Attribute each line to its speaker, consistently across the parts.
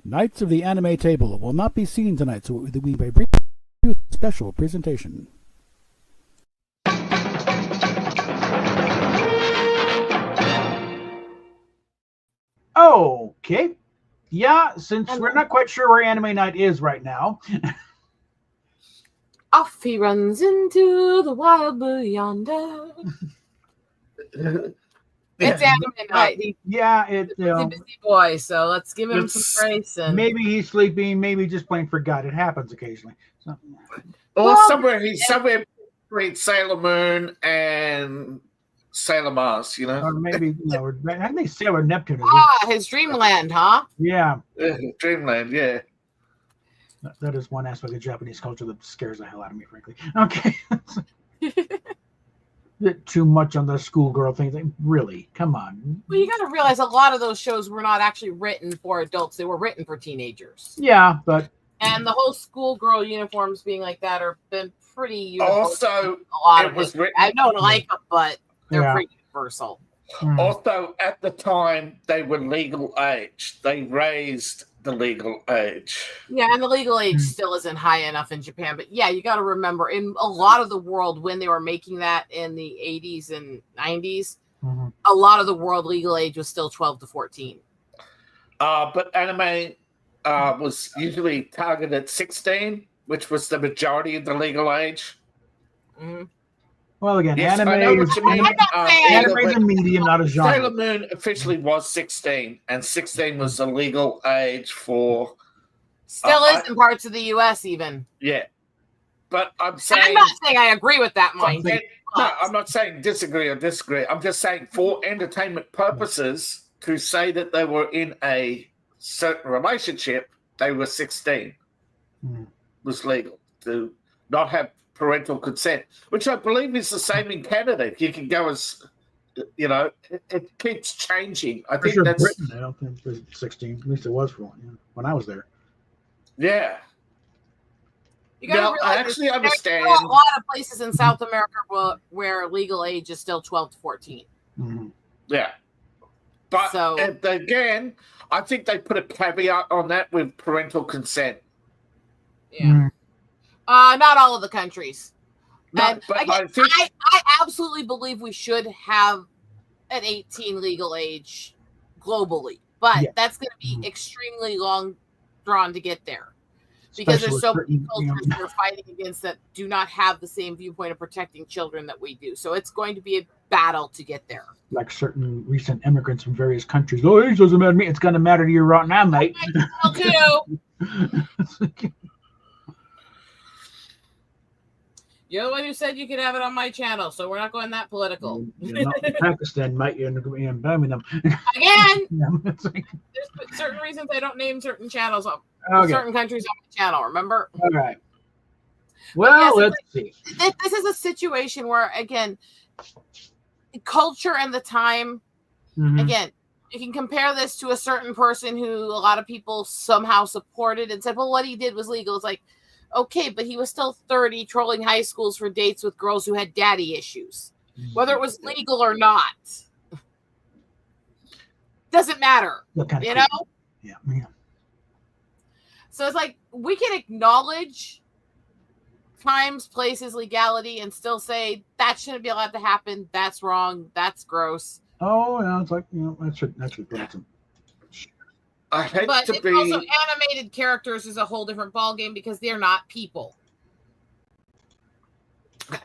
Speaker 1: Knights of the Anime Table will not be seen tonight, so we may bring you a special presentation.
Speaker 2: Okay. Yeah, since we're not quite sure where Anime Night is right now.
Speaker 3: Off he runs into the wild blue yonder. It's Anime Night.
Speaker 2: He's
Speaker 3: a busy boy, so let's give him some grace. And
Speaker 2: maybe he's sleeping, maybe just plain forgot. It happens occasionally. So,
Speaker 4: somewhere between Sailor Moon and Sailor Mars,
Speaker 2: or maybe I think Sailor Neptune.
Speaker 3: His dreamland, huh?
Speaker 2: Yeah,
Speaker 4: dreamland. Yeah,
Speaker 2: that is one aspect of Japanese culture that scares the hell out of me, frankly. Okay. Bit too much on the schoolgirl thing. Really, come on.
Speaker 3: Well, you got to realize a lot of those shows were not actually written for adults; they were written for teenagers.
Speaker 2: Yeah,
Speaker 3: and the whole schoolgirl uniforms being like that are been pretty universal.
Speaker 4: Also,
Speaker 3: it was written. I don't like them, but they're pretty universal.
Speaker 4: Also, at the time, they were legal age. They raised the legal age.
Speaker 3: Yeah, and the legal age still isn't high enough in Japan. But yeah, you got to remember, in a lot of the world, when they were making that in the 80s and 90s, a lot of the world legal age was still 12 to 14.
Speaker 4: But anime was usually targeted 16, which was the majority of the legal age.
Speaker 3: Mm-hmm.
Speaker 2: Well, again,
Speaker 4: yes,
Speaker 2: anime is a medium, not a genre.
Speaker 4: Sailor Moon officially was 16, and 16 was the legal age for...
Speaker 3: Still is in parts of the U.S. even.
Speaker 4: Yeah. But I'm saying...
Speaker 3: I'm not saying I agree with that, mind.
Speaker 4: No, I'm not saying disagree. I'm just saying for entertainment purposes, to say that they were in a certain relationship, they were 16. Was legal. To not have parental consent, which I believe is the same in Canada. You can go as, it keeps changing. I think that's
Speaker 2: Britain. I don't think it was 16. At least it was for one when I was there.
Speaker 4: Yeah. I actually understand.
Speaker 3: There's a lot of places in South America where legal age is still 12 to 14.
Speaker 4: Yeah. But again, I think they put a caveat on that with parental consent.
Speaker 3: Yeah. Not all of the countries.
Speaker 4: No,
Speaker 3: and
Speaker 4: but
Speaker 3: again, I absolutely believe we should have an 18 legal age globally, but that's going to be extremely long drawn to get there because there's so many cultures that are fighting against that do not have the same viewpoint of protecting children that we do. So it's going to be a battle to get there.
Speaker 2: Like certain recent immigrants from various countries. Oh, age doesn't matter to me. It's going to matter to you right now, mate.
Speaker 3: You're the one who said you could have it on my channel, so we're not going that political.
Speaker 2: You're not in Pakistan, mate. You're in Birmingham.
Speaker 3: Again, there's certain reasons I don't name certain channels on certain countries on my channel. Remember?
Speaker 2: All right. Well, let's see.
Speaker 3: This is a situation where, again, culture and the time. Again, you can compare this to a certain person who a lot of people somehow supported and said, "Well, what he did was legal." It's like, okay, but he was still 30 trolling high schools for dates with girls who had daddy issues. Whether it was legal or not. Doesn't matter. You know?
Speaker 2: Yeah.
Speaker 3: So it's like we can acknowledge times, places, legality, and still say that shouldn't be allowed to happen. That's wrong. That's gross.
Speaker 2: Oh, yeah, it's like, that should put some.
Speaker 3: But it's also animated characters is a whole different ballgame because they're not people.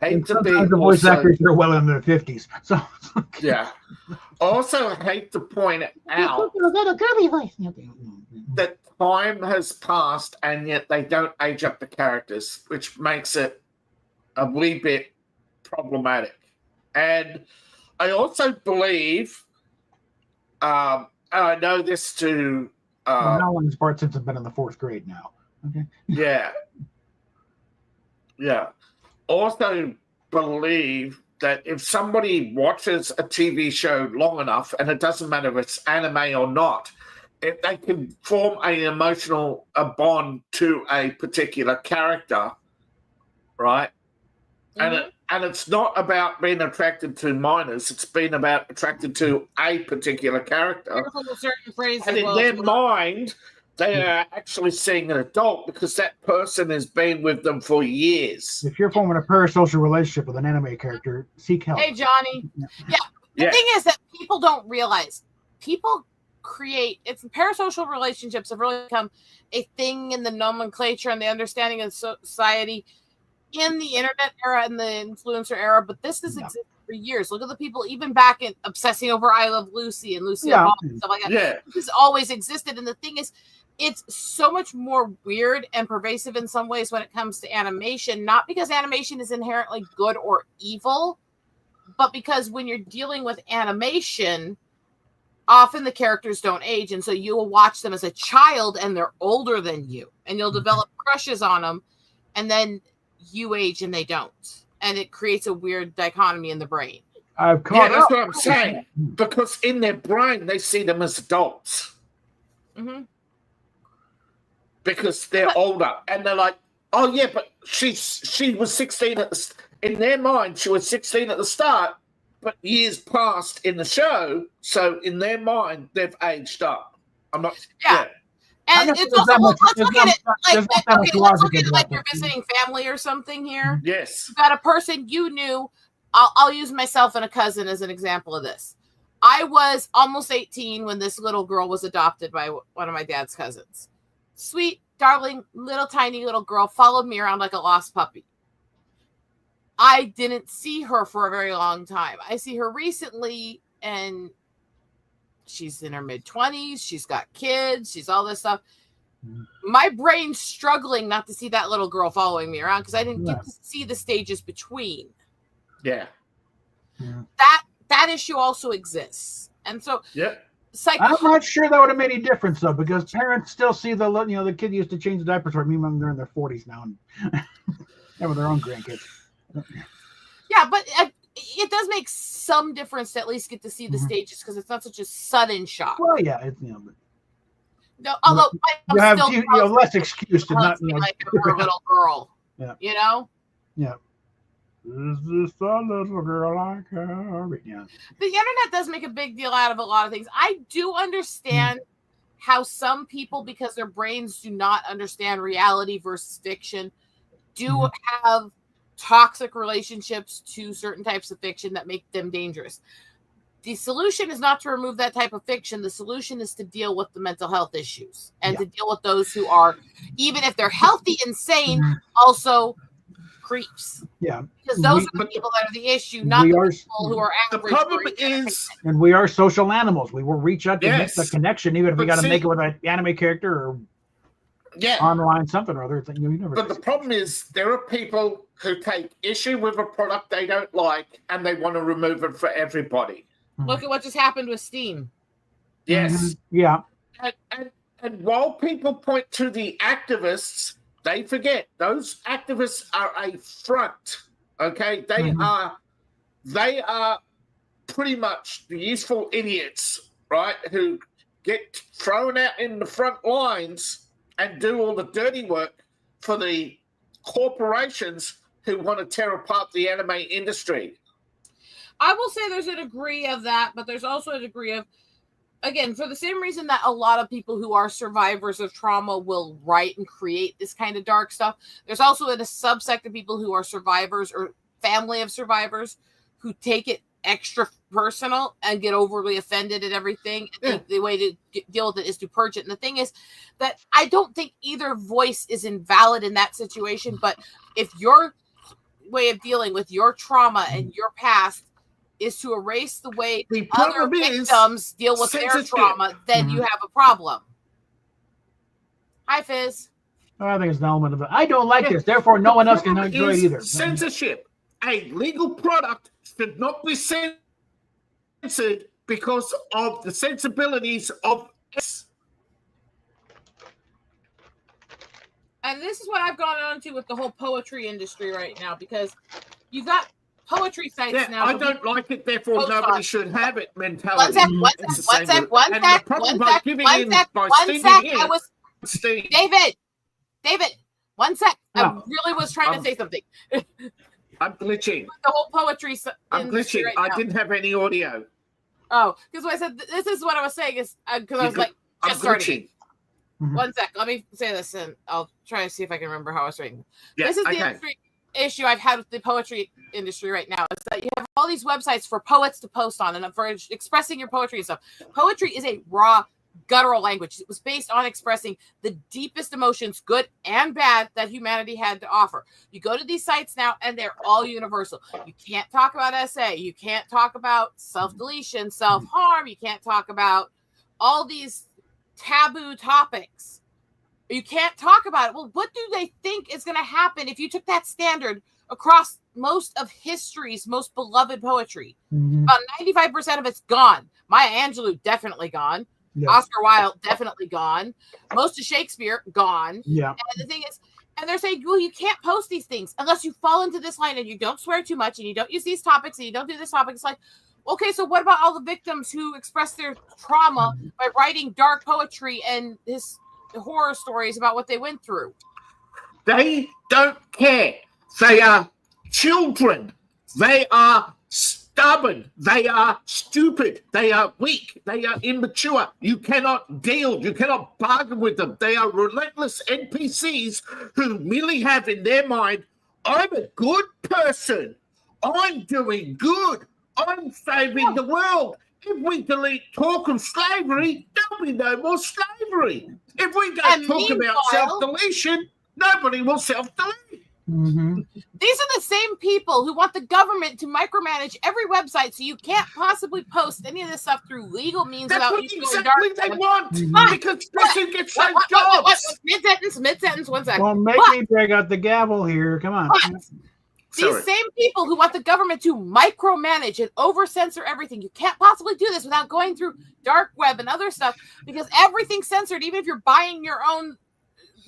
Speaker 2: The voice actors are well in their 50s. So
Speaker 4: yeah. Also, I hate to point out that time has passed and yet they don't age up the characters, which makes it a wee bit problematic. And I also believe, and I know this to
Speaker 2: Nolan's part since I've been in the 4th grade now. Okay.
Speaker 4: Yeah. Also believe that if somebody watches a TV show long enough, and it doesn't matter if it's anime or not, if they can form an emotional bond to a particular character, right? And it's not about being attracted to minors. It's been about attracted to a particular character.
Speaker 3: Certain phrases,
Speaker 4: and in their mind, They are actually seeing an adult because that person has been with them for years.
Speaker 2: If you're forming a parasocial relationship with an anime character, seek help.
Speaker 3: Hey, Johnny. Yeah. The thing is that people don't realize people create parasocial relationships have really become a thing in the nomenclature and the understanding of society in the internet era and the influencer era. But this has existed for years. Look at the people even back in obsessing over I Love Lucy and Lucy and stuff like that.
Speaker 4: Yeah.
Speaker 3: This has always existed. And the thing is, it's so much more weird and pervasive in some ways when it comes to animation, not because animation is inherently good or evil, but because when you're dealing with animation, often the characters don't age. And so you will watch them as a child and they're older than you, and you'll develop crushes on them, and then you age and they don't. And it creates a weird dichotomy in the brain.
Speaker 2: That's
Speaker 4: what I'm saying. Because in their brain, they see them as adults.
Speaker 3: Mm-hmm.
Speaker 4: Because they're older, and they're like, "Oh yeah, but she was 16 in their mind. She was 16 at the start, but years passed in the show, so in their mind they've aged up." I'm not.
Speaker 3: Yeah. And it's also let's look at it like you're visiting family or something here.
Speaker 4: Yes.
Speaker 3: You've got a person you knew. I'll use myself and a cousin as an example of this. I was almost 18 when this little girl was adopted by one of my dad's cousins. Sweet, darling, little tiny little girl followed me around like a lost puppy. I didn't see her for a very long time. I see her recently, and she's in her mid-20s. She's got kids. She's all this stuff. My brain's struggling not to see that little girl following me around because I didn't get to see the stages between.
Speaker 4: Yeah.
Speaker 3: That issue also exists. And so
Speaker 2: I'm not sure that would have made any difference though, because parents still see the kid used to change the diapers for me when they're in their 40s now and have their own grandkids.
Speaker 3: Yeah, but it does make some difference to at least get to see the stages because it's not such a sudden shock.
Speaker 2: Well, yeah, it's
Speaker 3: no, although
Speaker 2: you have less excuse to not
Speaker 3: like a little girl.
Speaker 2: Yeah.
Speaker 3: You know.
Speaker 2: Yeah. Is this a little girl like her? Yeah.
Speaker 3: The internet does make a big deal out of a lot of things. I do understand how some people, because their brains do not understand reality versus fiction, do have toxic relationships to certain types of fiction that make them dangerous. The solution is not to remove that type of fiction. The solution is to deal with the mental health issues and to deal with those who are, even if they're healthy and sane, also creeps.
Speaker 2: Yeah.
Speaker 3: Because those are the people that are the issue, not the people who are average.
Speaker 4: The problem is...
Speaker 2: And we are social animals. We will reach out to make the connection, even if we got to make it with an anime character or online something or other thing.
Speaker 4: But the problem is there are people who take issue with a product they don't like and they want to remove it for everybody.
Speaker 3: Look at what just happened with Steam.
Speaker 4: Yes.
Speaker 2: Yeah.
Speaker 4: And while people point to the activists, they forget those activists are a front. Okay, they are pretty much the useful idiots, right? Who get thrown out in the front lines and do all the dirty work for the corporations who want to tear apart the anime industry.
Speaker 3: I will say there's a degree of that, but there's also a degree of, again, for the same reason that a lot of people who are survivors of trauma will write and create this kind of dark stuff, there's also a subsect of people who are survivors or family of survivors who take it extra personal and get overly offended at everything. And the way to deal with it is to purge it. And the thing is that I don't think either voice is invalid in that situation, but if your way of dealing with your trauma and your past is to erase the way other victims deal with their trauma, then you have a problem. Hi, Fizz.
Speaker 2: I think it's an element of it. I don't like this, therefore no one else can enjoy it either.
Speaker 4: Censorship. A legal product should not be censored because of the sensibilities of us.
Speaker 3: And this is what I've gone on to with the whole poetry industry right now, because you've got poetry sites now.
Speaker 4: I don't like it, therefore nobody should have it mentality.
Speaker 3: One sec. David, 1 sec. I really was trying to say something.
Speaker 4: I'm glitching.
Speaker 3: The whole poetry
Speaker 4: I'm glitching.
Speaker 3: Right
Speaker 4: I didn't have any audio.
Speaker 3: Oh, because when I said this is what I was saying is because I was like,
Speaker 4: I'm glitching.
Speaker 3: One sec. Let me say this, and I'll try to see if I can remember how I was reading.
Speaker 4: Yeah,
Speaker 3: This is the industry issue I've had with the poetry industry right now. Is that you have all these websites for poets to post on and for expressing your poetry and stuff. Poetry is a raw, guttural language. It was based on expressing the deepest emotions, good and bad, that humanity had to offer. You go to these sites now, and they're all universal. You can't talk about essay. You can't talk about self-deletion, self-harm. You can't talk about all these taboo topics. You can't talk about it. Well, what do they think is going to happen if you took that standard across most of history's most beloved poetry? About 95% of it's gone. Maya Angelou, definitely gone. Yeah. Oscar Wilde, definitely gone. Most of Shakespeare, gone.
Speaker 2: Yeah.
Speaker 3: And the thing is, and they're saying, well, you can't post these things unless you fall into this line and you don't swear too much and you don't use these topics and you don't do this topic. It's like, okay, so what about all the victims who express their trauma by writing dark poetry and his horror stories about what they went through?
Speaker 4: They don't care. They are children. They are stubborn. They are stupid. They are weak. They are immature. You cannot deal. You cannot bargain with them. They are relentless NPCs who merely have in their mind, I'm a good person. I'm doing good. I'm saving the world. If we delete talk of slavery, there'll be no more slavery. If we don't talk about self-deletion, nobody will self-delete.
Speaker 3: These are the same people who want the government to micromanage every website, so you can't possibly post any of this stuff through legal means.
Speaker 4: That's
Speaker 3: without
Speaker 4: what exactly they want, because that's who gets those jobs.
Speaker 3: Mid-sentence, 1 second.
Speaker 2: Well, make me break out the gavel here. Come on.
Speaker 3: These same people who want the government to micromanage and over-censor everything. You can't possibly do this without going through dark web and other stuff, because everything's censored. Even if you're buying your own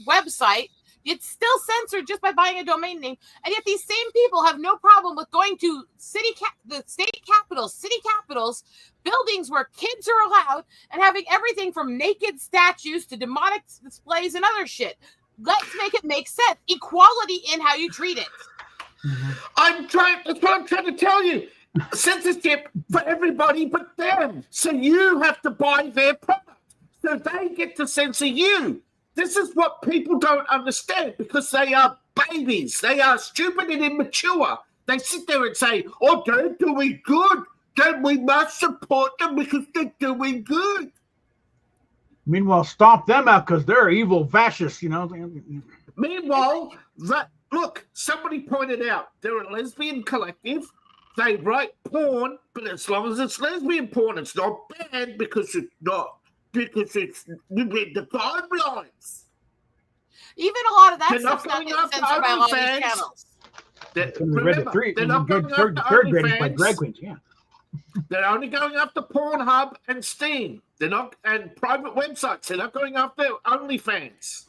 Speaker 3: website, it's still censored just by buying a domain name. And yet these same people have no problem with going to the state capitals, buildings where kids are allowed, and having everything from naked statues to demonic displays and other shit. Let's make it make sense. Equality in how you treat it.
Speaker 4: That's what I'm trying to tell you. Censorship for everybody but them. So you have to buy their product. So they get to censor you. This is what people don't understand, because they are babies. They are stupid and immature. They sit there and say, oh, they're doing good. Then we must support them because they're doing good.
Speaker 2: Meanwhile, stomp them out because they're evil fascists, you know.
Speaker 4: Meanwhile, look, somebody pointed out they're a lesbian collective. They write porn, but as long as it's lesbian porn, it's not banned because it's the guidelines.
Speaker 3: Even a lot of that
Speaker 4: they're
Speaker 3: stuff's not getting censored by a lot of these channels.
Speaker 4: They're not going
Speaker 2: third graders by drag queens, yeah.
Speaker 4: They're only going after Pornhub and Steam. They're not, and private websites. They're not going after OnlyFans.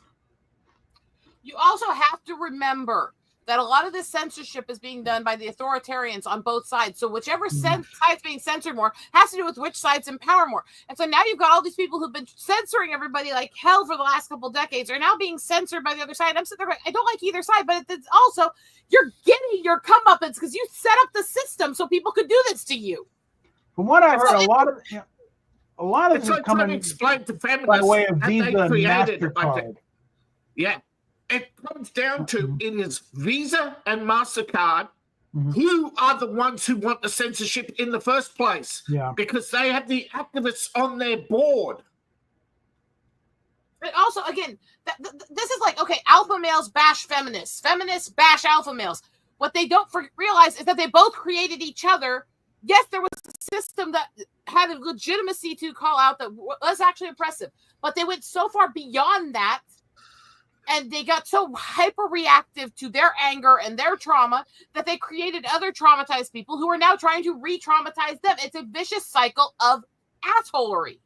Speaker 3: You also have to remember that a lot of this censorship is being done by the authoritarians on both sides. So whichever side's being censored more has to do with which sides empower more. And so now you've got all these people who've been censoring everybody like hell for the last couple decades are now being censored by the other side. I'm sitting there going, I don't like either side, but it's also you're getting your comeuppance because you set up the system so people could do this to you.
Speaker 2: From what I've heard, a lot of
Speaker 4: it's
Speaker 2: this
Speaker 4: like
Speaker 2: is coming
Speaker 4: to explain to feminists
Speaker 2: by way of
Speaker 4: that
Speaker 2: Visa
Speaker 4: they
Speaker 2: and
Speaker 4: created.
Speaker 2: MasterCard.
Speaker 4: Yeah. It comes down to it is Visa and MasterCard who are the ones who want the censorship in the first place.
Speaker 2: Yeah.
Speaker 4: Because they have the activists on their board.
Speaker 3: And also, again, this is like, okay, alpha males bash feminists. Feminists bash alpha males. What they don't realize is that they both created each other. Yes, there was a system that had a legitimacy to call out that was actually oppressive. But they went so far beyond that. And they got so hyper-reactive to their anger and their trauma that they created other traumatized people who are now trying to re-traumatize them. It's a vicious cycle of assholery.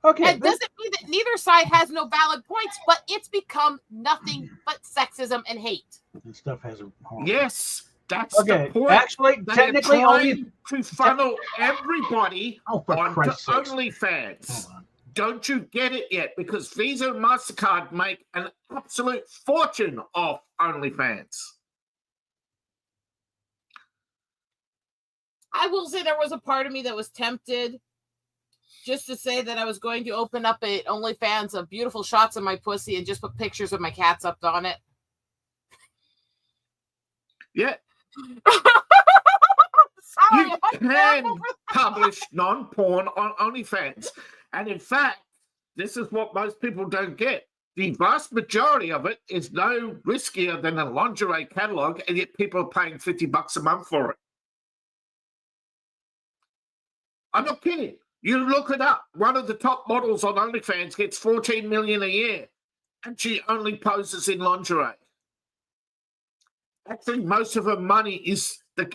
Speaker 2: Okay.
Speaker 3: And doesn't mean that neither side has no valid points, but it's become nothing but sexism and hate.
Speaker 2: And stuff has a
Speaker 4: Yes, that's the point.
Speaker 2: Actually,
Speaker 4: they
Speaker 2: technically, only
Speaker 4: to funnel everybody
Speaker 2: for
Speaker 4: onto
Speaker 2: Christ's sakes.
Speaker 4: OnlyFans. Don't you get it yet? Because Visa and MasterCard make an absolute fortune off OnlyFans.
Speaker 3: I will say there was a part of me that was tempted just to say that I was going to open up a OnlyFans of beautiful shots of my pussy and just put pictures of my cats up on it.
Speaker 4: Yeah.
Speaker 3: Sorry,
Speaker 4: You
Speaker 3: I'm
Speaker 4: can
Speaker 3: terrible for that.
Speaker 4: publish non-porn on OnlyFans. And in fact, this is what most people don't get. The vast majority of it is no riskier than a lingerie catalog, and yet people are paying $50 a month for it. I'm not kidding. You look it up. One of the top models on OnlyFans gets $14 million a year, and she only poses in lingerie. Actually, most of her money is the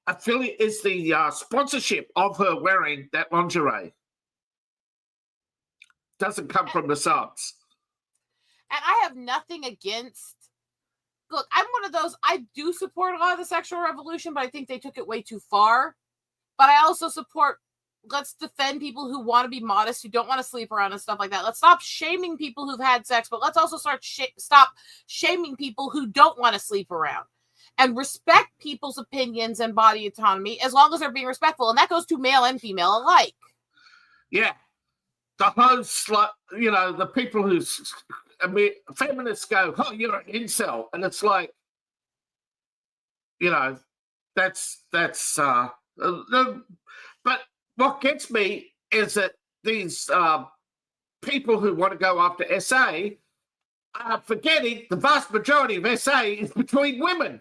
Speaker 4: affiliate, is the sponsorship of her wearing that lingerie. Doesn't come from the subs.
Speaker 3: And I have nothing against. Look, I'm one of those. I do support a lot of the sexual revolution, but I think they took it way too far. But I also support. Let's defend people who want to be modest, who don't want to sleep around and stuff like that. Let's stop shaming people who've had sex, but let's also stop shaming people who don't want to sleep around, and respect people's opinions and body autonomy as long as they're being respectful. And that goes to male and female alike.
Speaker 4: Yeah. The hosts, like, the people who, feminists go, oh, you're an incel. And it's like, that's but what gets me is that these people who want to go after SA are forgetting the vast majority of SA is between women.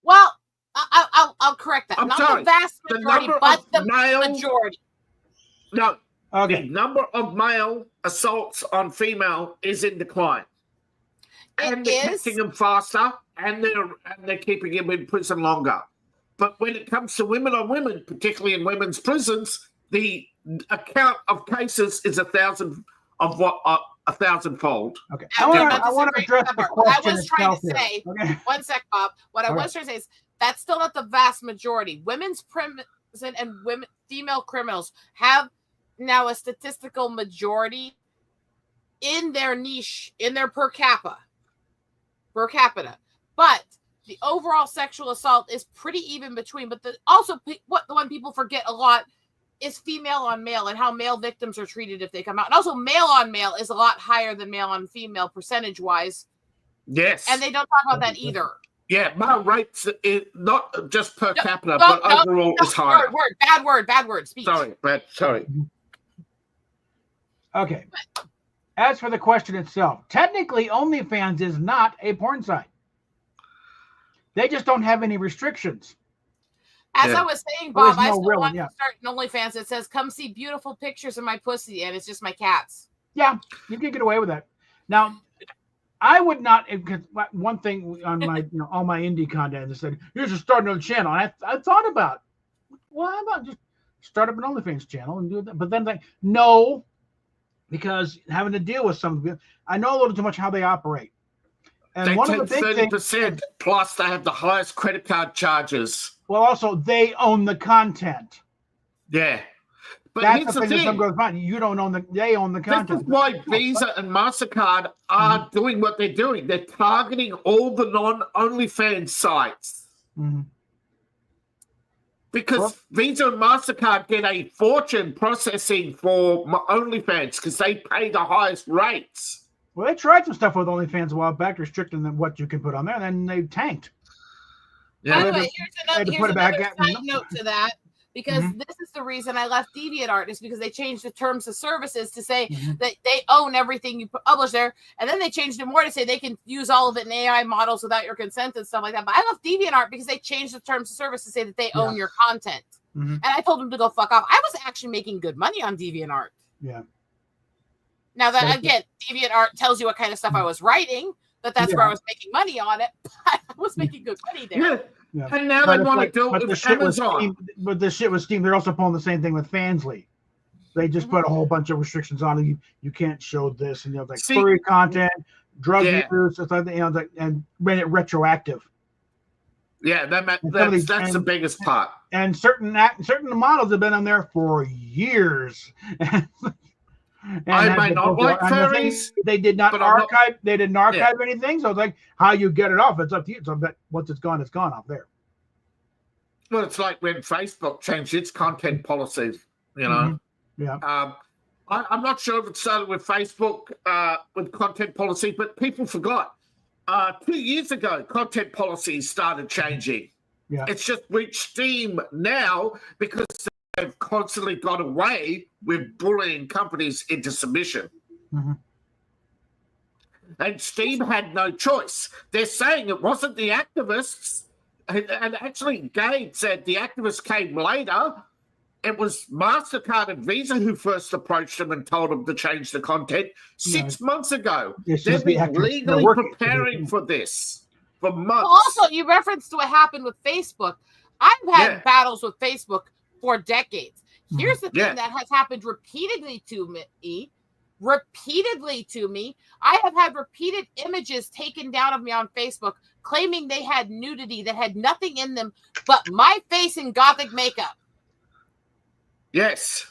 Speaker 3: Well, I'll correct that.
Speaker 4: I'm
Speaker 3: Not
Speaker 4: sorry.
Speaker 3: the vast majority, but the majority.
Speaker 4: No.
Speaker 2: Okay.
Speaker 4: The number of male assaults on female is in decline. And they're catching them faster, and they're keeping them in prison longer. But when it comes to women on women, particularly in women's prisons, the account of cases is 1,000-fold.
Speaker 2: Okay. I want to address the question
Speaker 3: I was trying to
Speaker 2: itself
Speaker 3: say,
Speaker 2: here. Okay.
Speaker 3: one sec, Bob. What I was trying to say is that's still not the vast majority. Women's prison and female criminals have now a statistical majority in their niche, in their per capita. But the overall sexual assault is pretty even between. But the one people forget a lot is female on male and how male victims are treated if they come out. And also male on male is a lot higher than male on female percentage wise.
Speaker 4: Yes.
Speaker 3: And they don't talk about that either.
Speaker 4: Yeah, male rates is not just per capita, but overall is higher.
Speaker 3: Bad word. Speech.
Speaker 4: Sorry.
Speaker 2: Okay. As for the question itself, technically OnlyFans is not a porn site. They just don't have any restrictions.
Speaker 3: As I was saying, Bob, I still want
Speaker 2: yeah.
Speaker 3: to start an OnlyFans that says, come see beautiful pictures of my pussy, and it's just my cats.
Speaker 2: Yeah, you can get away with that. Now, I would not, because one thing on my, all my indie content, they said, you should start another channel. And I thought about, well, how about just start up an OnlyFans channel and do that? But then like, no, because having to deal with some of it, I know a little too much how they operate. And
Speaker 4: they
Speaker 2: one
Speaker 4: take
Speaker 2: of the big
Speaker 4: 30%, plus they have the highest credit card charges.
Speaker 2: Well, also, they own the content.
Speaker 4: Yeah. But
Speaker 2: That's
Speaker 4: here's
Speaker 2: the thing that some goes fine. You don't own they own the content.
Speaker 4: This is why Visa and MasterCard are doing what they're doing. They're targeting all the non-OnlyFans sites.
Speaker 2: Mm-hmm.
Speaker 4: Because Visa and MasterCard get a fortune processing for OnlyFans because they pay the highest rates.
Speaker 2: Well, they tried some stuff with OnlyFans a while back, restricting what you can put on there, and then they tanked.
Speaker 3: Yeah. By the way, here's another side note to that, because this is the reason I left DeviantArt, is because they changed the terms of services to say that they own everything you publish there, and then they changed it more to say they can use all of it in AI models without your consent and stuff like that. But I left DeviantArt because they changed the terms of service to say that they own your content. And I told them to go fuck off. I was actually making good money on DeviantArt.
Speaker 2: Yeah.
Speaker 3: Now that, again, DeviantArt tells you what kind of stuff I was writing, that's where I was making money on it. But I was making good money there.
Speaker 2: Yeah.
Speaker 4: And now they want to do it with Amazon.
Speaker 2: But the shit with Steam, they're also pulling the same thing with Fansly. They just put a whole bunch of restrictions on it. You can't show this, and like furry content, drug use, stuff like that, and made it retroactive.
Speaker 4: Yeah, that's the biggest part.
Speaker 2: And certain models have been on there for years.
Speaker 4: I might not like furries.
Speaker 2: They did not archive. They didn't archive anything. So it's like how you get it off. It's up to you. So once it's gone off there.
Speaker 4: Well, it's like when Facebook changed its content policies, you know.
Speaker 2: Yeah.
Speaker 4: I'm not sure if it started with Facebook with content policy, but people forgot. 2 years ago, content policies started changing.
Speaker 2: Yeah.
Speaker 4: It's just reached steam now because they've constantly got away with bullying companies into submission.
Speaker 2: Mm-hmm.
Speaker 4: And Steam had no choice. They're saying it wasn't the activists. And actually, Gabe said the activists came later. It was MasterCard and Visa who first approached them and told them to change the content 6 months ago.
Speaker 2: It's
Speaker 4: They've
Speaker 2: just the
Speaker 4: been
Speaker 2: actors
Speaker 4: legally
Speaker 2: are working
Speaker 4: preparing for this for months.
Speaker 3: Well, also, you referenced what happened with Facebook. I've had battles with Facebook for decades. Here's the thing that has happened repeatedly to me. I have had repeated images taken down of me on Facebook claiming they had nudity that had nothing in them but my face in gothic makeup.
Speaker 4: Yes.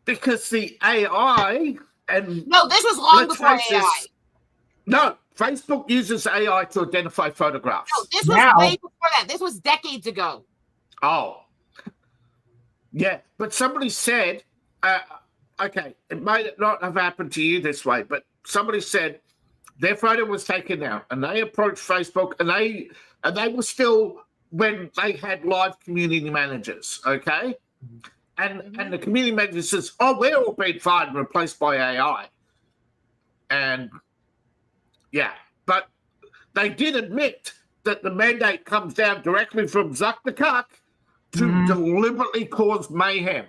Speaker 4: Because the AI and...
Speaker 3: No, this was long before AI.
Speaker 4: No, Facebook uses AI to identify photographs.
Speaker 3: No, this was way before that. This was decades ago.
Speaker 4: Oh. Yeah, but somebody said... okay, it might not have happened to you this way, but somebody said their photo was taken out and they approached Facebook and they were still when they had live community managers, okay? And the community manager says, oh, we're all being fired and replaced by AI. And yeah, but they did admit that the mandate comes down directly from Zuckerberg to deliberately cause mayhem.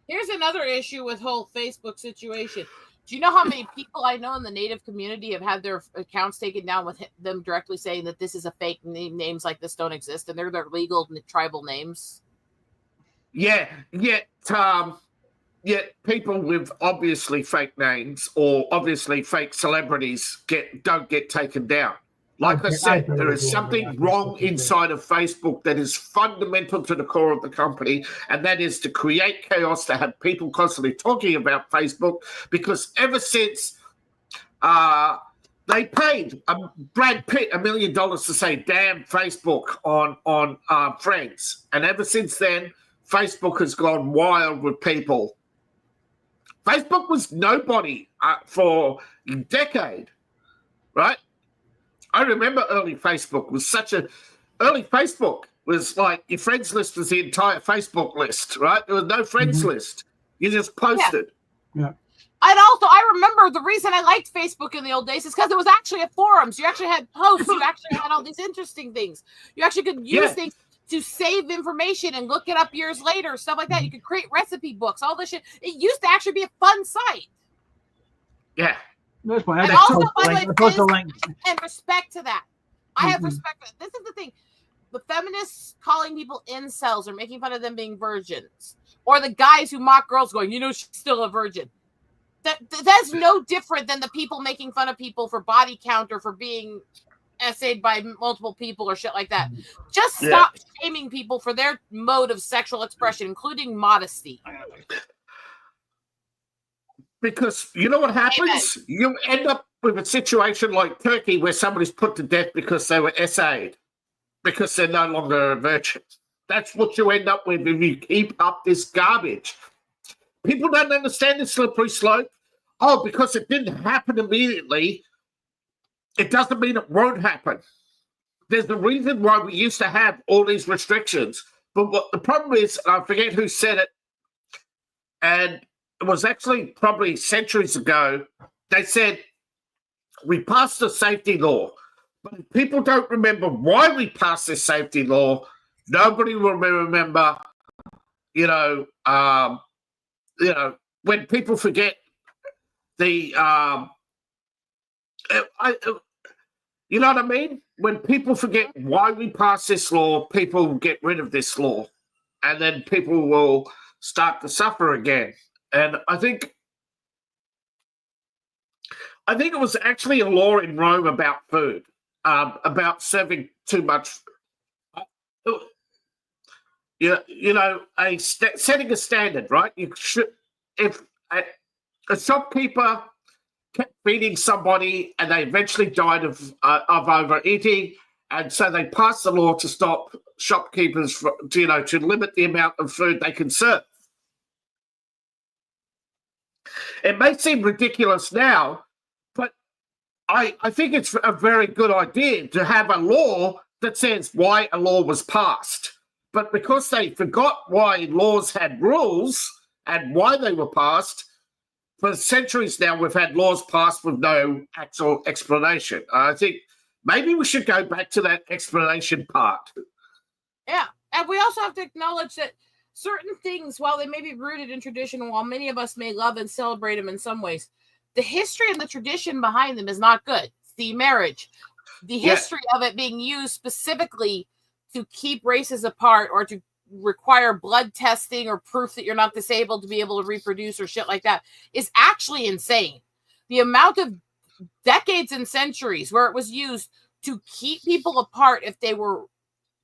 Speaker 3: Here's another issue with whole Facebook situation. Do you know how many people I know in the Native community have had their accounts taken down with them directly saying that this is a fake name, names like this don't exist, and they're their legal tribal names?
Speaker 4: Yeah, yet people with obviously fake names or obviously fake celebrities don't get taken down. Like I said, there is something wrong inside of Facebook that is fundamental to the core of the company, and that is to create chaos, to have people constantly talking about Facebook, because ever since they paid Brad Pitt $1 million to say damn Facebook on Friends, and ever since then, Facebook has gone wild with people. Facebook was nobody for a decade, right? I remember early Facebook was like your friends list was the entire Facebook list, right? There was no friends list. You just posted.
Speaker 2: Yeah.
Speaker 3: And also, I remember the reason I liked Facebook in the old days is because it was actually a forums. You actually had posts. You actually had all these interesting things. You actually could use things to save information and look it up years later, stuff like that. You could create recipe books, all this shit. It used to actually be a fun site.
Speaker 4: Yeah.
Speaker 2: And also,
Speaker 3: by the way, and respect to that. I have respect for that. This is the thing. The feminists calling people incels or making fun of them being virgins, or the guys who mock girls going, she's still a virgin. That's no different than the people making fun of people for body count or for being essayed by multiple people or shit like that. Just stop shaming people for their mode of sexual expression, including modesty. Because
Speaker 4: you know what happens? Amen. You end up with a situation like Turkey where somebody's put to death because they were SA'd, because they're no longer a virgin. That's what you end up with if you keep up this garbage. People don't understand the slippery slope. Oh, because it didn't happen immediately, it doesn't mean it won't happen. There's a reason why we used to have all these restrictions. But what the problem is, I forget who said it, and it was actually probably centuries ago. They said, we passed a safety law, but if people don't remember why we passed this safety law, nobody will remember, when people forget the, you know what I mean? When people forget why we passed this law, people will get rid of this law, and then people will start to suffer again. And I think it was actually a law in Rome about food, about serving too much. Setting a standard, right? You should, if a shopkeeper kept feeding somebody and they eventually died of overeating, And so they passed the law to stop shopkeepers, to limit the amount of food they can serve. It may seem ridiculous now, but I think it's a very good idea to have a law that says why a law was passed. But because they forgot why laws had rules and why they were passed, for centuries now we've had laws passed with no actual explanation. I think maybe we should go back to that explanation part.
Speaker 3: Yeah, and we also have to acknowledge that certain things, while they may be rooted in tradition, while many of us may love and celebrate them in some ways, the history and the tradition behind them is not good. The marriage, the history of it being used specifically to keep races apart or to require blood testing or proof that you're not disabled to be able to reproduce or shit like that is actually insane. The amount of decades and centuries where it was used to keep people apart if they were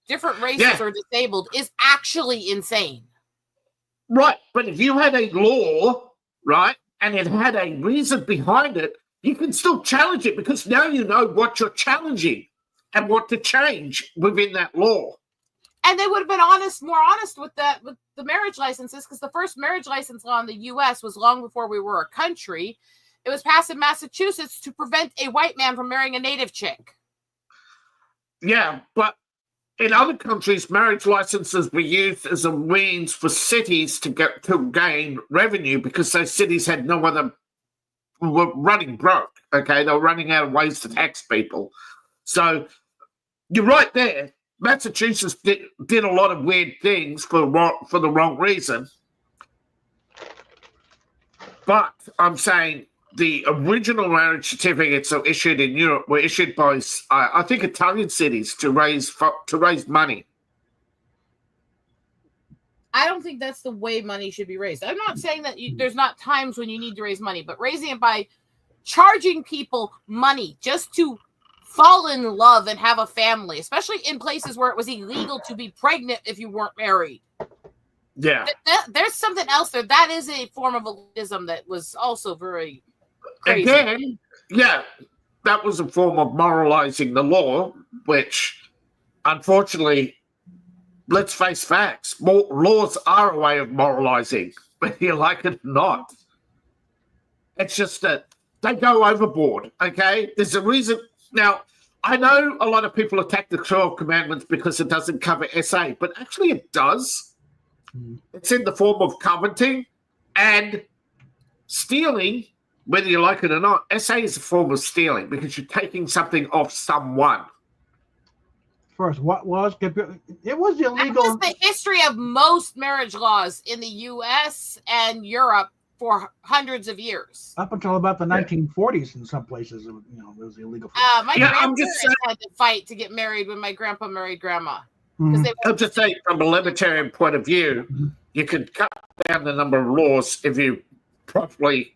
Speaker 3: different races or disabled is actually insane.
Speaker 4: Right, but if you had a law, right, and it had a reason behind it, you can still challenge it because now you know what you're challenging and what to change within that law.
Speaker 3: And they would have been more honest with that, with the marriage licenses, because the first marriage license law in the U.S. was long before we were a country. It was passed in Massachusetts to prevent a white man from marrying a native chick.
Speaker 4: Yeah, but in other countries, marriage licenses were used as a means for cities to gain revenue because those cities had no other, were running broke. Okay, they were running out of ways to tax people. So you're right there. Massachusetts did a lot of weird things for the wrong reason. But I'm saying the original marriage certificates that were issued in Europe were issued by, I think, Italian cities to raise money.
Speaker 3: I don't think that's the way money should be raised. I'm not saying that there's not times when you need to raise money, but raising it by charging people money just to fall in love and have a family, especially in places where it was illegal to be pregnant if you weren't married.
Speaker 4: Yeah.
Speaker 3: There's something else there. That is a form of elitism that was also very crazy.
Speaker 4: Again, yeah, that was a form of moralizing the law, which, unfortunately, let's face facts. Laws are a way of moralizing, whether you like it or not. It's just that they go overboard, okay? There's a reason. Now, I know a lot of people attack the 12 Commandments because it doesn't cover SA, but actually it does. It's in the form of coveting and stealing, whether you like it or not. SA is a form of stealing because you're taking something off someone.
Speaker 2: First, what was it was illegal?
Speaker 3: That was the history of most marriage laws in the U.S. and Europe for hundreds of years.
Speaker 2: Up until about the 1940s in some places, it was illegal.
Speaker 3: My grandparents had to fight to get married when my grandpa married grandma.
Speaker 4: I'm just saying, from a libertarian point of view, you can cut down the number of laws if you properly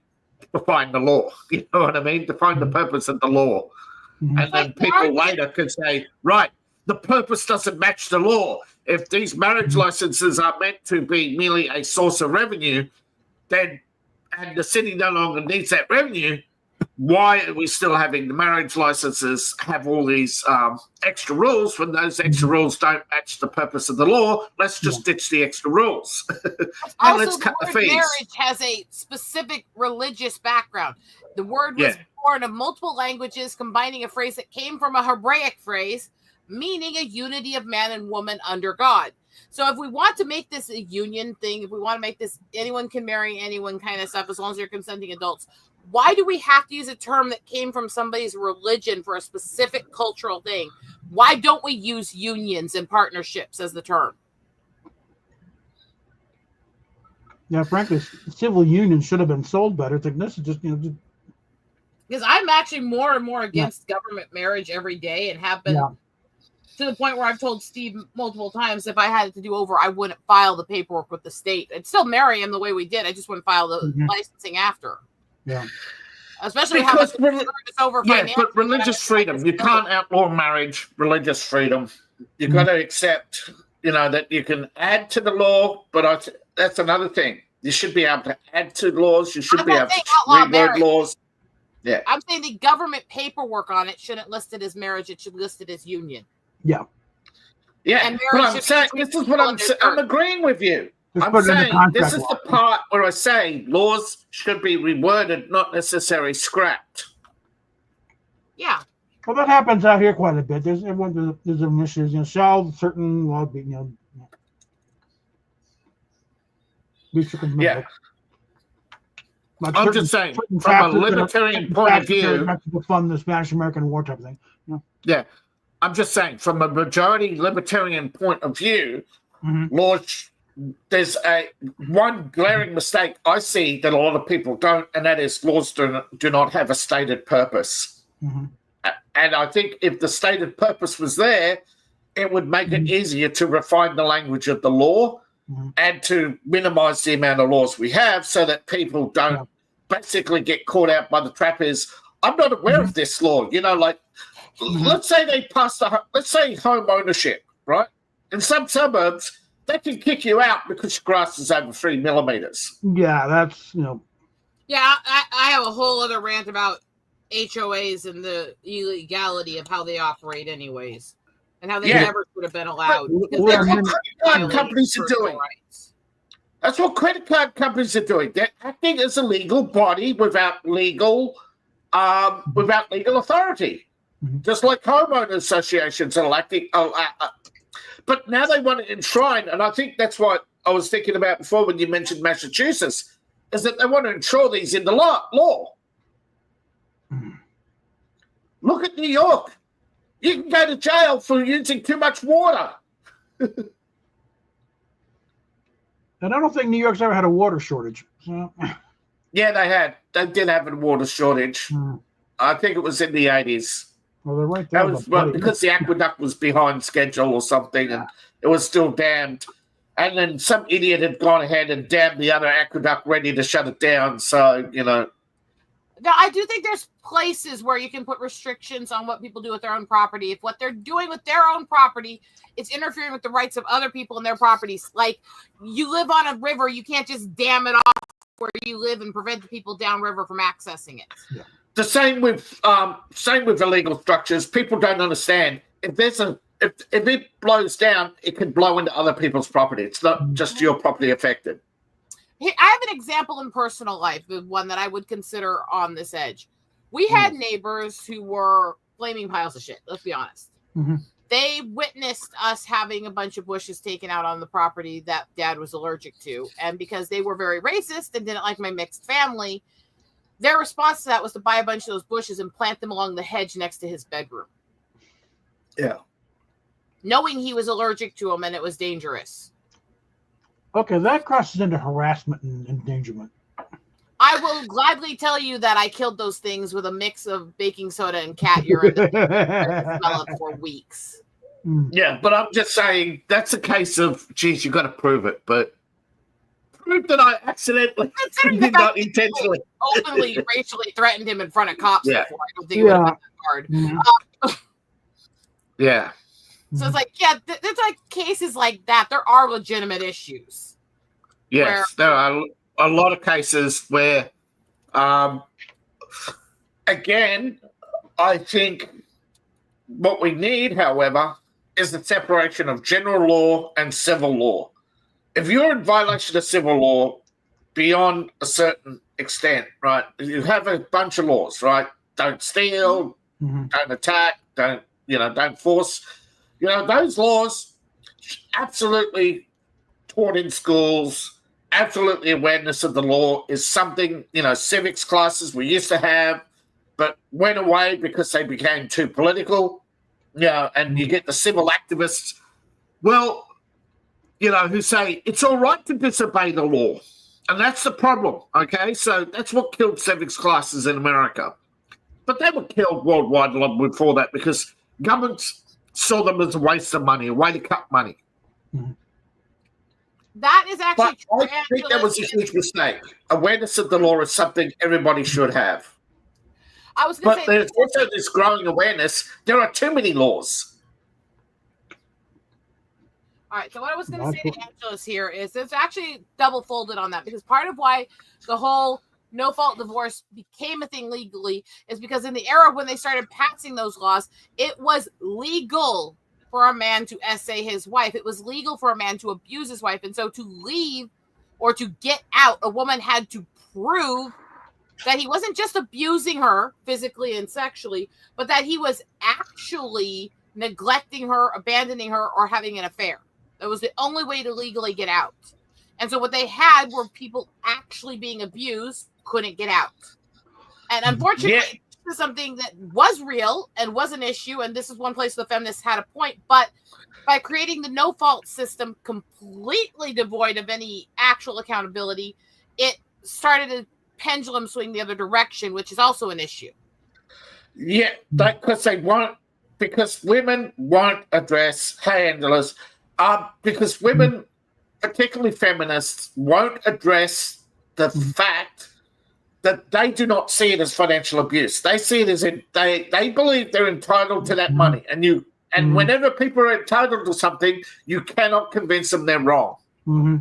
Speaker 4: define the law. You know what I mean? Define the purpose of the law. And then people later could say, right, the purpose doesn't match the law. If these marriage licenses are meant to be merely a source of revenue, then, and the city no longer needs that revenue, why are we still having the marriage licenses have all these extra rules when those extra rules don't match the purpose of the law? Let's just ditch the extra rules. And let's cut the fees.
Speaker 3: Marriage has a specific religious background. The word was born of multiple languages, combining a phrase that came from a Hebraic phrase, meaning a unity of man and woman under God. So if we want to make this a union thing, if we want to make this anyone can marry anyone kind of stuff, as long as they're consenting adults, why do we have to use a term that came from somebody's religion for a specific cultural thing? Why don't we use unions and partnerships as the term?
Speaker 2: Yeah, frankly, civil unions should have been sold better. It's like, this is just,
Speaker 3: because I'm actually more and more against government marriage every day and have been to the point where I've told Steve multiple times if I had it to do over, I wouldn't file the paperwork with the state. I'd still marry him the way we did. I just wouldn't file the licensing after.
Speaker 2: Yeah.
Speaker 3: Especially
Speaker 4: because
Speaker 3: how much it's over financially.
Speaker 4: But religious freedom, you can't outlaw marriage, religious freedom. You've got to accept, that you can add to the law, but that's another thing. You should be able to add to laws. You should be able to reword laws. Yeah.
Speaker 3: I'm saying the government paperwork on it shouldn't list it as marriage. It should list it as union.
Speaker 2: Yeah.
Speaker 4: Yeah,
Speaker 3: And
Speaker 4: but
Speaker 3: marriage
Speaker 4: I'm
Speaker 3: should
Speaker 4: saying
Speaker 3: be
Speaker 4: this is what I'm
Speaker 3: treated
Speaker 4: I'm agreeing with you.
Speaker 2: Just
Speaker 4: I'm
Speaker 2: put it in the
Speaker 4: saying
Speaker 2: contract
Speaker 4: this is the
Speaker 2: law.
Speaker 4: part where I say laws should be reworded, not necessarily scrapped.
Speaker 3: Yeah.
Speaker 2: Well, that happens out here quite a bit. There's initiatives, shall certain law be, be circumvented.
Speaker 4: Yeah.
Speaker 2: Like
Speaker 4: I'm
Speaker 2: certain-
Speaker 4: just saying,
Speaker 2: certain
Speaker 4: from a
Speaker 2: taxes that are-
Speaker 4: libertarian point of
Speaker 2: taxes that are
Speaker 4: view,
Speaker 2: meant to fund the Spanish-American War type of thing.
Speaker 4: yeah, I'm just saying, from a majority libertarian point of view,
Speaker 2: Mhm.
Speaker 4: laws. There's one glaring mistake I see that a lot of people don't, and that is laws do not have a stated purpose.
Speaker 2: Mhm.
Speaker 4: And I think if the stated purpose was there, it would make it easier to refine the language of the law
Speaker 2: Mhm.
Speaker 4: and to minimize the amount of laws we have so that people don't basically get caught out by the trap is, I'm not aware of this law. Let's say they passed let's say home ownership, right? In some suburbs, they can kick you out because your grass is over 3 millimeters.
Speaker 2: Yeah, that's
Speaker 3: Yeah, I have a whole other rant about HOAs and the illegality of how they operate anyways. And how they
Speaker 4: Yeah.
Speaker 3: never should have been allowed.
Speaker 2: But-
Speaker 3: because
Speaker 2: well,
Speaker 3: they
Speaker 2: credit
Speaker 4: card
Speaker 3: violate
Speaker 4: companies are
Speaker 3: personal
Speaker 4: doing.
Speaker 3: rights.
Speaker 4: That's what credit card companies are doing. They're acting as a legal body without legal authority,
Speaker 2: Mhm.
Speaker 4: just like homeowner associations are acting. But now they want to enshrine, and I think that's what I was thinking about before when you mentioned Massachusetts, is that they want to ensure these in the law.
Speaker 2: Mhm.
Speaker 4: Look at New York. You can go to jail for using too much water.
Speaker 2: And I don't think New York's ever had a water shortage. So,
Speaker 4: Yeah, they did have a water shortage.
Speaker 2: Hmm.
Speaker 4: I think it was in the 80s.
Speaker 2: well, they're right there.
Speaker 4: That was because the aqueduct was behind schedule or something, and it was still dammed. And then some idiot had gone ahead and dammed the other aqueduct, ready to shut it down. So
Speaker 3: Now, I do think there's places where you can put restrictions on what people do with their own property. If what they're doing with their own property is interfering with the rights of other people and their properties, like you live on a river, you can't just dam it off where you live and prevent the people downriver from accessing it.
Speaker 2: Yeah.
Speaker 4: the same with illegal structures. People don't understand if it blows down, it can blow into other people's property. It's not just your property affected.
Speaker 3: I have an example in personal life, the one that I would consider on this edge. We had neighbors who were flaming piles of shit. Let's be honest.
Speaker 2: Mhm.
Speaker 3: They witnessed us having a bunch of bushes taken out on the property that Dad was allergic to. And because they were very racist and didn't like my mixed family, their response to that was to buy a bunch of those bushes and plant them along the hedge next to his bedroom.
Speaker 4: Yeah.
Speaker 3: Knowing he was allergic to them and it was dangerous.
Speaker 2: Okay, that crosses into harassment and endangerment.
Speaker 3: I will gladly tell you that I killed those things with a mix of baking soda and cat urine that smell it for weeks.
Speaker 4: Yeah, but I'm just saying that's a case of, geez, you got to prove it. But prove that I accidentally
Speaker 3: Considering the
Speaker 4: did
Speaker 3: fact
Speaker 4: not
Speaker 3: that
Speaker 4: intentionally.
Speaker 3: you openly racially threatened him in front of cops
Speaker 4: Yeah.
Speaker 3: before, I don't think it would have been that hard.
Speaker 2: Mhm.
Speaker 4: Yeah.
Speaker 3: So it's like, yeah, there's like cases like that. There are legitimate issues.
Speaker 4: Yes, there are a lot of cases where, again, I think what we need, however, is the separation of general law and civil law. If you're in violation of civil law beyond a certain extent, right, you have a bunch of laws, right? Don't steal, don't attack, don't force. Those laws absolutely taught in schools. Absolutely, awareness of the law is something, civics classes we used to have, but went away because they became too political. And you get the civil activists, who say it's all right to disobey the law. And that's the problem, okay? So that's what killed civics classes in America. But they were killed worldwide long before that because governments saw them as a waste of money, a way to cut money.
Speaker 3: That is actually
Speaker 4: But I think that was a huge mistake. Awareness of the law is something everybody should have.
Speaker 3: I was going to
Speaker 4: But
Speaker 3: say,
Speaker 4: there's also this growing awareness. There are too many laws.
Speaker 3: all right, so what I was going to say to Angelus here is it's actually double folded on that, because part of why the whole no-fault divorce became a thing legally is because in the era when they started passing those laws, it was legal for a man to essay his wife. It was legal for a man to abuse his wife. And so to leave or to get out, a woman had to prove that he wasn't just abusing her physically and sexually, but that he was actually neglecting her, abandoning her, or having an affair. That was the only way to legally get out. And so what they had were people actually being abused, couldn't get out. And unfortunately, this is something that was real and was an issue. And this is one place the feminists had a point. But by creating the no-fault system completely devoid of any actual accountability, it started a pendulum swing the other direction, which is also an issue.
Speaker 4: Yeah, because women won't address handlers, because women, particularly feminists, won't address the fact that they do not see it as financial abuse. They see it as they believe they're entitled to that money, and whenever people are entitled to something, you cannot convince them they're wrong.
Speaker 2: Mm-hmm.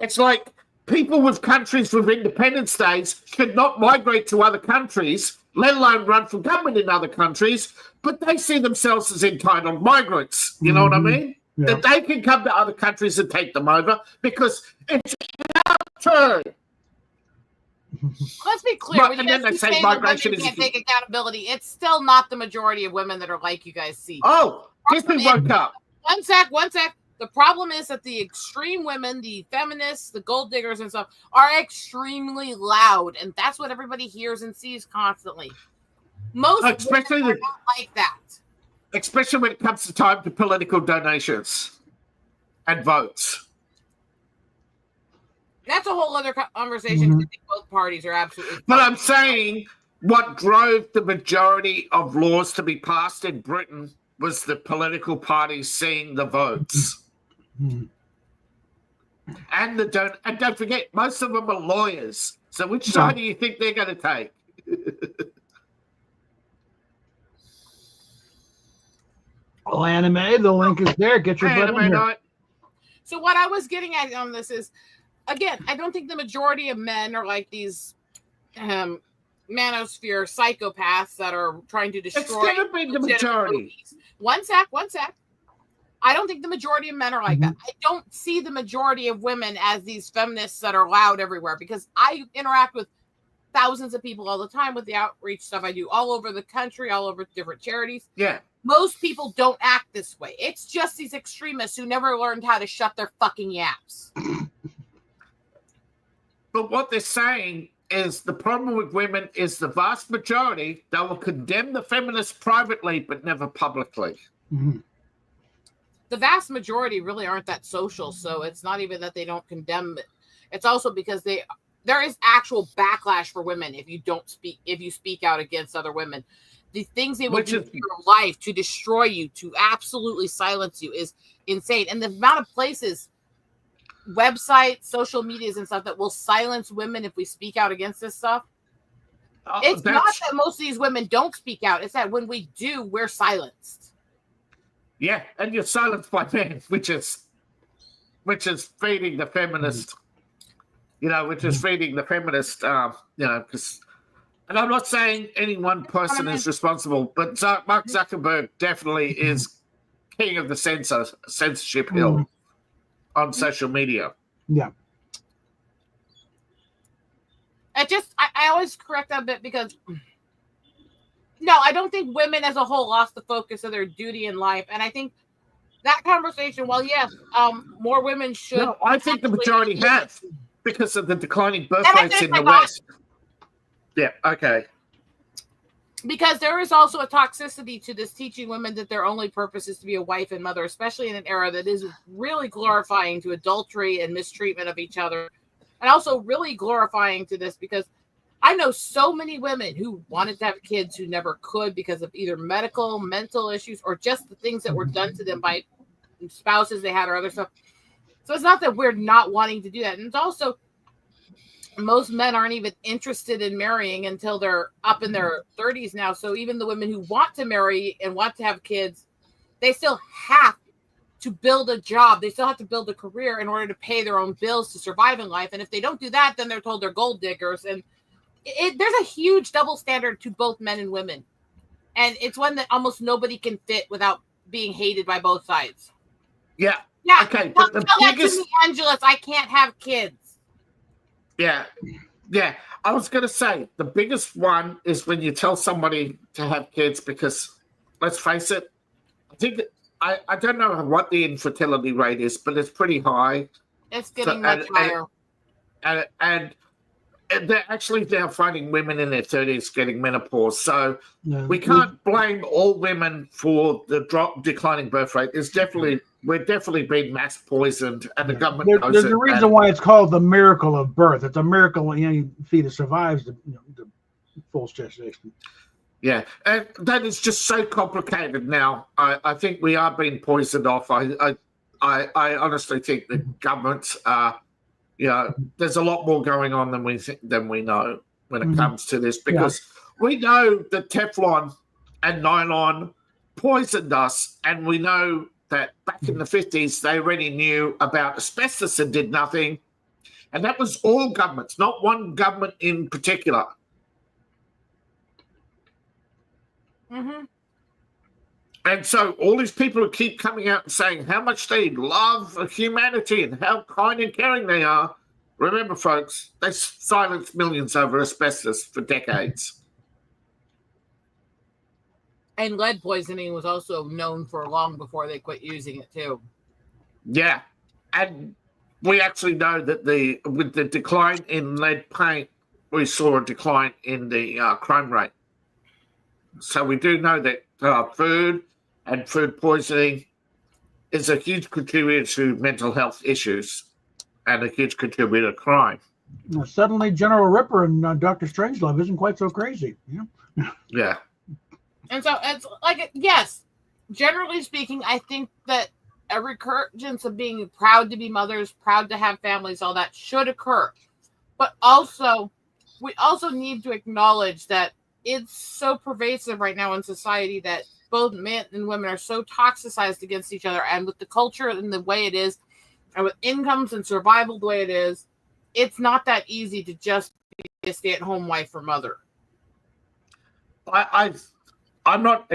Speaker 4: It's like people with countries with independence days should not migrate to other countries, let alone run for government in other countries, but they see themselves as entitled migrants. You know what I mean?
Speaker 2: Yeah.
Speaker 4: That they can come to other countries and take them over because it's our turn.
Speaker 3: Let's be clear.
Speaker 4: But, and then they say migration
Speaker 3: can't take accountability. It's still not the majority of women that are like you guys see.
Speaker 4: Oh, guess who woke up?
Speaker 3: One sec. The problem is that the extreme women, the feminists, the gold diggers and stuff are extremely loud. And that's what everybody hears and sees constantly. Most
Speaker 4: especially
Speaker 3: women are not like that.
Speaker 4: Especially when it comes to time to political donations and votes.
Speaker 3: That's a whole other conversation. I think both parties are absolutely.
Speaker 4: But I'm saying what drove the majority of laws to be passed in Britain was the political parties seeing the votes. And don't forget, most of them are lawyers. So which side do you think they're going to take?
Speaker 2: Oh, anime, the link is there. Get your butt in here.
Speaker 4: Night.
Speaker 3: So what I was getting at on this is, again, I don't think the majority of men are like these manosphere psychopaths that are trying to destroy.
Speaker 4: It's going to be the majority.
Speaker 3: One sec. I don't think the majority of men are like that. I don't see the majority of women as these feminists that are loud everywhere, because I interact with thousands of people all the time with the outreach stuff I do all over the country, all over different charities.
Speaker 4: Yeah.
Speaker 3: Most people don't act this way. It's just these extremists who never learned how to shut their fucking yaps.
Speaker 4: But what they're saying is the problem with women is the vast majority, they will condemn the feminists privately, but never publicly.
Speaker 2: Mm-hmm.
Speaker 3: The vast majority really aren't that social, so it's not even that they don't condemn it. It's also because there is actual backlash for women if you speak out against other women. The things they will do in your life to destroy you, to absolutely silence you, is insane. And the amount of places, websites, social medias and stuff that will silence women if we speak out against this stuff. It's not that most of these women don't speak out. It's that when we do, we're silenced.
Speaker 4: Yeah, and you're silenced by men, which is feeding the feminist, because, and I'm not saying any one person is responsible, but Mark Zuckerberg definitely is king of the censorship hill on social media.
Speaker 2: Yeah.
Speaker 3: I always correct that a bit because no, I don't think women as a whole lost the focus of their duty in life. And I think that conversation, well, yes, more women should.
Speaker 4: No, I think the majority have because of the declining birth rates in the West. Yeah, okay.
Speaker 3: Because there is also a toxicity to this, teaching women that their only purpose is to be a wife and mother, especially in an era that is really glorifying to adultery and mistreatment of each other. And also really glorifying to this because I know so many women who wanted to have kids who never could because of either medical, mental issues, or just the things that were done to them by spouses they had or other stuff. So it's not that we're not wanting to do that. And it's also, most men aren't even interested in marrying until they're up in their 30s now. So even the women who want to marry and want to have kids, they still have to build a job. They still have to build a career in order to pay their own bills to survive in life. And if they don't do that, then they're told they're gold diggers. And there's a huge double standard to both men and women. And it's one that almost nobody can fit without being hated by both sides.
Speaker 4: Yeah.
Speaker 3: Yeah.
Speaker 4: Okay.
Speaker 3: Tell
Speaker 4: But the
Speaker 3: that
Speaker 4: biggest.
Speaker 3: to me, Angelus. I can't have kids.
Speaker 4: Yeah. Yeah. I was going to say the biggest one is when you tell somebody to have kids because, let's face it, I think I don't know what the infertility rate is, but it's pretty high.
Speaker 3: It's getting much higher.
Speaker 4: And they're actually now finding women in their 30s getting menopause. So we can't blame all women for the declining birth rate. We're definitely being mass poisoned, and the government knows it.
Speaker 2: There's a reason why it's called the miracle of birth. It's a miracle any fetus survives the full gestation.
Speaker 4: Yeah, and that is just so complicated now. I think we are being poisoned off. I honestly think the governments are. There's a lot more going on than we know when it comes to this, because we know that Teflon and nylon poisoned us, and we know that back in the 50s they already knew about asbestos and did nothing, and that was all governments, not one government in particular.
Speaker 3: Mm-hmm.
Speaker 4: And so all these people who keep coming out and saying how much they love humanity and how kind and caring they are, remember, folks, they silenced millions over asbestos for decades.
Speaker 3: And lead poisoning was also known for long before they quit using it, too.
Speaker 4: Yeah. And we actually know that with the decline in lead paint, we saw a decline in the crime rate. So we do know that food and food poisoning is a huge contributor to mental health issues and a huge contributor to crime.
Speaker 2: Suddenly, General Ripper and Dr. Strangelove isn't quite so crazy.
Speaker 4: Yeah.
Speaker 3: And so it's like, yes, generally speaking, I think that a recurrence of being proud to be mothers, proud to have families, all that should occur. But also, we also need to acknowledge that it's so pervasive right now in society that both men and women are so toxicized against each other, and with the culture and the way it is, and with incomes and survival the way it is, it's not that easy to just be a stay-at-home wife or mother.
Speaker 4: I'm not.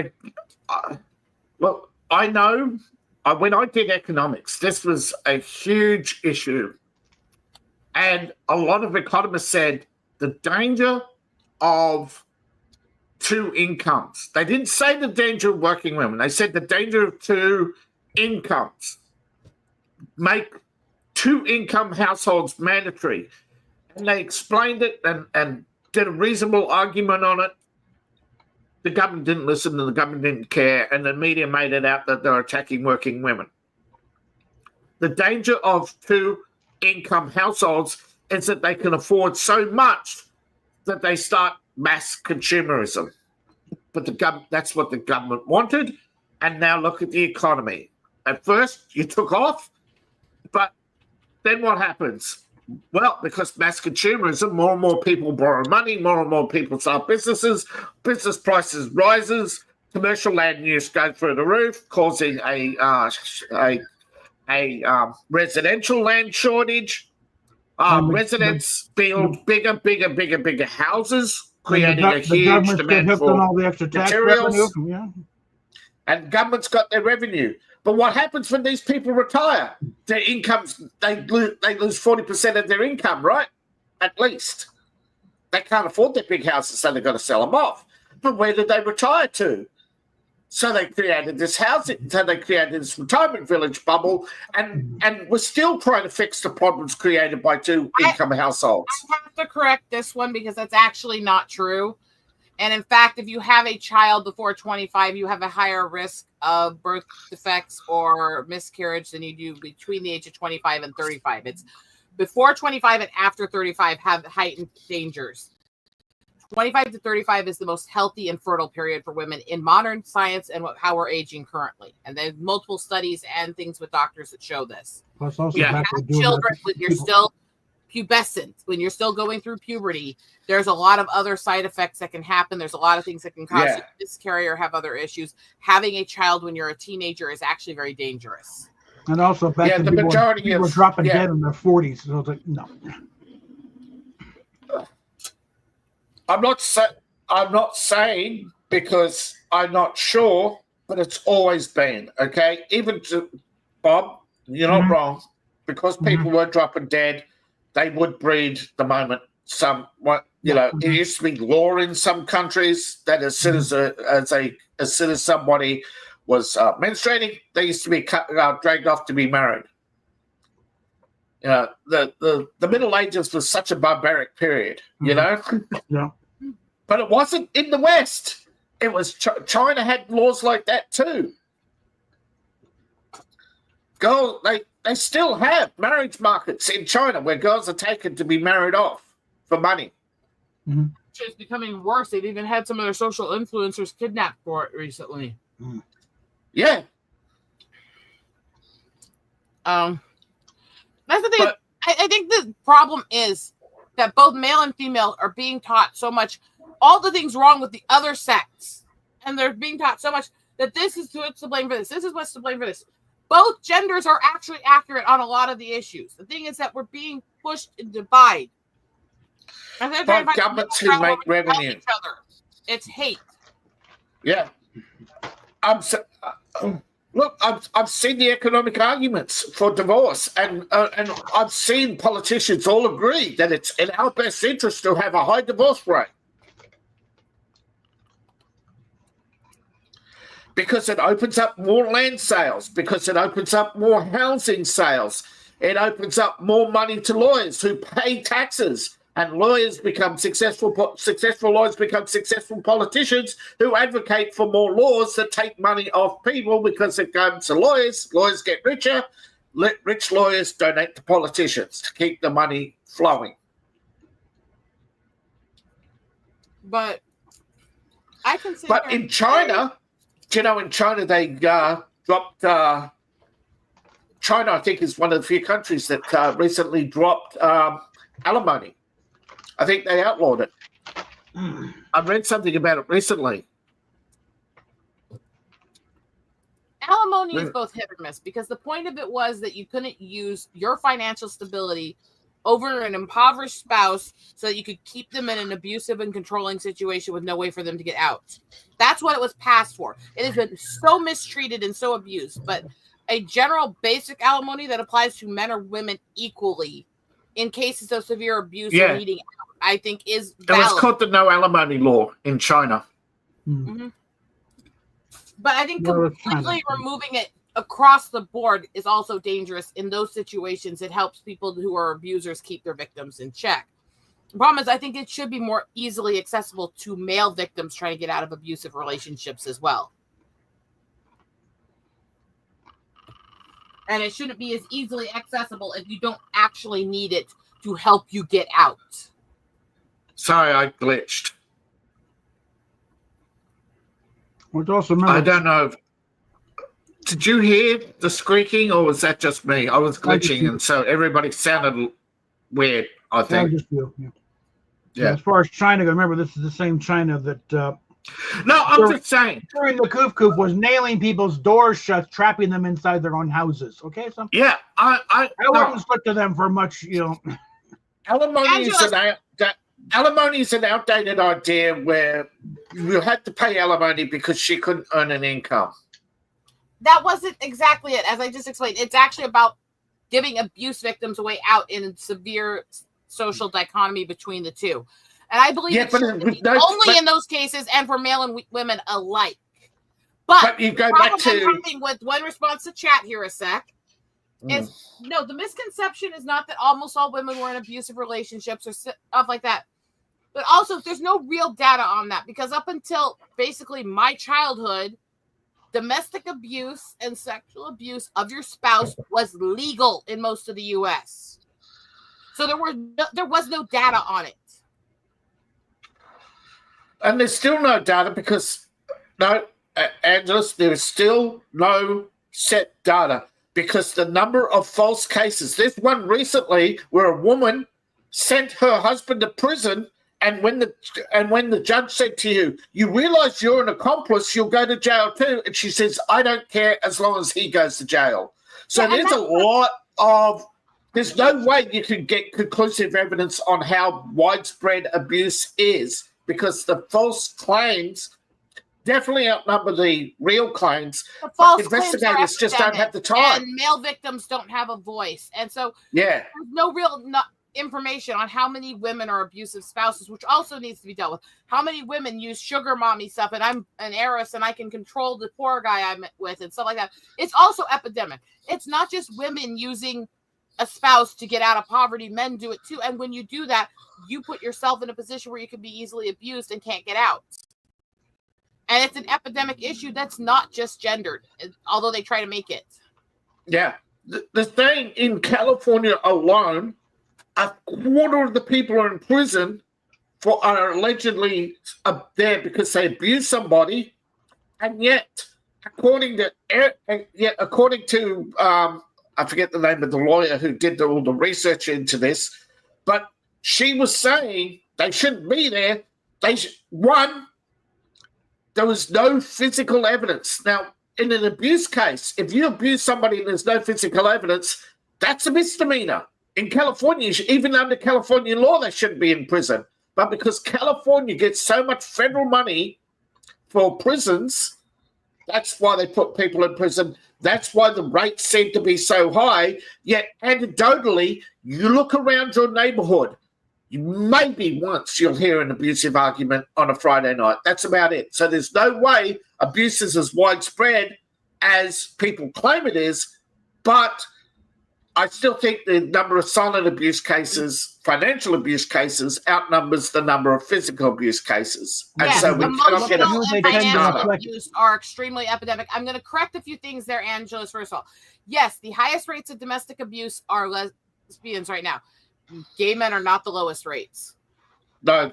Speaker 4: Well, I know when I did economics, this was a huge issue, and a lot of economists said the danger of two incomes. They didn't say the danger of working women. They said the danger of two incomes. Make two-income households mandatory. And they explained it and did a reasonable argument on it. The government didn't listen and the government didn't care, and the media made it out that they're attacking working women. The danger of two-income households is that they can afford so much that they start mass consumerism. But that's what the government wanted, and now look at the economy. At first, you took off, but then what happens? Well, because mass consumerism, more and more people borrow money, more and more people start businesses, business prices rises, commercial land use goes through the roof, causing a residential land shortage. Residents build bigger houses, creating a huge demand for
Speaker 2: all the extra tax
Speaker 4: materials.
Speaker 2: Revenue.
Speaker 4: And government's got their revenue. But what happens when these people retire? Their incomes, they lose 40% of their income, right? At least. They can't afford their big houses, so they've got to sell them off. But where did they retire to? So they created this housing, so they created this retirement village bubble, and we're still trying to fix the problems created by two-income households.
Speaker 3: I have to correct this one because that's actually not true. And in fact, if you have a child before 25, you have a higher risk of birth defects or miscarriage than you do between the age of 25 and 35. It's before 25 and after 35 have heightened dangers. 25 to 35 is the most healthy and fertile period for women in modern science and how we're aging currently. And there's multiple studies and things with doctors that show this.
Speaker 2: Plus also
Speaker 3: have children when you're still pubescent, when you're still going through puberty, there's a lot of other side effects that can happen. There's a lot of things that can cause you to miscarry or have other issues. Having a child when you're a teenager is actually very dangerous.
Speaker 2: And also, back then, people were dropping dead in their 40s. So it's like, no.
Speaker 4: I'm not saying because I'm not sure, but it's always been, okay? Even to Bob, you're not wrong. Because people were dropping dead, they would breed the moment it used to be law in some countries that as soon as somebody was menstruating, they used to be dragged off to be married. You know, the Middle Ages was such a barbaric period, you know?
Speaker 2: Yeah.
Speaker 4: But it wasn't in the West. It was China had laws like that too. Girls, they still have marriage markets in China where girls are taken to be married off for money.
Speaker 3: It's becoming worse. They've even had some of their social influencers kidnapped for it recently.
Speaker 4: Yeah.
Speaker 3: That's the thing. I think the problem is that both male and female are being taught so much all the things wrong with the other sex, and they're being taught so much that this is what's to blame for this. This is what's to blame for this. Both genders are actually accurate on a lot of the issues. The thing is that we're being pushed in divide.
Speaker 4: By governments who make revenue.
Speaker 3: It's hate.
Speaker 4: Yeah. Look, I've seen the economic arguments for divorce, and I've seen politicians all agree that it's in our best interest to have a high divorce rate. Because it opens up more land sales, because it opens up more housing sales. It opens up more money to lawyers who pay taxes. And lawyers become successful lawyers become successful politicians who advocate for more laws that take money off people because it comes to lawyers. Lawyers get richer. Rich lawyers donate to politicians to keep the money flowing.
Speaker 3: But I can see.
Speaker 4: But in China, in China they dropped. China, I think, is one of the few countries that recently dropped alimony. I think they outlawed it. I read something about it recently.
Speaker 3: Alimony is both hit or miss because the point of it was that you couldn't use your financial stability over an impoverished spouse so that you could keep them in an abusive and controlling situation with no way for them to get out. That's what it was passed for. It has been so mistreated and so abused, but a general basic alimony that applies to men or women equally in cases of severe abuse or needing out, I think is valid.
Speaker 4: It was called the no alimony law in China.
Speaker 3: Mm-hmm. But I think completely removing it across the board is also dangerous in those situations. It helps people who are abusers keep their victims in check. The problem is I think it should be more easily accessible to male victims trying to get out of abusive relationships as well. And it shouldn't be as easily accessible if you don't actually need it to help you get out.
Speaker 4: Sorry, I glitched. I don't know. Did you hear the squeaking, or was that just me? I was glitching, and so everybody sounded weird, I think.
Speaker 2: Yeah. As far as China, remember, this is the same China that...
Speaker 4: no, I'm just saying.
Speaker 2: During the Kuf was nailing people's doors shut, trapping them inside their own houses. Okay? So
Speaker 4: yeah, I
Speaker 2: wouldn't look to them for much,
Speaker 4: Alimony is an outdated idea where you had to pay alimony because she couldn't earn an income.
Speaker 3: That wasn't exactly it, as I just explained. It's actually about giving abuse victims a way out in a severe social dichotomy between the two. And I believe only in those cases and for male and women alike. But you go back to... with one response to chat here a sec. Is no, the misconception is not that almost all women were in abusive relationships or stuff like that. But also, there's no real data on that because up until basically my childhood, domestic abuse and sexual abuse of your spouse was legal in most of the U.S. So there was no data on it.
Speaker 4: And there's still no data because, Angeles, there is still no set data because the number of false cases. There's one recently where a woman sent her husband to prison, and when the judge said to you, you realize you're an accomplice, you'll go to jail too. And she says, I don't care as long as he goes to jail. So there's a lot of... There's no way you can get conclusive evidence on how widespread abuse is because the false claims definitely outnumber the real claims.
Speaker 3: The false
Speaker 4: Investigators just don't have the time.
Speaker 3: And male victims don't have a voice. And so
Speaker 4: Yeah.
Speaker 3: there's no real information on how many women are abusive spouses, which also needs to be dealt with. How many women use sugar mommy stuff, and I'm an heiress and I can control the poor guy I'm with and stuff like that. It's also epidemic. It's not just women using a spouse to get out of poverty. Men do it too. And when you do that, you put yourself in a position where you can be easily abused and can't get out. And it's an epidemic issue that's not just gendered, although they try to make it.
Speaker 4: Yeah. The thing in California alone, a quarter of the people are in prison are allegedly up there because they abused somebody, and yet, according to I forget the name of the lawyer who did all the research into this, but she was saying they shouldn't be there. There was no physical evidence. Now, in an abuse case, if you abuse somebody and there's no physical evidence, that's a misdemeanor. In California, even under California law, they shouldn't be in prison. But because California gets so much federal money for prisons, that's why they put people in prison. That's why the rates seem to be so high. Yet, anecdotally, you look around your neighborhood, maybe once you'll hear an abusive argument on a Friday night. That's about it. So there's no way abuse is as widespread as people claim it is, but I still think the number of silent abuse cases, financial abuse cases, outnumbers the number of physical abuse cases. And
Speaker 3: Yes,
Speaker 4: so we cannot get
Speaker 3: emotional
Speaker 4: a
Speaker 3: and
Speaker 4: fixed
Speaker 3: financial
Speaker 4: data.
Speaker 3: abuse are extremely epidemic. I'm going to correct a few things there, Angela. First of all, yes, the highest rates of domestic abuse are lesbians right now. Gay men are not the lowest rates.
Speaker 4: No,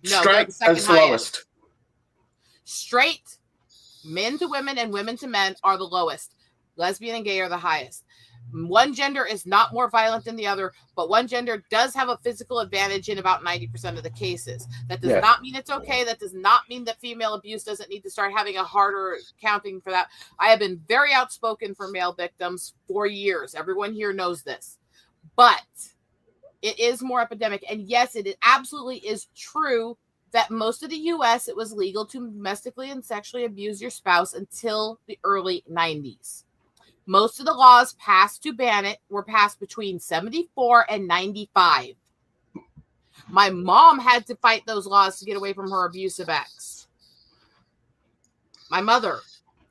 Speaker 3: they're
Speaker 4: straight
Speaker 3: the second
Speaker 4: as
Speaker 3: highest.
Speaker 4: lowest.
Speaker 3: Straight men to women and women to men are the lowest. Lesbian and gay are the highest. One gender is not more violent than the other, but one gender does have a physical advantage in about 90% of the cases. That does not mean it's okay. That does not mean that female abuse doesn't need to start having a harder counting for that. I have been very outspoken for male victims for years. Everyone here knows this. But it is more epidemic. And yes, it absolutely is true that most of the U.S., it was legal to domestically and sexually abuse your spouse until the early 90s. Most of the laws passed to ban it were passed between 74 and 95. My mom had to fight those laws to get away from her abusive ex. My mother.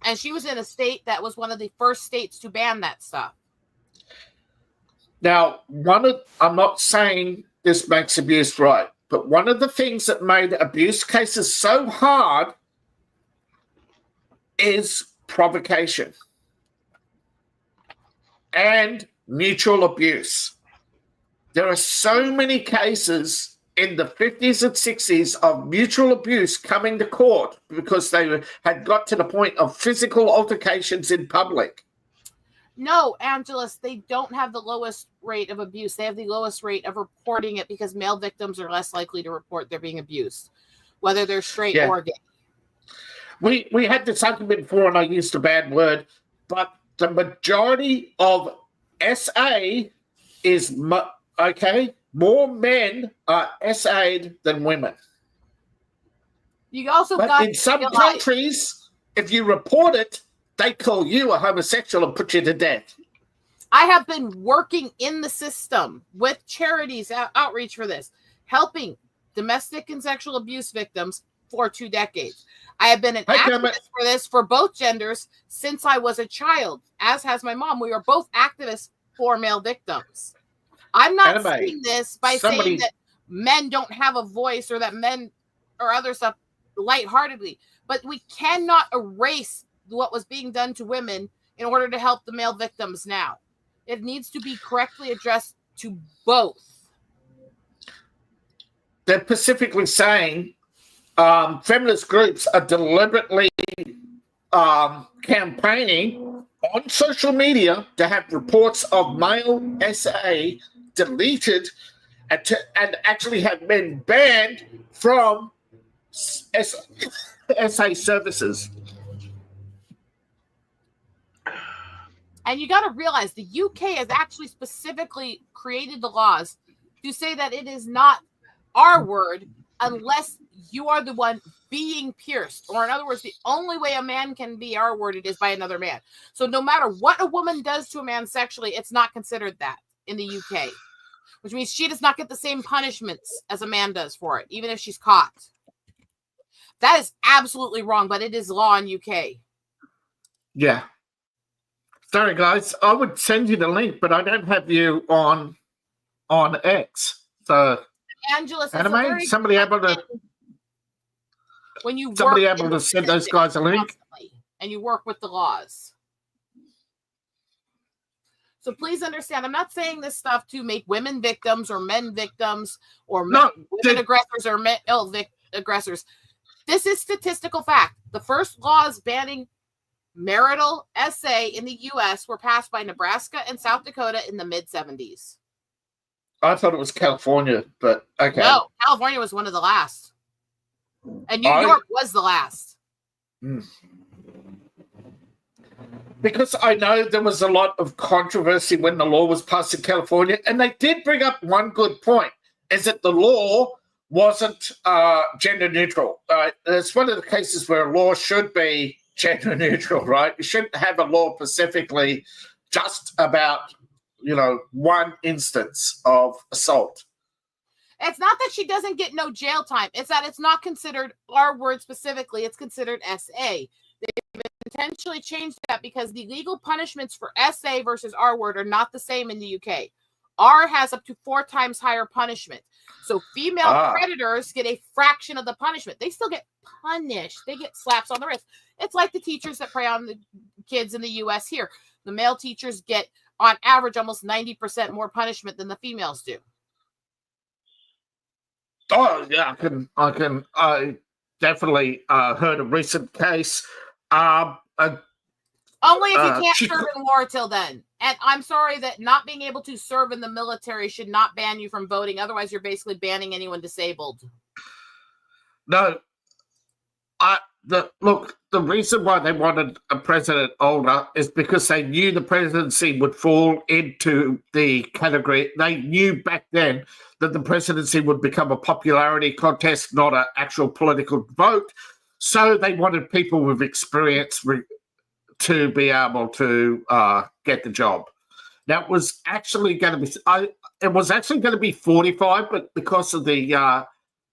Speaker 3: And she was in a state that was one of the first states to ban that stuff.
Speaker 4: Now, I'm not saying this makes abuse right, but one of the things that made abuse cases so hard is provocation and mutual abuse. There are so many cases in the 50s and 60s of mutual abuse coming to court because they had got to the point of physical altercations in public.
Speaker 3: No, Angelus, they don't have the lowest rate of abuse. They have the lowest rate of reporting it because male victims are less likely to report they're being abused, whether they're straight or gay.
Speaker 4: We had this argument before, and I used a bad word, but the majority of SA is, more men are SA'd than women.
Speaker 3: You also
Speaker 4: but
Speaker 3: got
Speaker 4: in some countries, if you report it, they call you a homosexual and put you to death.
Speaker 3: I have been working in the system with charities outreach for this, helping domestic and sexual abuse victims for 2 decades. I have been an activist for this for both genders since I was a child, as has my mom. We are both activists for male victims. I'm not saying this by saying that men don't have a voice or that men or other stuff lightheartedly, but we cannot erase what was being done to women in order to help the male victims now. It needs to be correctly addressed to both.
Speaker 4: They're specifically saying feminist groups are deliberately campaigning on social media to have reports of male SA deleted and actually have been banned from SA services.
Speaker 3: And you got to realize the UK has actually specifically created the laws to say that it is not our word unless you are the one being pierced. Or in other words, the only way a man can be R-worded is by another man. So no matter what a woman does to a man sexually, it's not considered that in the UK, which means she does not get the same punishments as a man does for it, even if she's caught. That is absolutely wrong, but it is law in UK.
Speaker 4: Yeah. Sorry, guys. I would send you the link, but I don't have you on X. So,
Speaker 3: Angela,
Speaker 4: Anime, somebody able to
Speaker 3: when you
Speaker 4: somebody able to send those guys a link,
Speaker 3: and you work with the laws. So please understand, I'm not saying this stuff to make women victims or men victims or women aggressors or men aggressors. This is statistical fact. The first laws banning marital SA in the U.S. were passed by Nebraska and South Dakota in the mid-70s.
Speaker 4: I thought it was California, but okay.
Speaker 3: No, California was one of the last. And New York was the last.
Speaker 4: Because I know there was a lot of controversy when the law was passed in California, and they did bring up one good point, is that the law wasn't gender neutral. It's one of the cases where a law should be gender neutral, right? You shouldn't have a law specifically just about, one instance of assault.
Speaker 3: It's not that she doesn't get no jail time. It's that it's not considered R-word specifically. It's considered SA. They've intentionally changed that because the legal punishments for SA versus R-word are not the same in the UK. R has up to 4 times higher punishment. So female predators get a fraction of the punishment. They still get punished. They get slaps on the wrist. It's like the teachers that prey on the kids in the US here. The male teachers get, on average, almost 90% more punishment than the females do.
Speaker 4: Oh, yeah, I definitely heard a recent case.
Speaker 3: Only if you can't serve in war till then. And I'm sorry that not being able to serve in the military should not ban you from voting. Otherwise, you're basically banning anyone disabled.
Speaker 4: No. The reason why they wanted a president older is because they knew the presidency would fall into the category. They knew back then that the presidency would become a popularity contest, not an actual political vote. So they wanted people with experience to be able to get the job. Now, it was actually going to be 45, but because of the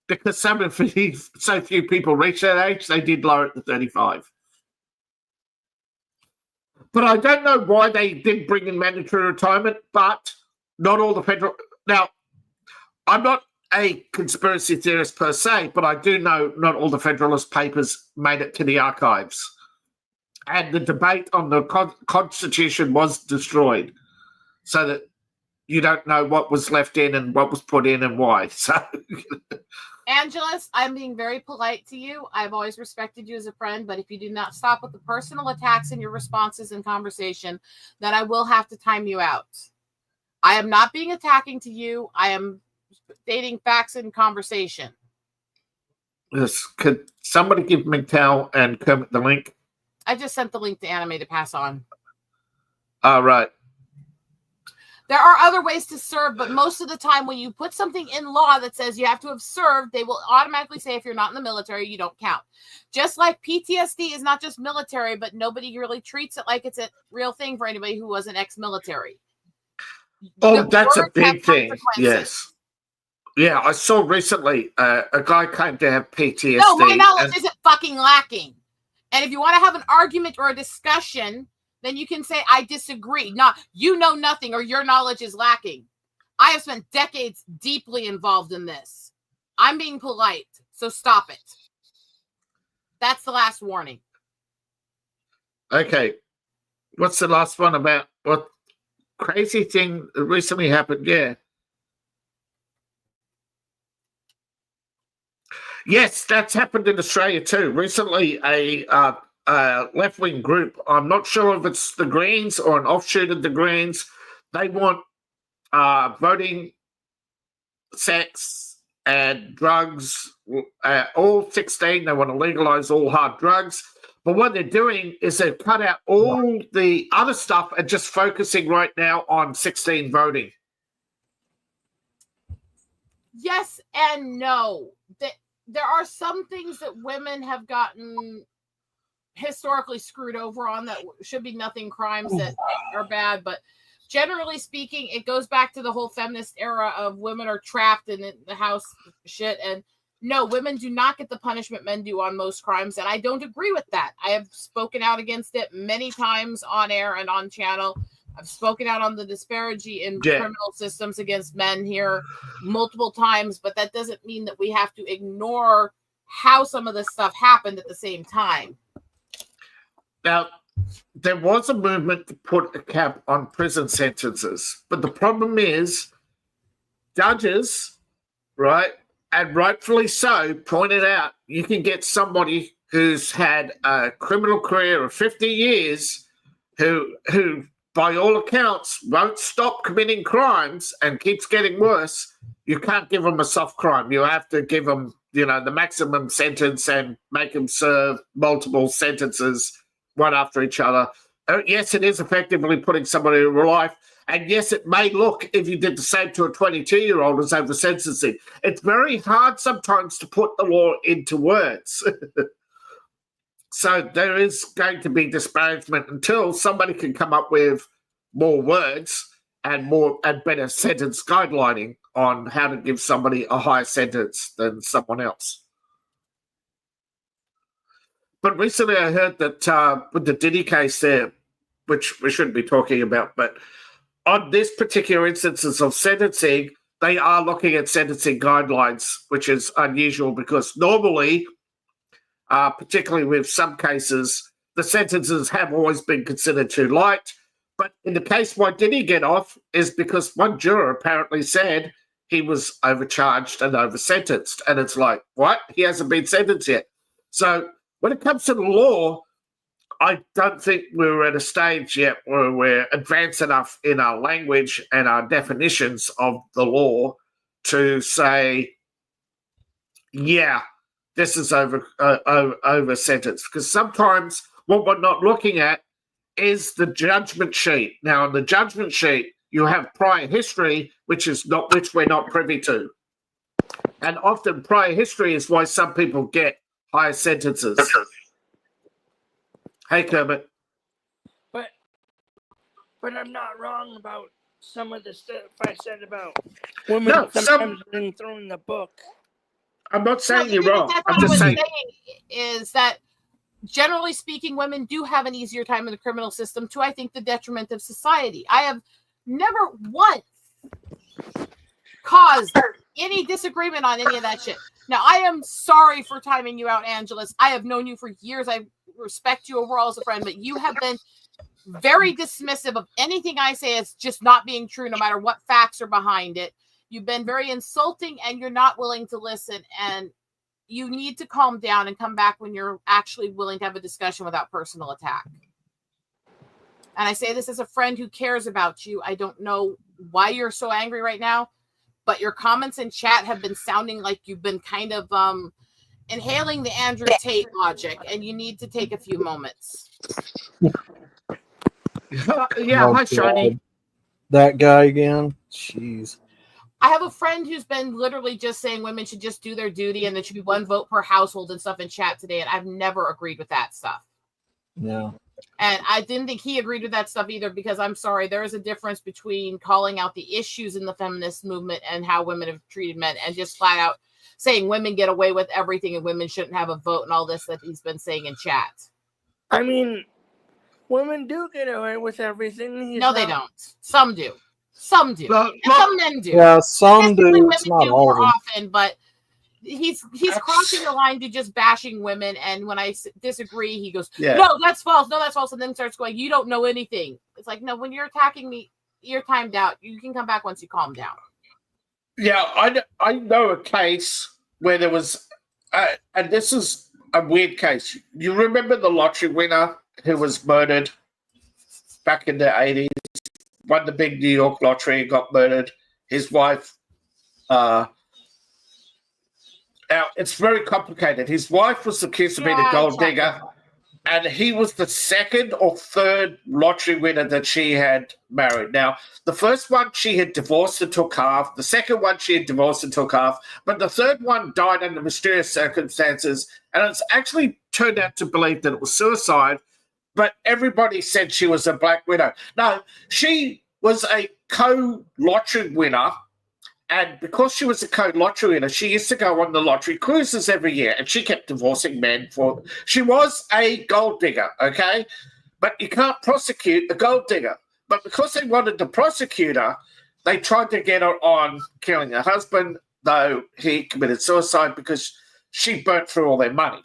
Speaker 4: because so few people reach that age, they did lower it to 35. But I don't know why they did bring in mandatory retirement, but not all the federal... Now, I'm not a conspiracy theorist per se, but I do know not all the Federalist Papers made it to the archives. And the debate on the Constitution was destroyed, so that you don't know what was left in and what was put in and why. So,
Speaker 3: Angelus, I'm being very polite to you. I've always respected you as a friend, but if you do not stop with the personal attacks in your responses and conversation, then I will have to time you out. I am not being attacking to you. I am stating facts in conversation.
Speaker 4: Yes. Could somebody give McTowell and Kermit the link?
Speaker 3: I just sent the link to Anime to pass on.
Speaker 4: All right.
Speaker 3: There are other ways to serve, but most of the time when you put something in law that says you have to have served, they will automatically say if you're not in the military, you don't count. Just like PTSD is not just military, but nobody really treats it like it's a real thing for anybody who wasn't ex-military.
Speaker 4: Oh, that's a big thing. Yes. Yeah, I saw recently a guy came to have PTSD.
Speaker 3: No, my knowledge isn't fucking lacking. And if you want to have an argument or a discussion, then you can say, I disagree. Not, you know nothing or your knowledge is lacking. I have spent decades deeply involved in this. I'm being polite, so stop it. That's the last warning.
Speaker 4: Okay. What's the last one about? What crazy thing recently happened? Yeah. Yes, that's happened in Australia too. Recently, a left-wing group, I'm not sure if it's the Greens or an offshoot of the Greens, they want voting, sex, and drugs, all 16. They want to legalise all hard drugs. But what they're doing is they've cut out all the other stuff and just focusing right now on 16 voting.
Speaker 3: Yes and no. there are some things that women have gotten historically screwed over on that should be nothing crimes that are bad, but generally speaking, it goes back to the whole feminist era of women are trapped in the house shit. And no, women do not get the punishment men do on most crimes. And I don't agree with that. I have spoken out against it many times on air and on channel. I've spoken out on the disparity in criminal systems against men here multiple times, but that doesn't mean that we have to ignore how some of this stuff happened at the same time.
Speaker 4: Now, there was a movement to put a cap on prison sentences, but the problem is judges, right, and rightfully so, pointed out you can get somebody who's had a criminal career of 50 years who by all accounts won't stop committing crimes and keeps getting worse. You can't give them a soft crime. You have to give them, the maximum sentence and make them serve multiple sentences one after each other. Yes, it is effectively putting somebody in real life. And yes, it may look, if you did the same to a 22-year-old, as over sentencing. It's very hard sometimes to put the law into words. So there is going to be disparagement until somebody can come up with more words and better sentence guidelining on how to give somebody a higher sentence than someone else. But recently I heard that with the Diddy case there, which we shouldn't be talking about, but on this particular instances of sentencing, they are looking at sentencing guidelines, which is unusual because normally, particularly with some cases, the sentences have always been considered too light. But in the case why did he get off is because one juror apparently said he was overcharged and oversentenced. And it's like, what? He hasn't been sentenced yet. So when it comes to the law, I don't think we're at a stage yet where we're advanced enough in our language and our definitions of the law to say, yeah, this is over sentence. Because sometimes what we're not looking at is the judgment sheet. Now, on the judgment sheet, you have prior history, which we're not privy to. And often prior history is why some people get higher sentences. Hey, Kermit.
Speaker 5: But I'm not wrong about some of the stuff I said about women sometimes being thrown in the book.
Speaker 4: I'm not saying you're wrong.
Speaker 3: That's
Speaker 4: I'm
Speaker 3: what
Speaker 4: just
Speaker 3: I was
Speaker 4: saying
Speaker 3: is that generally speaking, women do have an easier time in the criminal system to, I think, the detriment of society. I have never once caused any disagreement on any of that shit. Now, I am sorry for timing you out, Angelus. I have known you for years. I respect you overall as a friend, but you have been very dismissive of anything I say as just not being true, no matter what facts are behind it. You've been very insulting and you're not willing to listen. And you need to calm down and come back when you're actually willing to have a discussion without personal attack. And I say this as a friend who cares about you. I don't know why you're so angry right now, but your comments in chat have been sounding like you've been kind of inhaling the Andrew Tate logic, and you need to take a few moments.
Speaker 4: yeah, hi, Shiny.
Speaker 6: That guy again? Jeez.
Speaker 3: I have a friend who's been literally just saying women should just do their duty and there should be one vote per household and stuff in chat today, and I've never agreed with that stuff.
Speaker 6: Yeah.
Speaker 3: And I didn't think he agreed with that stuff either, because I'm sorry, there is a difference between calling out the issues in the feminist movement and how women have treated men and just flat out saying women get away with everything and women shouldn't have a vote and all this that he's been saying in chat.
Speaker 5: I mean, women do get away with everything.
Speaker 3: No, they don't. Some do. Some do.
Speaker 4: Well,
Speaker 3: and some men do.
Speaker 6: Yeah, some do.
Speaker 3: Women
Speaker 6: It's not
Speaker 3: do
Speaker 6: all
Speaker 3: more
Speaker 6: of them.
Speaker 3: often, but he's crossing the line to just bashing women. And when I disagree, he goes, no, that's false. No, that's false. And then starts going, you don't know anything. It's like, no, when you're attacking me, you're timed out. You can come back once you calm down.
Speaker 4: Yeah, I know a case where there was, and this is a weird case. You remember the lottery winner who was murdered back in the 80s? Won the big New York lottery, got murdered. His wife, now it's very complicated. His wife was accused of being a gold digger. and he was the second or third lottery winner that she had married. Now, the first one she had divorced and took half. The second one she had divorced and took half. But the third one died under mysterious circumstances, and it's actually turned out to believe that it was suicide. But everybody said she was a black widow. No, she was a co-lottery winner. And because she was a co-lottery winner, she used to go on the lottery cruises every year, and she kept divorcing men for. She was a gold digger, okay? But you can't prosecute a gold digger. But because they wanted to prosecute her, they tried to get her on killing her husband, though he committed suicide because she burnt through all their money,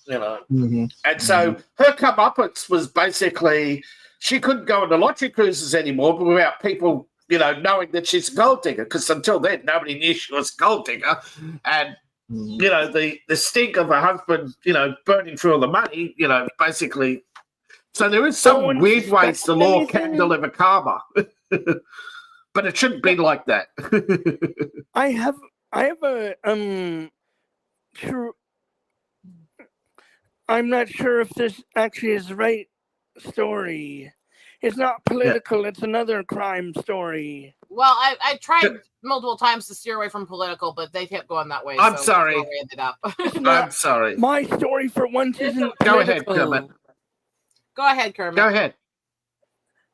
Speaker 4: you know.
Speaker 6: Mm-hmm.
Speaker 4: And so her comeuppance was basically she couldn't go on the lottery cruises anymore without people, you know, knowing that she's a gold digger, because until then, nobody knew she was a gold digger. And, you know, the stink of her husband, you know, burning through all the money, you know, basically. So there is some weird ways the law can deliver karma. But it shouldn't be like that.
Speaker 5: I have a true. I'm not sure if this actually is the right story. It's not political. It's another crime story.
Speaker 3: Well, I tried multiple times to steer away from political, but they kept going that way.
Speaker 4: I'm
Speaker 3: so
Speaker 4: sorry.
Speaker 3: that's where we ended up.
Speaker 4: I'm sorry.
Speaker 5: My story for once isn't
Speaker 4: Go ahead,
Speaker 5: political.
Speaker 4: Kermit.
Speaker 3: Go ahead, Kermit.
Speaker 4: Go ahead.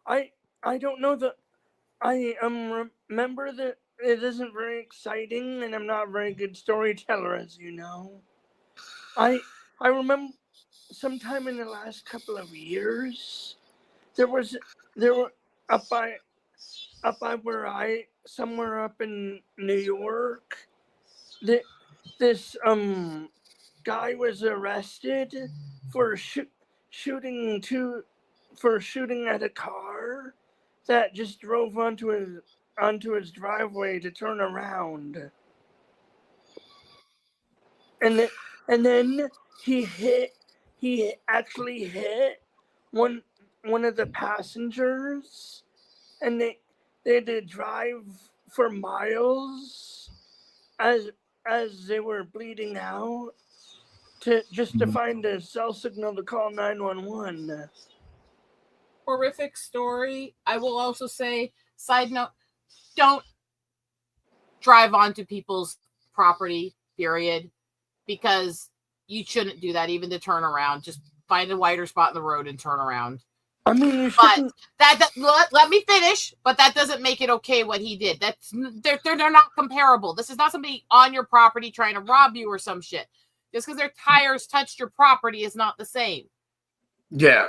Speaker 5: I don't know that I remember that it isn't very exciting, and I'm not a very good storyteller, as you know. I remember sometime in the last couple of years, there were up by where somewhere up in New York, this guy was arrested for shooting at a car that just drove onto his driveway to turn around, and then he actually hit one of the passengers, and they had to drive for miles as they were bleeding out to find a cell signal to call 911.
Speaker 3: Horrific story. I will also say, side note, don't drive onto people's property, period, because you shouldn't do that, even to turn around. Just find a wider spot in the road and turn around.
Speaker 5: I mean, you shouldn't.
Speaker 3: But let me finish. But that doesn't make it okay what he did. They're not comparable. This is not somebody on your property trying to rob you or some shit. Just because their tires touched your property is not the same.
Speaker 4: Yeah.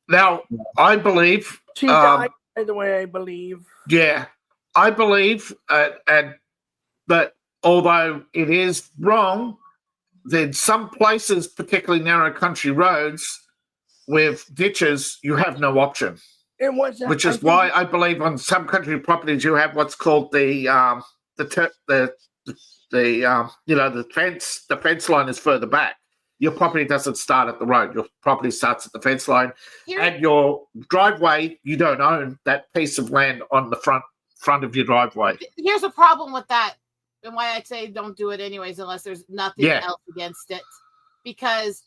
Speaker 4: Now, I believe
Speaker 5: She died, by the way, I believe.
Speaker 4: Yeah, I believe, but although it is wrong, then some places, particularly narrow country roads with ditches, you have no option.
Speaker 5: It was,
Speaker 4: which is why I believe on some country properties you have what's called the fence line is further back. Your property doesn't start at the road. Your property starts at the fence line. And your driveway, you don't own that piece of land on the front of your driveway.
Speaker 3: Here's a problem with that, and why I'd say don't do it anyways unless there's nothing else against it. Because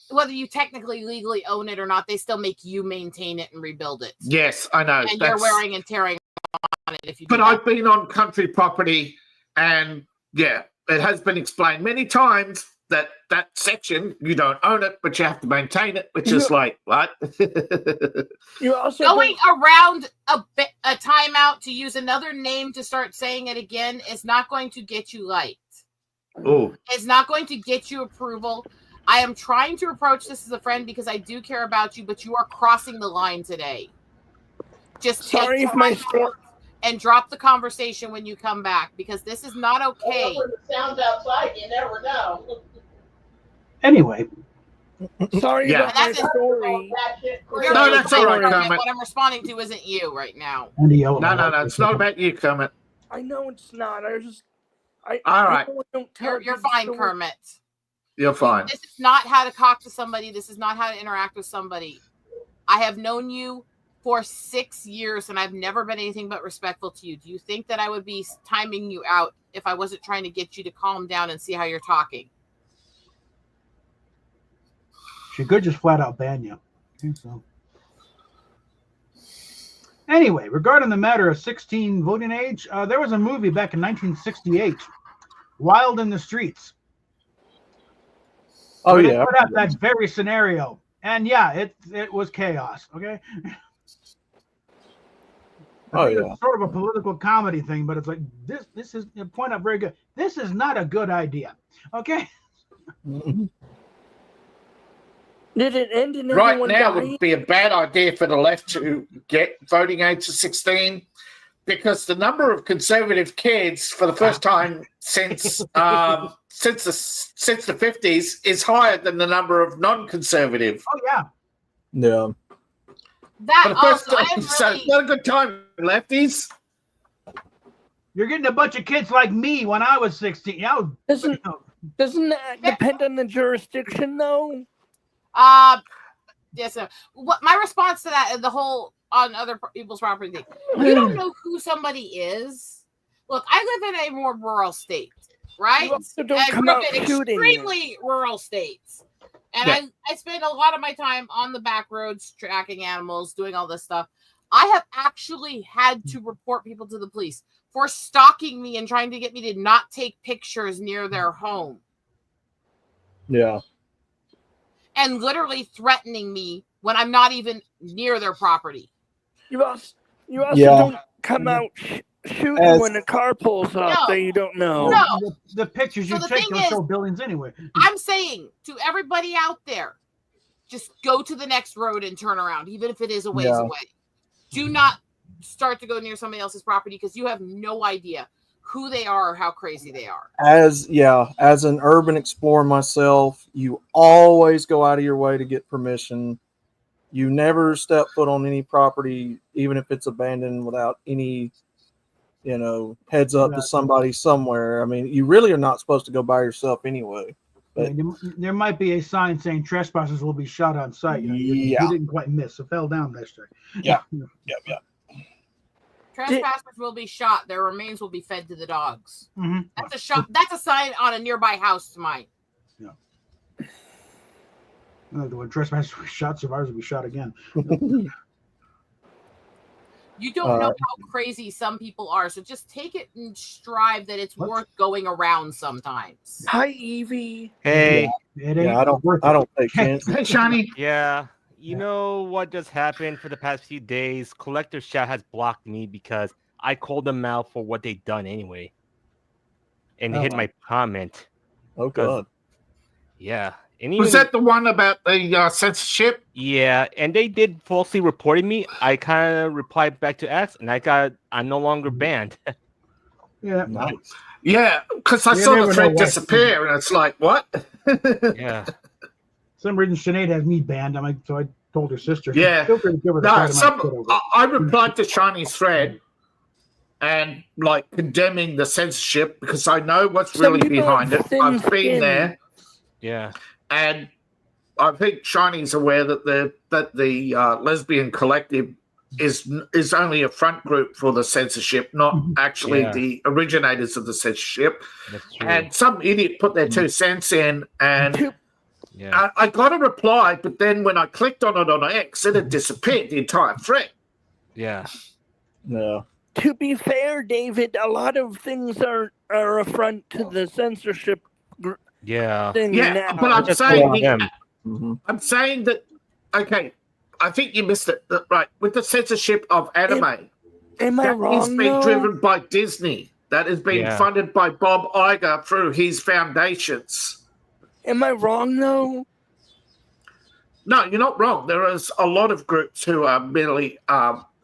Speaker 3: whether you technically legally own it or not, they still make you maintain it and rebuild it.
Speaker 4: Yes, I know.
Speaker 3: And you're wearing and tearing on it if you do
Speaker 4: But I've been on country property, and it has been explained many times that section, you don't own it, but you have to maintain it, which is like, what?
Speaker 5: You also
Speaker 3: going around a timeout to use another name to start saying it again is not going to get you liked.
Speaker 4: Oh,
Speaker 3: It's not going to get you approval. I am trying to approach this as a friend because I do care about you, but you are crossing the line today. Just
Speaker 5: sorry if my story
Speaker 3: and drop the conversation when you come back, because this is not okay.
Speaker 7: When it sounds outside, you never know.
Speaker 2: Anyway.
Speaker 5: Sorry about my story.
Speaker 4: No, that's all right, Kermit.
Speaker 3: What I'm responding to isn't you right now.
Speaker 4: No, it's not about you, Kermit.
Speaker 5: I know it's not.
Speaker 4: All right.
Speaker 3: You're fine, Kermit.
Speaker 4: You're fine.
Speaker 3: This is not how to talk to somebody. This is not how to interact with somebody. I have known you for 6 years, and I've never been anything but respectful to you. Do you think that I would be timing you out if I wasn't trying to get you to calm down and see how you're talking?
Speaker 2: She could just flat out ban you. So. Anyway, regarding the matter of 16 voting age, there was a movie back in 1968, Wild in the Streets.
Speaker 6: Oh
Speaker 2: where they
Speaker 6: yeah.
Speaker 2: put out that very scenario, and yeah, it was chaos. Okay.
Speaker 6: Oh
Speaker 2: It's
Speaker 6: yeah.
Speaker 2: sort of a political comedy thing, but it's like this is you point out very good. This is not a good idea. Okay.
Speaker 6: Mhm.
Speaker 5: Did it end in
Speaker 4: Right
Speaker 5: everyone
Speaker 4: now
Speaker 5: dying?
Speaker 4: would be a bad idea for the left to get voting age to 16 because the number of conservative kids for the first time since the 50s is higher than the number of non-conservative.
Speaker 2: Oh yeah.
Speaker 6: Yeah.
Speaker 3: That
Speaker 4: For the first
Speaker 3: also, I
Speaker 4: time,
Speaker 3: am
Speaker 4: so
Speaker 3: really.
Speaker 4: it's not a good time, lefties.
Speaker 2: You're getting a bunch of kids like me when I was 16. Yeah.
Speaker 5: Doesn't that depend on the jurisdiction though?
Speaker 3: Yes. What my response to that, the whole on other people's property thing, you don't know who somebody is. Look, I live in a more rural state, right?
Speaker 5: You also don't
Speaker 3: I
Speaker 5: come
Speaker 3: grew up
Speaker 5: out
Speaker 3: in
Speaker 5: shooting.
Speaker 3: extremely rural states, and
Speaker 4: Yeah.
Speaker 3: I spend a lot of my time on the back roads tracking animals, doing all this stuff. I have actually had to report people to the police for stalking me and trying to get me to not take pictures near their home.
Speaker 6: Yeah.
Speaker 3: And literally threatening me when I'm not even near their property.
Speaker 5: You also
Speaker 6: Yeah.
Speaker 5: don't come out shooting
Speaker 6: As-
Speaker 5: when a car pulls up
Speaker 3: No.
Speaker 5: that you don't know.
Speaker 3: No.
Speaker 2: The pictures
Speaker 3: So
Speaker 2: you
Speaker 3: the
Speaker 2: take
Speaker 3: thing
Speaker 2: don't
Speaker 3: is-
Speaker 2: show buildings anyway.
Speaker 3: I'm saying to everybody out there, just go to the next road and turn around, even if it is a ways
Speaker 6: Yeah.
Speaker 3: away. Do not start to go near somebody else's property because you have no idea who they are or how crazy they are.
Speaker 6: As an urban explorer myself, you always go out of your way to get permission. You never step foot on any property, even if it's abandoned, without any, heads up to somebody somewhere. I mean, you really are not supposed to go by yourself anyway. But
Speaker 2: There might be a sign saying trespassers will be shot on sight. You
Speaker 6: Yeah.
Speaker 2: didn't quite miss. It fell down this time.
Speaker 6: Yeah.
Speaker 3: Trespassers will be shot. Their remains will be fed to the dogs.
Speaker 2: Mhm.
Speaker 3: That's a shot. That's a sign on a nearby house to mine.
Speaker 2: When trespassers were shot, survivors will be shot again.
Speaker 3: You don't know how crazy some people are, so just take it and strive that it's worth going around sometimes.
Speaker 5: Hi, Evie.
Speaker 8: Hey,
Speaker 2: It ain't
Speaker 6: I don't
Speaker 2: worth it.
Speaker 6: take chances.
Speaker 4: Hey, Shani.
Speaker 8: yeah. You know what just happened for the past few days? Collector Chat has blocked me because I called them out for what they done anyway. And they hit my comment.
Speaker 6: Oh god.
Speaker 8: Yeah. And
Speaker 4: Was that the one about the censorship?
Speaker 8: Yeah, and they did falsely reported me. I kind of replied back to X, and I'm no longer banned.
Speaker 2: Yeah.
Speaker 6: Nice.
Speaker 4: Yeah, because I
Speaker 2: You
Speaker 4: saw
Speaker 2: never
Speaker 4: the
Speaker 2: know
Speaker 4: thread
Speaker 2: why.
Speaker 4: disappear, and it's like, what?
Speaker 8: Yeah.
Speaker 2: Some reason Sinead has me banned. So I told her sister.
Speaker 4: Yeah.
Speaker 2: Feel free to give her the
Speaker 4: No,
Speaker 2: credit I put over.
Speaker 4: I replied to Shani's thread and like condemning the censorship because I know what's
Speaker 5: Some
Speaker 4: really
Speaker 5: people
Speaker 4: behind
Speaker 5: have
Speaker 4: it.
Speaker 5: thin
Speaker 4: I've been
Speaker 5: skin.
Speaker 4: there,
Speaker 8: Yeah.
Speaker 4: and I think Shani's aware that the lesbian collective is only a front group for the censorship, not actually
Speaker 8: Yeah.
Speaker 4: the originators of the censorship.
Speaker 8: That's true.
Speaker 4: And some idiot put their 2 cents in, and
Speaker 8: yeah.
Speaker 4: I got a reply, but then when I clicked on it on X, it had disappeared, the entire thread.
Speaker 8: Yeah.
Speaker 6: No.
Speaker 5: To be fair, David, a lot of things are a front to the censorship
Speaker 8: Yeah.
Speaker 5: thing
Speaker 4: Yeah,
Speaker 5: now.
Speaker 4: but I'm
Speaker 8: Just
Speaker 4: saying
Speaker 8: call them.
Speaker 6: Mhm.
Speaker 4: I'm saying that, okay, I think you missed it. Right, with the censorship of anime,
Speaker 5: Am I
Speaker 4: that is
Speaker 5: wrong,
Speaker 4: being
Speaker 5: though?
Speaker 4: driven by Disney. That is being
Speaker 8: Yeah.
Speaker 4: funded by Bob Iger through his foundations.
Speaker 5: Am I wrong, though?
Speaker 4: No, you're not wrong. There is a lot of groups who are merely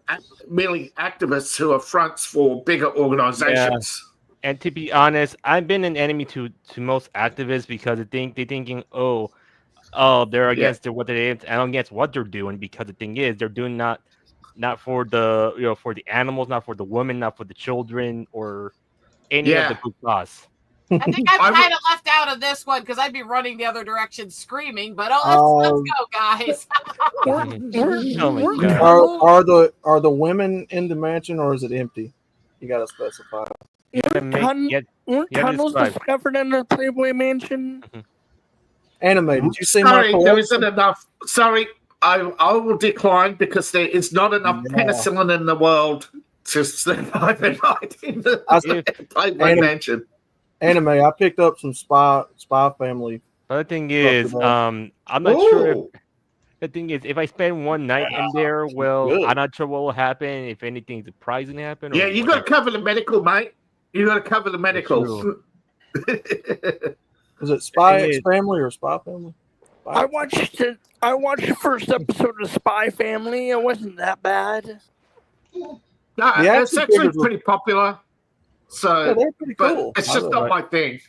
Speaker 4: activists who are fronts for bigger organizations.
Speaker 8: And to be honest, I've been an enemy to most activists because they're thinking, oh, they're against what they and against what they're doing, because the thing is they're doing not for the for the animals, not for the women, not for the children, or any of the good cause.
Speaker 3: I think I'm kind of left out of this one because I'd be running the other direction screaming. But let's go, guys.
Speaker 8: Oh my God.
Speaker 6: Are the women in the mansion, or is it empty? You gotta specify.
Speaker 5: Weren't tunnels
Speaker 8: describe.
Speaker 5: discovered in the Playboy Mansion?
Speaker 6: Anime, did you see my
Speaker 4: Sorry, there
Speaker 6: collection?
Speaker 4: isn't enough. Sorry, I will decline because there is not enough
Speaker 6: Yeah.
Speaker 4: penicillin in the world to survive a night in the Playboy
Speaker 6: Anime-
Speaker 4: Mansion.
Speaker 6: Anime, I picked up some Spy Family.
Speaker 8: But the thing
Speaker 6: Stuff
Speaker 8: is,
Speaker 6: today.
Speaker 8: I'm not sure if
Speaker 4: Ooh.
Speaker 8: the thing is if I spend one night in there, I'm not sure what will happen. If anything surprising happen. Or
Speaker 4: Yeah, you got to cover the medical, mate. You got to cover the medical.
Speaker 6: Is it Spy
Speaker 8: thing
Speaker 6: X
Speaker 8: is-
Speaker 6: Family or Spy Family?
Speaker 5: I watched the first episode of Spy Family. It wasn't that bad.
Speaker 4: No,
Speaker 6: The
Speaker 4: it's
Speaker 6: action
Speaker 4: actually
Speaker 6: figures were-
Speaker 4: pretty popular. So,
Speaker 6: Yeah, they're pretty
Speaker 4: but
Speaker 6: cool.
Speaker 4: it's
Speaker 6: I
Speaker 4: just
Speaker 6: really
Speaker 4: not
Speaker 6: like-
Speaker 4: my thing.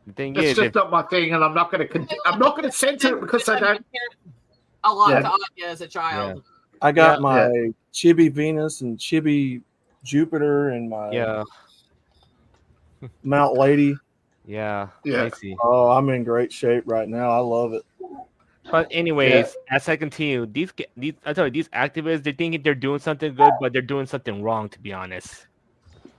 Speaker 8: The thing
Speaker 4: It's
Speaker 8: is,
Speaker 4: just
Speaker 8: if,
Speaker 4: not my thing, and I'm not going to. I'm not going to censor it because I don't.
Speaker 3: A lot
Speaker 4: Yeah.
Speaker 3: to Anya as a child.
Speaker 6: I got
Speaker 8: Yeah.
Speaker 6: my Chibi Venus and Chibi Jupiter and my
Speaker 8: yeah,
Speaker 6: Mount Lady.
Speaker 8: yeah,
Speaker 4: Yeah.
Speaker 8: I see.
Speaker 6: Oh, I'm in great shape right now. I love it.
Speaker 8: But anyways, as I continue, these I tell you, these activists, they're thinking they're doing something good, but they're doing something wrong. To be honest.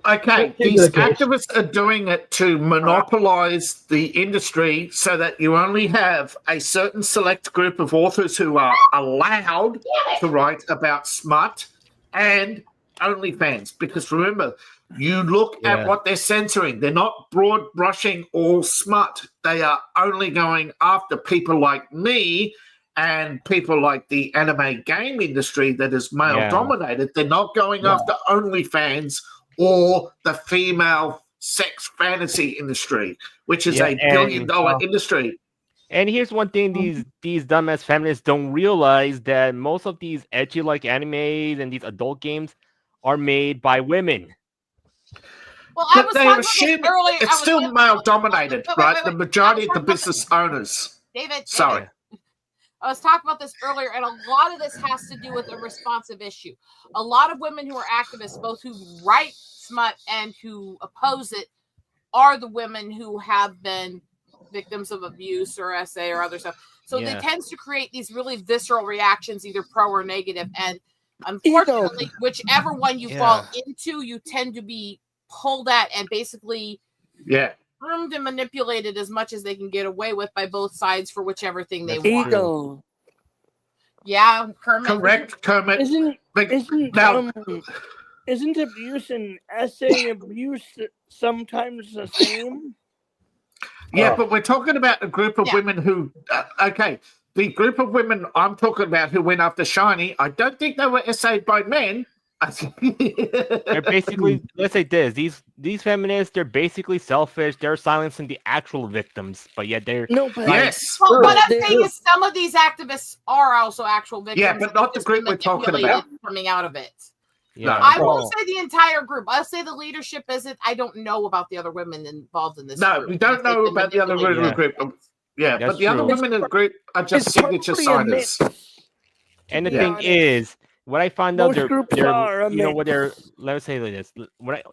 Speaker 4: Okay, these activists are doing it to monopolize the industry so that you only have a certain select group of authors who are allowed to write about smut and OnlyFans. Because remember, you look
Speaker 8: Yeah.
Speaker 4: at what they're censoring. They're not broad brushing all smut. They are only going after people like me and people like the anime game industry that is male dominated. They're not going after OnlyFans or the female sex fantasy industry, which is a billion-dollar industry.
Speaker 8: And here's one thing these dumbass feminists don't realize, that most of these ecchi like animes and these adult games are made by women.
Speaker 3: Well, I
Speaker 4: But
Speaker 3: was
Speaker 4: they
Speaker 3: talking about
Speaker 4: assume
Speaker 3: this earlier.
Speaker 4: it's still male-dominated,
Speaker 3: Wait,
Speaker 4: right?
Speaker 3: wait,
Speaker 4: The
Speaker 3: wait.
Speaker 4: majority of the
Speaker 3: I was talking
Speaker 4: business owners.
Speaker 3: David,
Speaker 4: Sorry.
Speaker 3: I was talking about this earlier, and a lot of this has to do with a responsive issue. A lot of women who are activists, both who write smut and who oppose it, are the women who have been victims of abuse or SA or other stuff. So
Speaker 8: Yeah.
Speaker 3: it tends to create these really visceral reactions, either pro or negative. And unfortunately, whichever one you fall into, you tend to be pulled at and basically
Speaker 4: Yeah.
Speaker 3: groomed and manipulated as much as they can get away with by both sides for whichever thing they want.
Speaker 5: Ego.
Speaker 3: Yeah, Kermit.
Speaker 4: Correct, Kermit.
Speaker 5: Isn't abuse and SA abuse sometimes the same?
Speaker 4: Yeah, but we're talking about a group of women who, okay, the group of women I'm talking about who went after Shiny, I don't think they were SA'd by men.
Speaker 8: They're basically, let's say this: these feminists, they're basically selfish. They're silencing the actual victims, but yet they're
Speaker 3: Well, what I'm saying is some of these activists are also actual victims.
Speaker 4: Yeah, but not the
Speaker 3: just
Speaker 4: group we're talking about.
Speaker 3: manipulated coming out of it.
Speaker 8: Yeah.
Speaker 3: I won't say the entire group. I'll say the leadership isn't. I don't know about the other women involved in this.
Speaker 4: No,
Speaker 3: group.
Speaker 4: we don't know about the other women in the group. Yeah,
Speaker 8: That's
Speaker 4: but the other
Speaker 8: true.
Speaker 4: women in the group are just signature signers.
Speaker 8: And the
Speaker 4: Yeah.
Speaker 8: thing is, what I found out,
Speaker 5: Most groups
Speaker 8: they're
Speaker 5: are a
Speaker 8: you know what
Speaker 5: mix.
Speaker 8: they're. Let's say like this.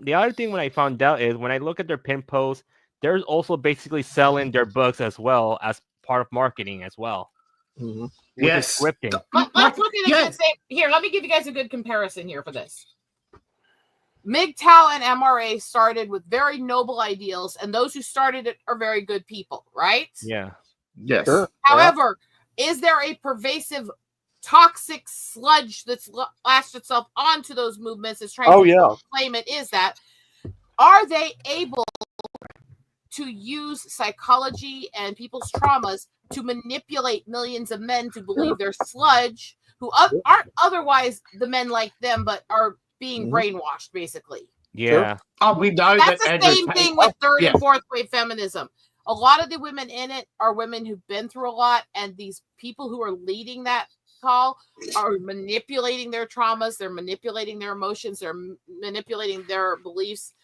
Speaker 8: The other thing when I found out is when I look at their pin posts, they're also basically selling their books as well as part of marketing as well. Which is scripting.
Speaker 3: Let's look at it and say, here, let me give you guys a good comparison here for this. MGTOW and MRA started with very noble ideals, and those who started it are very good people, right?
Speaker 8: Yeah.
Speaker 4: Yes.
Speaker 6: Sure.
Speaker 3: However, is there a pervasive toxic sludge that's lashed itself onto those movements is trying to claim it is that? Are they able to use psychology and people's traumas to manipulate millions of men to believe they're sludge who aren't otherwise the men like them, but are being brainwashed, basically?
Speaker 8: Yeah.
Speaker 4: Oh, we know
Speaker 3: That's
Speaker 4: that
Speaker 3: the same thing with third
Speaker 4: yeah.
Speaker 3: and fourth wave feminism. A lot of the women in it are women who've been through a lot, and these people who are leading that call are manipulating their traumas, they're manipulating their emotions, they're manipulating their beliefs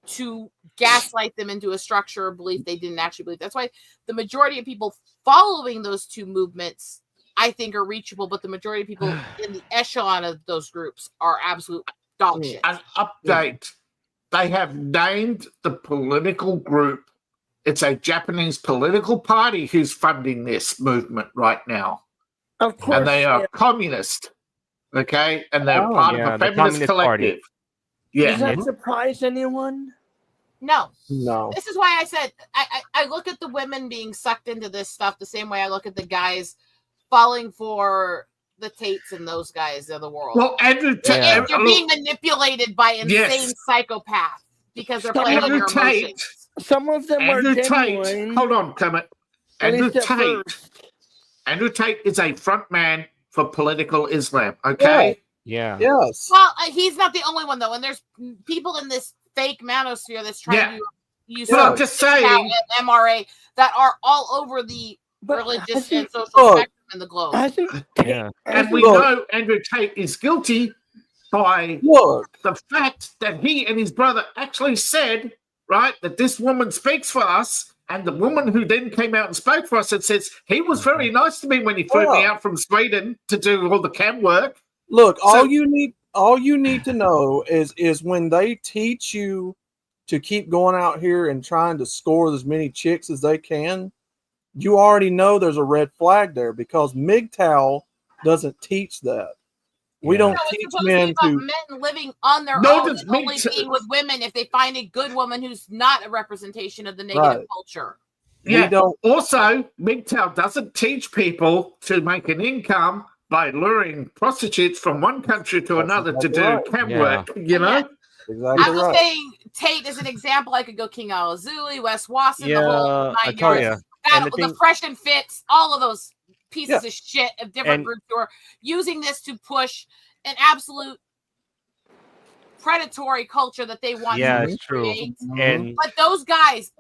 Speaker 3: to gaslight them into a structure of belief they didn't actually believe. That's why the majority of people following those two movements, I think, are reachable, but the majority of people in the echelon of those groups are absolute dog shit.
Speaker 4: An update. They have named the political group. It's a Japanese political party who's funding this movement right now.
Speaker 5: Of course.
Speaker 4: And they are communist. Okay? And they're part of a
Speaker 8: the
Speaker 4: feminist
Speaker 8: Communist Party.
Speaker 4: collective. Yeah.
Speaker 5: Does that surprise anyone?
Speaker 3: No.
Speaker 6: No.
Speaker 3: This is why I said I look at the women being sucked into this stuff the same way I look at the guys falling for the Tates and those guys of the world.
Speaker 4: Well, Andrew Tate,
Speaker 3: You're being manipulated by insane psychopaths because they're playing on your emotions.
Speaker 5: Some of them are
Speaker 4: Andrew
Speaker 5: genuine.
Speaker 4: Tate. Hold on, Clement. Andrew Tate is a front man for political Islam. Okay.
Speaker 8: Yeah.
Speaker 6: Yes.
Speaker 3: Well, he's not the only one though, and there's people in this fake manosphere that's trying to use
Speaker 4: I'm just saying
Speaker 3: MRA that are all over the religious and social spectrum in the globe.
Speaker 5: I think,
Speaker 4: and we know Andrew Tate is guilty by the fact that he and his brother actually said, right, that this woman speaks for us. And the woman who then came out and spoke for us and says, he was very nice to me when he flew me out from Sweden to do all the cam work.
Speaker 6: Look, all you need to know is when they teach you to keep going out here and trying to score as many chicks as they can, you already know there's a red flag there because MGTOW doesn't teach that. We don't teach men to
Speaker 3: men living on their own and only being with women if they find a good woman who's not a representation of the negative culture.
Speaker 4: Yeah. Also, MGTOW doesn't teach people to make an income by luring prostitutes from one country to another to do cam work. You know,
Speaker 6: exactly.
Speaker 3: I was saying Tate is an example. I could go King Alazuli, Wes Wasson, the whole nine yards. The Fresh and Fits, all of those pieces of shit of different groups who are using this to push an absolute predatory culture that they want to create. But those guys,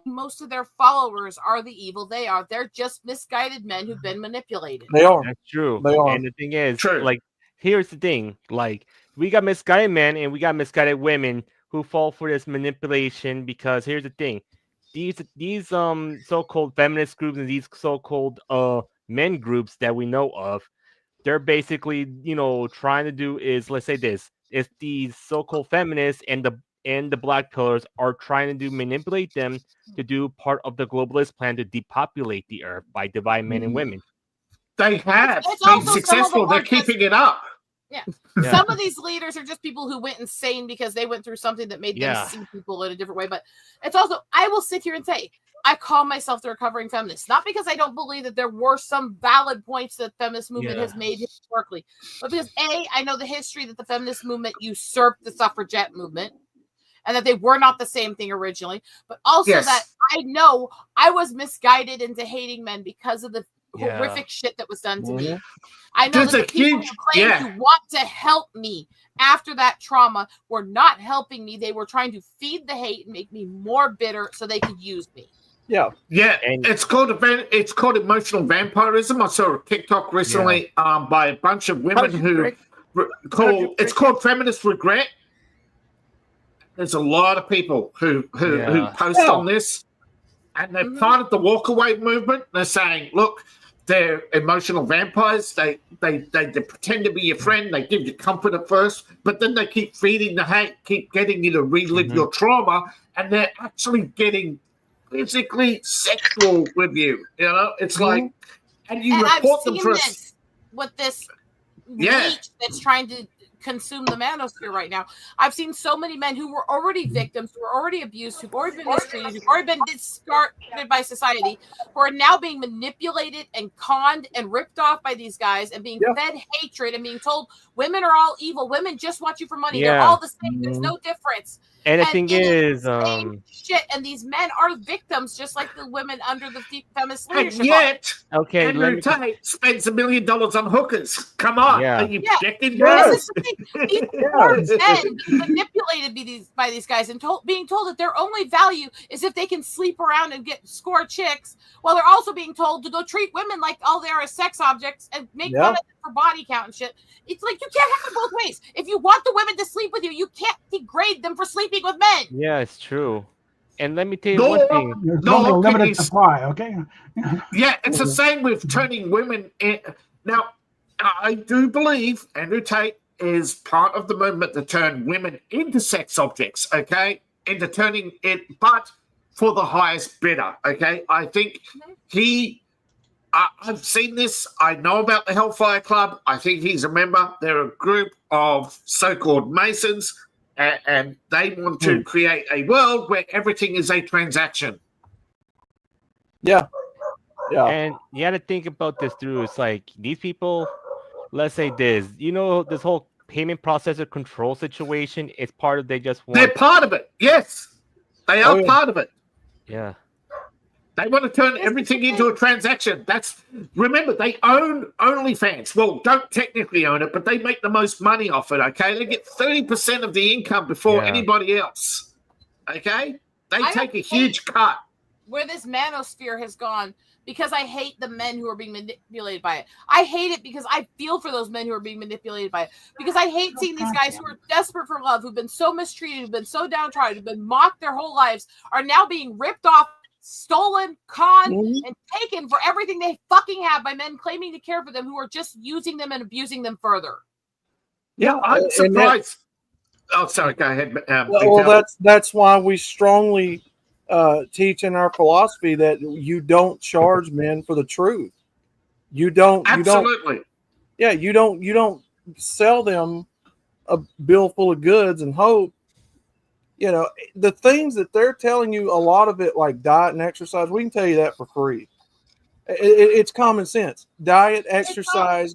Speaker 3: most of their followers are the evil they are. They're just misguided men who've been manipulated.
Speaker 6: They are.
Speaker 8: That's true.
Speaker 6: They are.
Speaker 8: And the thing is, like, here's the thing. Like, we got misguided men and we got misguided women who fall for this manipulation because here's the thing. These so-called feminist groups and these so-called men groups that we know of, they're basically, trying to do is, let's say this, if these so-called feminists and the black pillars are trying to manipulate them to do part of the globalist plan to depopulate the earth by dividing men and women.
Speaker 4: They have been successful. They're keeping it up.
Speaker 3: Yeah. Some of these leaders are just people who went insane because they went through something that made them see people in a different way. But it's also, I will sit here and say, I call myself the recovering feminist, not because I don't believe that there were some valid points that the feminist movement has made historically, but because I know the history that the feminist movement usurped the suffragette movement and that they were not the same thing originally, but also that I know I was misguided into hating men because of the horrific shit that was done to me. I know that the people who claim to want to help me after that trauma were not helping me. They were trying to feed the hate and make me more bitter so they could use me.
Speaker 6: Yeah.
Speaker 4: And it's called emotional vampirism. I saw a TikTok recently by a bunch of women who it's called feminist regret. There's a lot of people who post on this, and they're part of the walkaway movement. They're saying, look, they're emotional vampires. They pretend to be your friend. They give you comfort at first, but then they keep feeding the hate, keep getting you to relive your trauma, and they're actually getting physically sexual with you. It's like, and you report them for
Speaker 3: with this leech that's trying to consume the manosphere right now. I've seen so many men who were already victims, who were already abused, who've already been mistreated, who've already been discarded by society, who are now being manipulated and conned and ripped off by these guys and being fed hatred and being told women are all evil. Women just want you for money. They're all the same. There's no difference.
Speaker 8: And the thing is,
Speaker 3: shit, and these men are victims just like the women under the feminist leadership.
Speaker 4: And yet,
Speaker 8: okay,
Speaker 4: Andrew Tate spends $1 million on hookers. Come on, are you checking?
Speaker 3: These poor men being manipulated by these guys and being told that their only value is if they can sleep around and score chicks, while they're also being told to go treat women like all they are as sex objects and make fun of them for body count and shit. It's like you can't have it both ways. If you want the women to sleep with you, you can't degrade them for sleeping with men.
Speaker 8: Yeah, it's true. And let me tell you one thing.
Speaker 2: There's only a limited supply, okay?
Speaker 4: It's the same with turning women in. Now, I do believe Andrew Tate is part of the movement to turn women into sex objects, okay? Into turning it, but for the highest bidder, okay? I think I've seen this. I know about the Hellfire Club. I think he's a member. They're a group of so-called Masons, and they want to create a world where everything is a transaction.
Speaker 6: Yeah.
Speaker 8: And you got to think about this through. It's like these people, let's say this, this whole payment processor control situation is part of they just want.
Speaker 4: They're part of it. Yes, they are part of it.
Speaker 8: Yeah.
Speaker 4: They want to turn everything into a transaction. Remember, they own OnlyFans. Well, don't technically own it, but they make the most money off it, okay? They get 30% of the income before anybody else, okay? They take a huge cut.
Speaker 3: Where this manosphere has gone, because I hate the men who are being manipulated by it. I hate it because I feel for those men who are being manipulated by it. Because I hate seeing these guys who are desperate for love, who've been so mistreated, who've been so downtrodden, who've been mocked their whole lives, are now being ripped off, stolen, conned, and taken for everything they fucking have by men claiming to care for them who are just using them and abusing them further.
Speaker 4: Yeah, I'm surprised. Oh, sorry, go ahead.
Speaker 6: Well, that's why we strongly teach in our philosophy that you don't charge men for the truth. You don't.
Speaker 4: Absolutely.
Speaker 6: You don't sell them a bill full of goods and hope. The things that they're telling you, a lot of it, like diet and exercise, we can tell you that for free. It's common sense. Diet, exercise,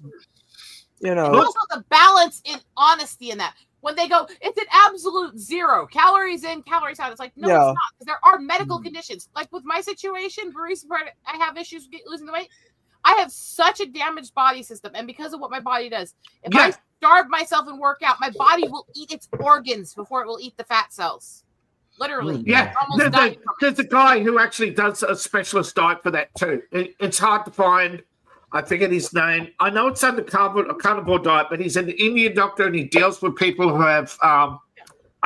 Speaker 3: Also the balance in honesty in that. When they go, it's an absolute 0. Calories in, calories out. It's like, no, it's not. Because there are medical conditions. Like with my situation, I have issues losing the weight. I have such a damaged body system. And because of what my body does, if I starve myself and work out, my body will eat its organs before it will eat the fat cells. Literally.
Speaker 4: Yeah. There's a guy who actually does a specialist diet for that too. It's hard to find. I forget his name. I know it's under carnivore diet, but he's an Indian doctor and he deals with people who have, I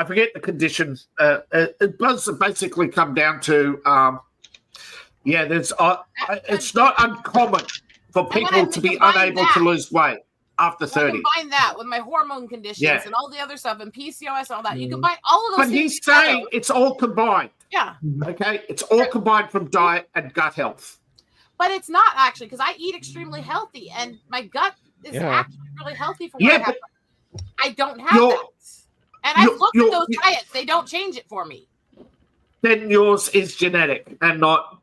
Speaker 4: forget the condition. It does basically come down to, it's not uncommon for people to be unable to lose weight after 30.
Speaker 3: Combine that with my hormone conditions and all the other stuff and PCOS and all that. You combine all of those
Speaker 4: But
Speaker 3: things
Speaker 4: he's saying it's all combined.
Speaker 3: Yeah.
Speaker 4: Okay? It's all combined from diet and gut health.
Speaker 3: But it's not actually, because I eat extremely healthy and my gut is actually really healthy for what I have. I don't have that. And I've looked at those diets. They don't change it for me.
Speaker 4: Then yours is genetic and not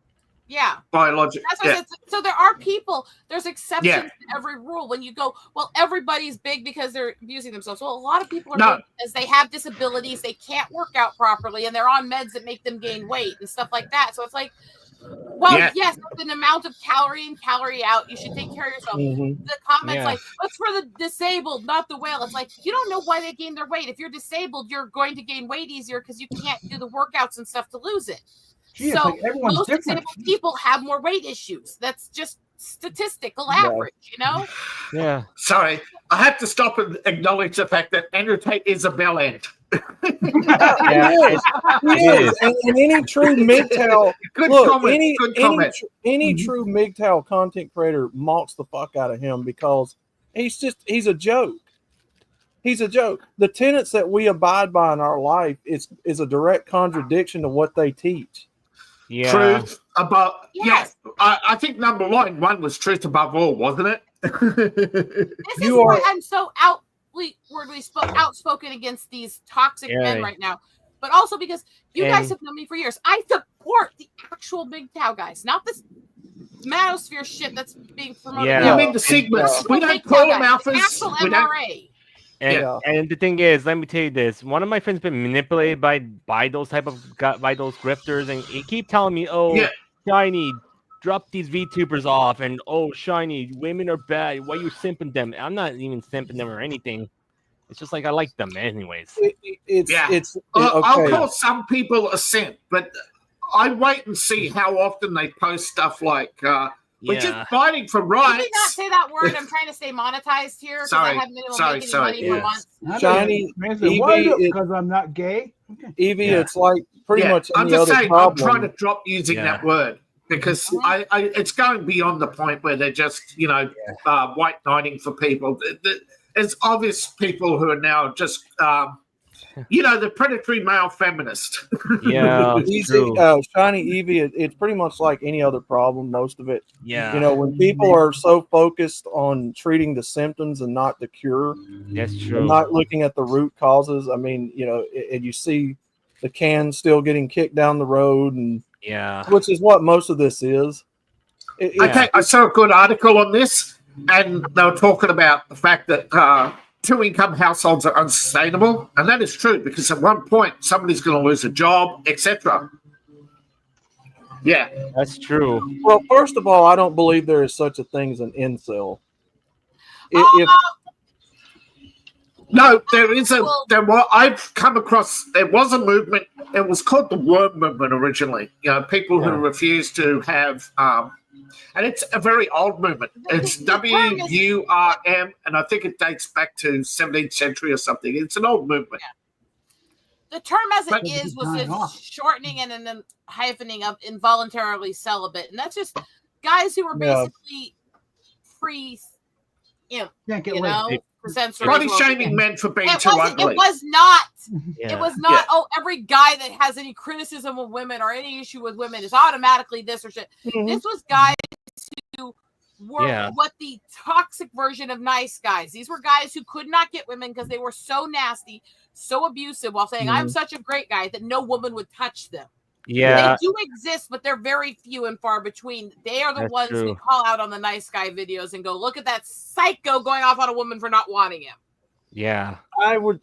Speaker 4: biological.
Speaker 3: That's what I said. So there are people, there's exceptions to every rule. When you go, well, everybody's big because they're abusing themselves. Well, a lot of people are big because they have disabilities, they can't work out properly, and they're on meds that make them gain weight and stuff like that. So it's like, well, yes, an amount of calorie in, calorie out. You should take care of yourself. The comments like, "What's for the disabled, not the well?" It's like, you don't know why they gain their weight. If you're disabled, you're going to gain weight easier because you can't do the workouts and stuff to lose it. So most disabled people have more weight issues. That's just statistical average,
Speaker 8: Yeah.
Speaker 4: Sorry, I have to stop and acknowledge the fact that Andrew Tate is a bell end.
Speaker 6: It is. And any true MGTOW, any true MGTOW content creator mocks the fuck out of him because he's a joke. He's a joke. The tenets that we abide by in our life is a direct contradiction to what they teach.
Speaker 8: Yeah.
Speaker 4: Truth about I think number one was truth above all, wasn't it?
Speaker 3: This is why I'm so outspoken against these toxic men right now, but also because you guys have known me for years. I support the actual MGTOW guys, not this manosphere shit that's being promoted.
Speaker 4: You mean the Sigmas? We don't call them alphas.
Speaker 3: The actual MRA.
Speaker 8: And the thing is, let me tell you this: one of my friends been manipulated by those grifters, and he keep telling me, "Oh, Shiny, drop these VTubers off," and "Oh, Shiny, women are bad. Why you simping them?" I'm not even simping them or anything. It's just like I like them anyways.
Speaker 4: I'll call some people a simp, but I wait and see how often they post stuff like. We're just fighting for rights.
Speaker 3: Can we not say that word? I'm trying to stay monetized here because I haven't been able to make any money for months.
Speaker 6: Shiny,
Speaker 2: because I'm not gay.
Speaker 6: Evie, it's like pretty much.
Speaker 4: I'm just saying, I'm trying to drop using that word because it's going beyond the point where they're just white knighting for people. There's obvious people who are now just You know, the predatory male feminist.
Speaker 8: Yeah,
Speaker 6: Easy,
Speaker 8: true.
Speaker 6: Shiny Evie, it's pretty much like any other problem. Most of it,
Speaker 8: Yeah,
Speaker 6: you know, when people are so focused on treating the symptoms and not the cure,
Speaker 8: that's
Speaker 6: and
Speaker 8: true.
Speaker 6: not looking at the root causes. I mean, you know, and you see the can still getting kicked down the road, and
Speaker 8: Yeah,
Speaker 6: which is what most of this is.
Speaker 4: Okay, I saw a good article on this, and they were talking about the fact that two-income households are unsustainable, and that is true because at one point somebody's going to lose a job, etc. Yeah.
Speaker 8: that's true.
Speaker 6: Well, first of all, I don't believe there is such a thing as an incel. If
Speaker 4: No, there is a. There were. I've come across. There was a movement. It was called the Worm Movement originally. You know, people who refuse to have. And it's a very old movement. It's WURM, and I think it dates back to 17th century or something. It's an old movement.
Speaker 3: The term as
Speaker 4: But-
Speaker 3: it is was just shortening and then hyphening of involuntarily celibate. And that's just guys who were
Speaker 6: Yeah.
Speaker 3: basically pre,
Speaker 2: Can't get
Speaker 3: you
Speaker 2: laid.
Speaker 3: know, present
Speaker 4: Body shaming men for being too ugly.
Speaker 3: It was not.
Speaker 8: Yeah.
Speaker 3: It was not. Oh, every guy that has any criticism of women or any issue with women is automatically this or shit. This was guys who were what the toxic version of nice guys. These were guys who could not get women because they were so nasty, so abusive, while saying, "I'm such a great guy," that no woman would touch them.
Speaker 8: Yeah,
Speaker 3: They do exist, but they're very few and far between. They are the
Speaker 8: That's
Speaker 3: ones we
Speaker 8: true.
Speaker 3: call out on the nice guy videos and go, "Look at that psycho going off on a woman for not wanting him."
Speaker 8: yeah,
Speaker 6: I would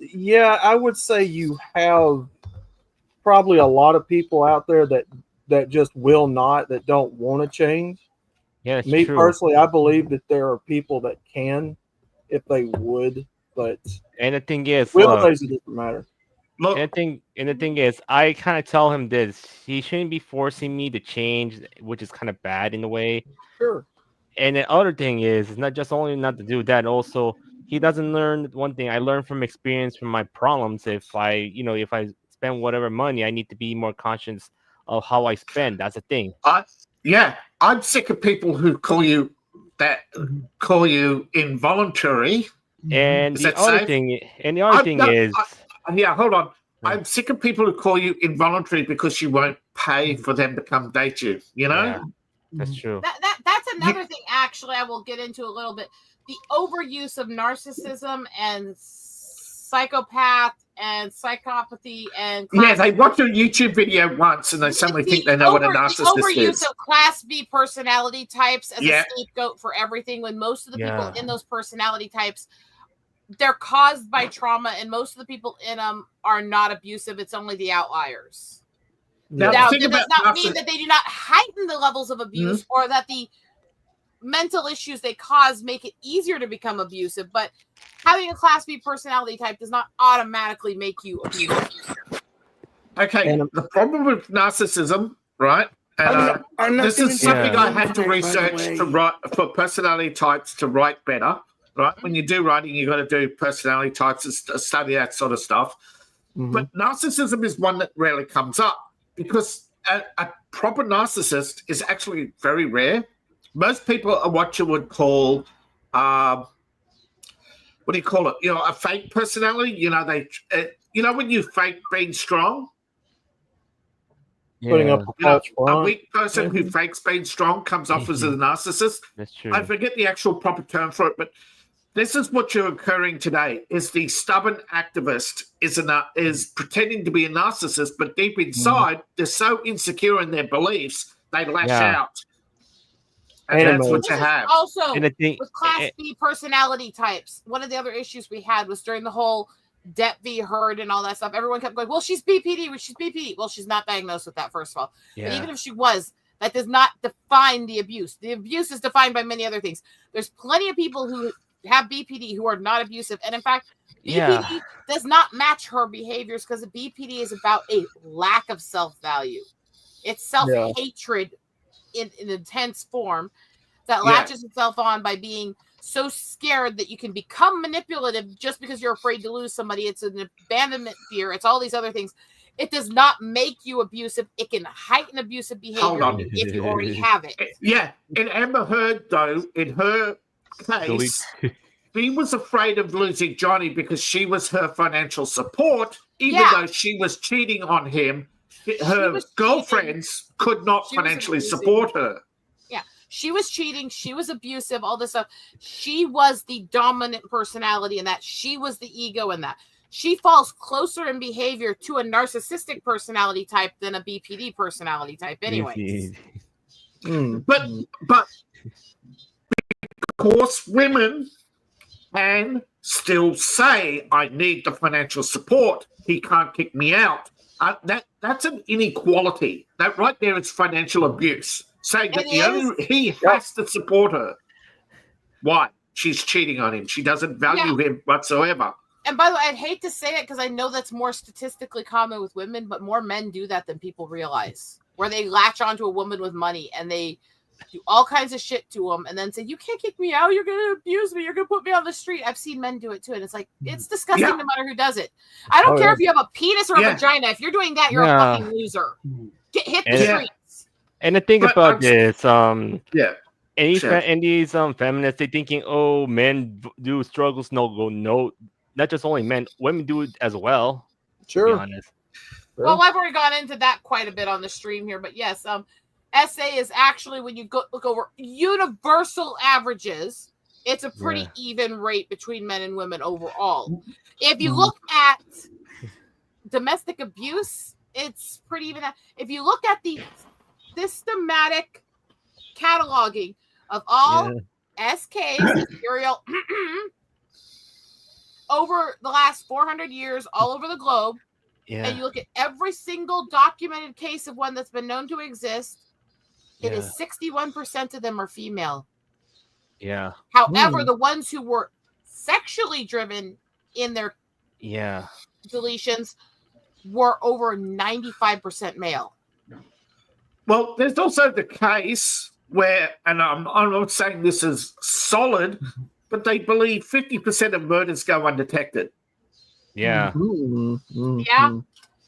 Speaker 6: say you have probably a lot of people out there that just will not, that don't want to change.
Speaker 8: yeah. It's
Speaker 6: Me
Speaker 8: true.
Speaker 6: personally, I believe that there are people that can if they would, but
Speaker 8: And the thing is,
Speaker 6: will
Speaker 8: look,
Speaker 6: is a different matter.
Speaker 4: Look,
Speaker 8: and the thing is, I kind of tell him this: he shouldn't be forcing me to change, which is kind of bad in a way.
Speaker 6: Sure.
Speaker 8: And the other thing is, it's not just only not to do that. Also, he doesn't learn one thing. I learned from experience from my problems. If I spend whatever money, I need to be more conscious of how I spend. That's the thing.
Speaker 4: I'm sick of people who call you involuntary.
Speaker 8: And
Speaker 4: Is
Speaker 8: the
Speaker 4: that
Speaker 8: other
Speaker 4: safe?
Speaker 8: thing, is,
Speaker 4: Hold on. I'm sick of people who call you involuntary because you won't pay for them to come date you. You know.
Speaker 8: yeah, that's true.
Speaker 3: That's another thing. Actually, I will get into a little bit. The overuse of narcissism and psychopath and psychopathy and
Speaker 4: They watch a YouTube video once and they suddenly think they know what a narcissist
Speaker 3: the overuse
Speaker 4: is.
Speaker 3: of class B personality types as
Speaker 4: Yeah.
Speaker 3: a scapegoat for everything, when most of the
Speaker 8: Yeah.
Speaker 3: people in those personality types, they're caused by trauma, and most of the people in them are not abusive. It's only the outliers.
Speaker 4: Now,
Speaker 3: Now,
Speaker 4: think
Speaker 3: that does
Speaker 4: about
Speaker 3: not mean that they do not heighten the levels of abuse or that the mental issues they cause make it easier to become abusive, but having a class B personality type does not automatically make you abusive.
Speaker 4: Okay,
Speaker 6: And-
Speaker 4: the problem with narcissism, right? And
Speaker 5: I'm not
Speaker 4: this
Speaker 5: gonna
Speaker 4: is
Speaker 5: do
Speaker 4: something
Speaker 5: that,
Speaker 4: I had to
Speaker 5: by the
Speaker 4: research
Speaker 5: way.
Speaker 4: to write for personality types to write better. Right? When you do writing, you got to do personality types and study that sort of stuff. But narcissism is one that rarely comes up because a proper narcissist is actually very rare. Most people are what you would call, what do you call it? You know, a fake personality. You know, when you fake being strong.
Speaker 6: Putting up a
Speaker 4: You know,
Speaker 6: false
Speaker 4: a
Speaker 6: front.
Speaker 4: weak person who fakes being strong comes off as a narcissist.
Speaker 8: That's true.
Speaker 4: I forget the actual proper term for it, but this is what you're occurring today: is the stubborn activist is pretending to be a narcissist, but deep inside they're so insecure in their beliefs they lash out, and that's what you have.
Speaker 3: Also,
Speaker 8: And the thing,
Speaker 3: with class B personality types, one of the other issues we had was during the whole Depp v. Heard and all that stuff. Everyone kept going, "Well, she's BPD. She's BPD." Well, she's not diagnosed with that, first of all. But even if she was, that does not define the abuse. The abuse is defined by many other things. There's plenty of people who have BPD who are not abusive, and in fact, BPD does not match her behaviors because BPD is about a lack of self-value. It's self-hatred in intense form that latches itself on by being so scared that you can become manipulative just because you're afraid to lose somebody. It's an abandonment fear. It's all these other things. It does not make you abusive. It can heighten abusive behavior if you already have it.
Speaker 4: Yeah, in Amber Heard, though, in her case, she was afraid of losing Johnny because she was her financial support, even
Speaker 3: Yeah.
Speaker 4: though she was cheating on him. Her
Speaker 3: was
Speaker 4: girlfriends could not
Speaker 3: She was
Speaker 4: financially
Speaker 3: abusing.
Speaker 4: support her.
Speaker 3: She was cheating. She was abusive. All this stuff. She was the dominant personality in that. She was the ego in that. She falls closer in behavior to a narcissistic personality type than a BPD personality type, anyways.
Speaker 4: But of course, women can still say, "I need the financial support. He can't kick me out." That's an inequality. That right there is financial abuse. Saying that he has to support her. Why? She's cheating on him. She doesn't value him whatsoever.
Speaker 3: And by the way, I'd hate to say it because I know that's more statistically common with women, but more men do that than people realize. Where they latch onto a woman with money and they do all kinds of shit to them and then say, "You can't kick me out. You're going to abuse me. You're going to put me on the street." I've seen men do it too. And it's like, it's disgusting no matter who does it. I don't care if you have a penis or a vagina. If you're doing that, you're a fucking loser. Hit the streets.
Speaker 8: And the thing about this, and these feminists, they thinking, "Oh, men do struggles." No, not just only men, women do it as well.
Speaker 6: Sure.
Speaker 8: To be honest.
Speaker 3: Well, I've already gone into that quite a bit on the stream here, but yes, SA is actually, when you look over universal averages, it's a pretty even rate between men and women overall. If you look at domestic abuse, it's pretty even. If you look at the systematic cataloging of all SKs, serial over the last 400 years all over the globe, and you look at every single documented case of one that's been known to exist, it is 61% of them are female.
Speaker 8: Yeah.
Speaker 3: However, the ones who were sexually driven in their deletions were over 95% male.
Speaker 4: Well, there's also the case where, and I'm not saying this is solid, but they believe 50% of murders go undetected.
Speaker 8: Yeah.
Speaker 3: Yeah.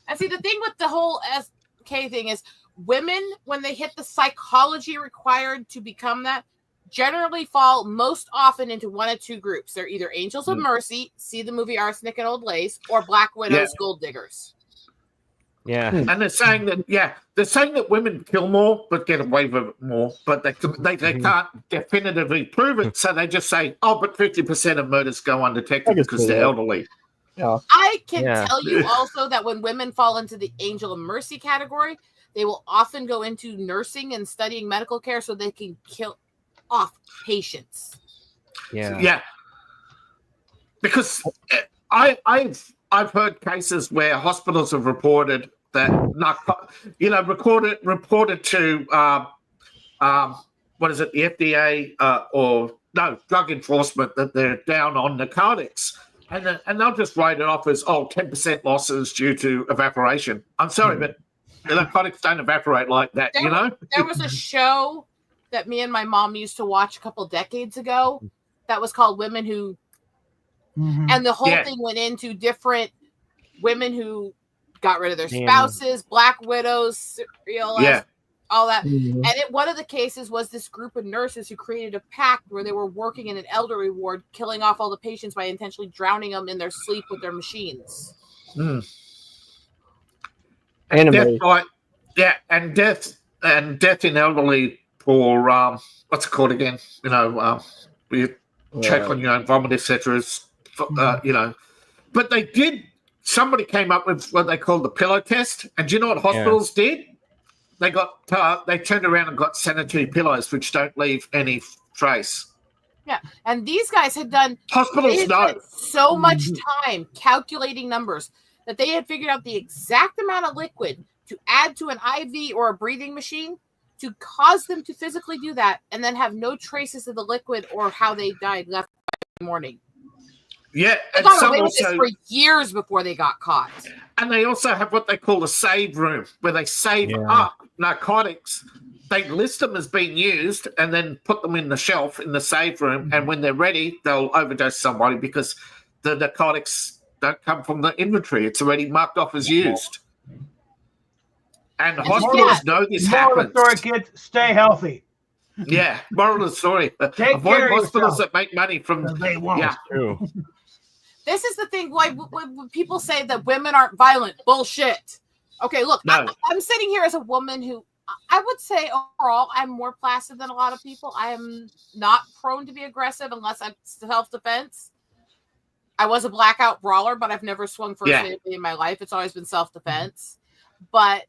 Speaker 3: And see, the thing with the whole SK thing is women, when they hit the psychology required to become that, generally fall most often into one of two groups. They're either angels of mercy, see the movie Arsenic and Old Lace, or black widows, gold diggers.
Speaker 8: Yeah.
Speaker 4: And they're saying that women kill more but get away with it more, but they can't definitively prove it, so they just say, "Oh, but 50% of murders go undetected because they're elderly."
Speaker 6: Yeah.
Speaker 3: I can tell you also that when women fall into the angel of mercy category, they will often go into nursing and studying medical care so they can kill off patients.
Speaker 4: Yeah. Because I've heard cases where hospitals have reported that reported to the FDA drug enforcement, that they're down on narcotics, and they'll just write it off as 10% losses due to evaporation. I'm sorry, but the narcotics don't evaporate like that.
Speaker 3: There was a show that me and my mom used to watch a couple decades ago that was called Women Who, and the whole thing went into different women who got rid of their spouses, black widows, all that. And one of the cases was this group of nurses who created a pact where they were working in an elderly ward, killing off all the patients by intentionally drowning them in their sleep with their machines. Death in elderly for what's it called again? We check on your own vomit, etc. But somebody came up with what they call the pillow test, and do you know what hospitals did? They turned around and got sanitary pillows which don't leave any trace. Yeah, and these guys had done so much time calculating numbers that they had figured out the exact amount of liquid to add to an IV or a breathing machine to cause them to physically do that, and then have no traces of the liquid or how they died left by the morning.
Speaker 4: Yeah,
Speaker 3: they got away with this for years before they got caught.
Speaker 4: And they also have what they call a save room, where they save up narcotics. They list them as being used and then put them in the shelf in the save room. And when they're ready, they'll overdose somebody because the narcotics don't come from the inventory. It's already marked off as used. And hospitals know this happens.
Speaker 2: Story, kids, stay healthy.
Speaker 4: Yeah, moral of the story.
Speaker 2: Take
Speaker 4: Avoid
Speaker 2: care of
Speaker 4: hospitals
Speaker 2: yourself.
Speaker 4: that make money from.
Speaker 2: They won't.
Speaker 4: Yeah,
Speaker 8: True.
Speaker 3: This is the thing. Why when people say that women aren't violent? Bullshit. Okay, look,
Speaker 4: No.
Speaker 3: I'm sitting here as a woman who I would say overall I'm more placid than a lot of people. I am not prone to be aggressive unless I'm self-defense. I was a blackout brawler, but I've never swung first aid in my life. It's always been self-defense. But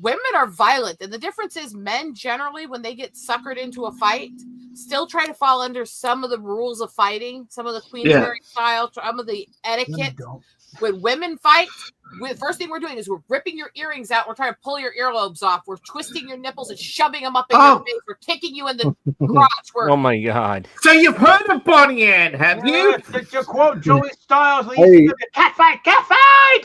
Speaker 3: women are violent, and the difference is men generally, when they get suckered into a fight, still try to fall under some of the rules of fighting, some of the Queensberry style, some of the etiquette. When women fight, the first thing we're doing is we're ripping your earrings out. We're trying to pull your earlobes off. We're twisting your nipples and shoving them up in your face. We're kicking you in the crotch.
Speaker 8: Oh my god.
Speaker 4: So you've heard of Bonnie Ann, have you?
Speaker 2: It's your quote, Joey Styles.
Speaker 6: Hey.
Speaker 2: Cat fight.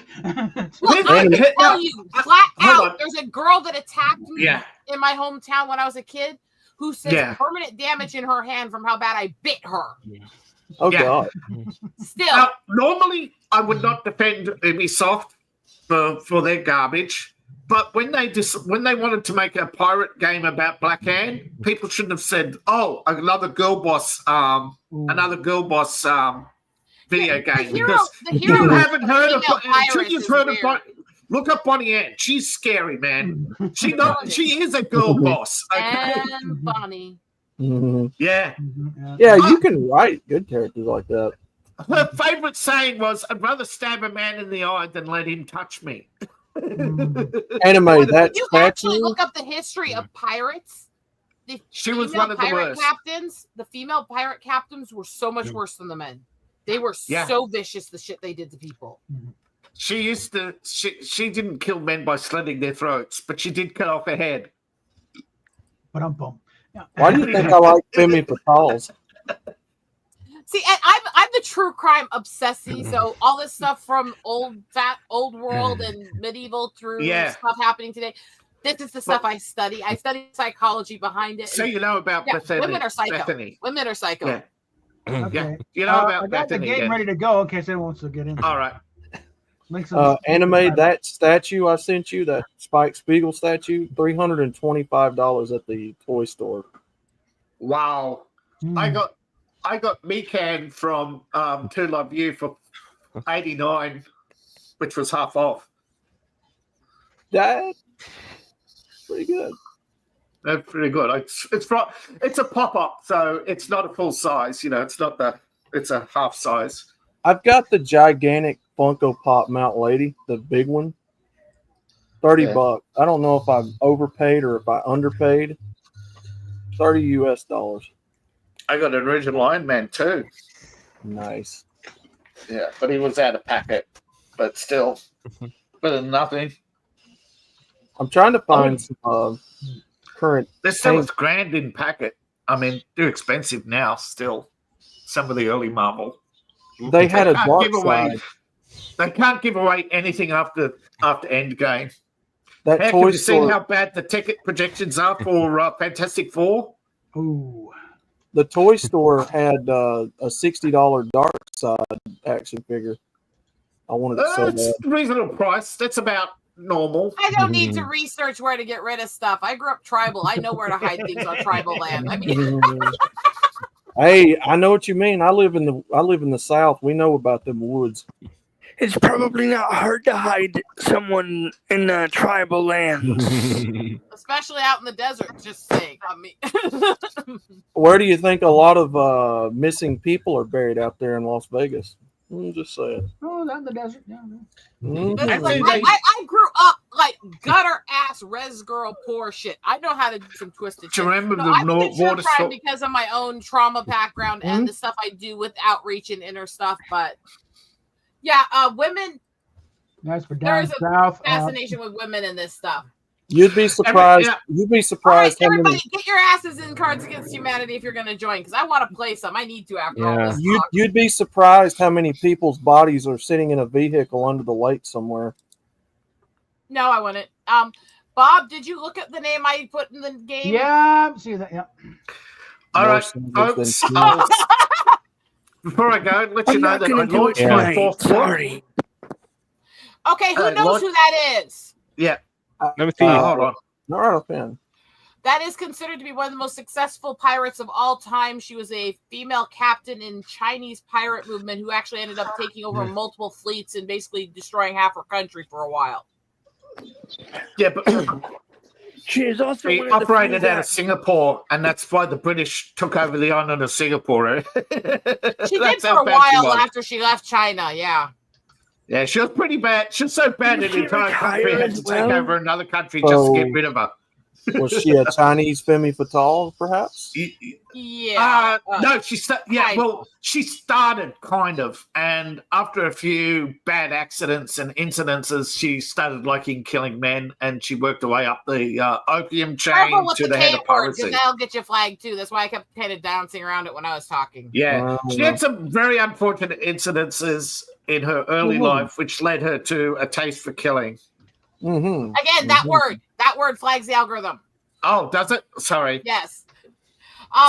Speaker 3: Look, I can tell you flat
Speaker 4: hold
Speaker 3: out,
Speaker 4: on.
Speaker 3: there's a girl that attacked me
Speaker 4: Yeah.
Speaker 3: in my hometown when I was a kid who says permanent damage in her hand from how bad I bit her.
Speaker 6: Oh
Speaker 4: Yeah.
Speaker 6: God.
Speaker 3: Still,
Speaker 4: Now, normally, I would not defend Ubisoft for their garbage, but when they wanted to make a pirate game about Black Ann, people shouldn't have said, "Oh, another girl boss, video game." Because you haven't heard of. Until you've heard of. Look up Bonnie Ann. She's scary, man. She is a girl boss. Okay?
Speaker 3: and Bonnie.
Speaker 6: Mhm.
Speaker 4: Yeah.
Speaker 6: Yeah, you can write good characters like that.
Speaker 4: Her favorite saying was, "I'd rather stab a man in the eye than let him touch me."
Speaker 6: Anime, that
Speaker 3: You actually
Speaker 6: statue.
Speaker 3: look up the history of pirates. The
Speaker 4: She was
Speaker 3: female
Speaker 4: one of the
Speaker 3: pirate
Speaker 4: worst.
Speaker 3: captains. The female pirate captains were so much worse than the men. They were so vicious. The shit they did to people.
Speaker 4: She used to. She didn't kill men by slitting their throats, but she did cut off a head.
Speaker 6: Why do you think I like Femi Fatales?
Speaker 3: See, and I'm the true crime obsessee. So all this stuff from old world and medieval through stuff happening today. This is the stuff I study. I study psychology behind it.
Speaker 4: So you know about Bethany.
Speaker 3: Women are psycho.
Speaker 4: Bethany.
Speaker 3: Women are psycho.
Speaker 4: Yeah.
Speaker 2: Okay.
Speaker 4: You know about
Speaker 2: I got the
Speaker 4: Bethany.
Speaker 2: game
Speaker 4: then.
Speaker 2: ready to go in case anyone wants to get in.
Speaker 4: All right.
Speaker 2: Links on the-
Speaker 6: Anime, that statue I sent you, that Spike Spiegel statue, $325 at the toy store.
Speaker 4: Wow. I got Mikan from To Love You for $89, which was half off.
Speaker 6: That pretty good.
Speaker 4: That's pretty good. It's a pop up, so it's not a full size. You know, it's a half size.
Speaker 6: I've got the gigantic Funko Pop Mount Lady, the big one. $30. I don't know if I overpaid or if I underpaid. $30 US.
Speaker 4: I got an original Iron Man too.
Speaker 6: Nice.
Speaker 4: Yeah, but he was out of packet. But still, better than nothing.
Speaker 6: I'm trying to find some current.
Speaker 4: They're still grand in packet. I mean, they're expensive now. Still, some of the early Marvel.
Speaker 6: They had a
Speaker 4: can't
Speaker 6: dark
Speaker 4: give away.
Speaker 6: side.
Speaker 4: They can't give away anything after Endgame.
Speaker 6: That
Speaker 4: Heck,
Speaker 6: toy
Speaker 4: have you seen
Speaker 6: store,
Speaker 4: how bad the ticket projections are for Fantastic Four?
Speaker 2: Ooh.
Speaker 6: the toy store had a $60 dark side action figure. I wanted it so
Speaker 4: It's
Speaker 6: bad.
Speaker 4: a reasonable price. That's about normal.
Speaker 3: I don't need to research where to get rid of stuff. I grew up tribal. I know where to hide things on tribal land. I mean,
Speaker 6: Hey, I know what you mean. I live in the South. We know about them woods.
Speaker 5: It's probably not hard to hide someone in tribal lands.
Speaker 3: especially out in the desert. Just saying. I mean,
Speaker 6: Where do you think a lot of missing people are buried out there in Las Vegas? I'm just saying.
Speaker 2: Oh, down the desert. Yeah, yeah.
Speaker 6: Mhm.
Speaker 3: It's like,
Speaker 4: Actually,
Speaker 3: I grew up like gutter ass res girl poor shit. I know how to do some twisted
Speaker 4: Do
Speaker 3: shit.
Speaker 4: you remember
Speaker 3: No,
Speaker 4: the
Speaker 3: I think it's true
Speaker 4: water
Speaker 3: crime
Speaker 4: store?
Speaker 3: because of my own trauma background and the stuff I do with outreach and inner stuff. But yeah, women,
Speaker 2: That's for
Speaker 3: there
Speaker 2: down
Speaker 3: is a
Speaker 2: south.
Speaker 3: fascination with women in this stuff.
Speaker 6: You'd be surprised.
Speaker 4: yeah.
Speaker 6: You'd be
Speaker 3: All right,
Speaker 6: surprised how
Speaker 3: everybody,
Speaker 6: many.
Speaker 3: get your asses in Cards Against Humanity if you're going to join, because I want to play some. I need to after all
Speaker 8: Yeah.
Speaker 3: this
Speaker 6: You'd,
Speaker 3: talk.
Speaker 6: you'd be surprised how many people's bodies are sitting in a vehicle under the lake somewhere.
Speaker 3: No, I wouldn't. Bob, did you look at the name I put in the game?
Speaker 2: Yeah, see that. Yeah.
Speaker 4: All
Speaker 6: More
Speaker 4: right,
Speaker 6: sandals
Speaker 4: folks.
Speaker 6: than shoes.
Speaker 4: Before I go, let you
Speaker 5: I'm
Speaker 4: know
Speaker 5: not
Speaker 4: that I
Speaker 5: going to do it
Speaker 4: launched my
Speaker 5: tonight.
Speaker 4: fourth book.
Speaker 5: Sorry.
Speaker 3: Okay, who knows
Speaker 4: Lord-
Speaker 3: who that is?
Speaker 4: Yeah.
Speaker 8: Let me see.
Speaker 4: Hold on.
Speaker 6: Not right offhand.
Speaker 3: That is considered to be one of the most successful pirates of all time. She was a female captain in Chinese pirate movement who actually ended up taking over multiple fleets and basically destroying half her country for a while.
Speaker 4: Yeah, but
Speaker 5: She is also
Speaker 4: she
Speaker 5: one of the
Speaker 4: operated
Speaker 5: few
Speaker 4: out of Singapore, and that's why the British took over the island of Singapore.
Speaker 3: She did
Speaker 4: That's
Speaker 3: for
Speaker 4: how
Speaker 3: a
Speaker 4: bad she
Speaker 3: while
Speaker 4: was.
Speaker 3: after she left China, yeah.
Speaker 4: Yeah, she was pretty bad. She was so bad that
Speaker 5: Did
Speaker 4: the
Speaker 5: she
Speaker 4: entire country
Speaker 5: retire
Speaker 4: had
Speaker 5: as
Speaker 4: to take
Speaker 5: well?
Speaker 4: over another country just to get
Speaker 6: So-
Speaker 4: rid of her.
Speaker 6: Was she a Chinese femme fatale, perhaps?
Speaker 3: Yeah.
Speaker 4: No, she started kind of, and after a few bad accidents and incidences, she started liking killing men, and she worked her way up the opium chain
Speaker 3: Careful with
Speaker 4: to
Speaker 3: the
Speaker 4: the head
Speaker 3: K
Speaker 4: of
Speaker 3: word,
Speaker 4: piracy.
Speaker 3: because that'll get you flagged too. That's why I kept kind of dancing around it when I was talking.
Speaker 4: Yeah, she had some very unfortunate incidences in her early life, which led her to a taste for killing.
Speaker 6: Mm-hmm.
Speaker 3: Again, that word flags the algorithm.
Speaker 4: Oh, does it? Sorry.
Speaker 3: Yes.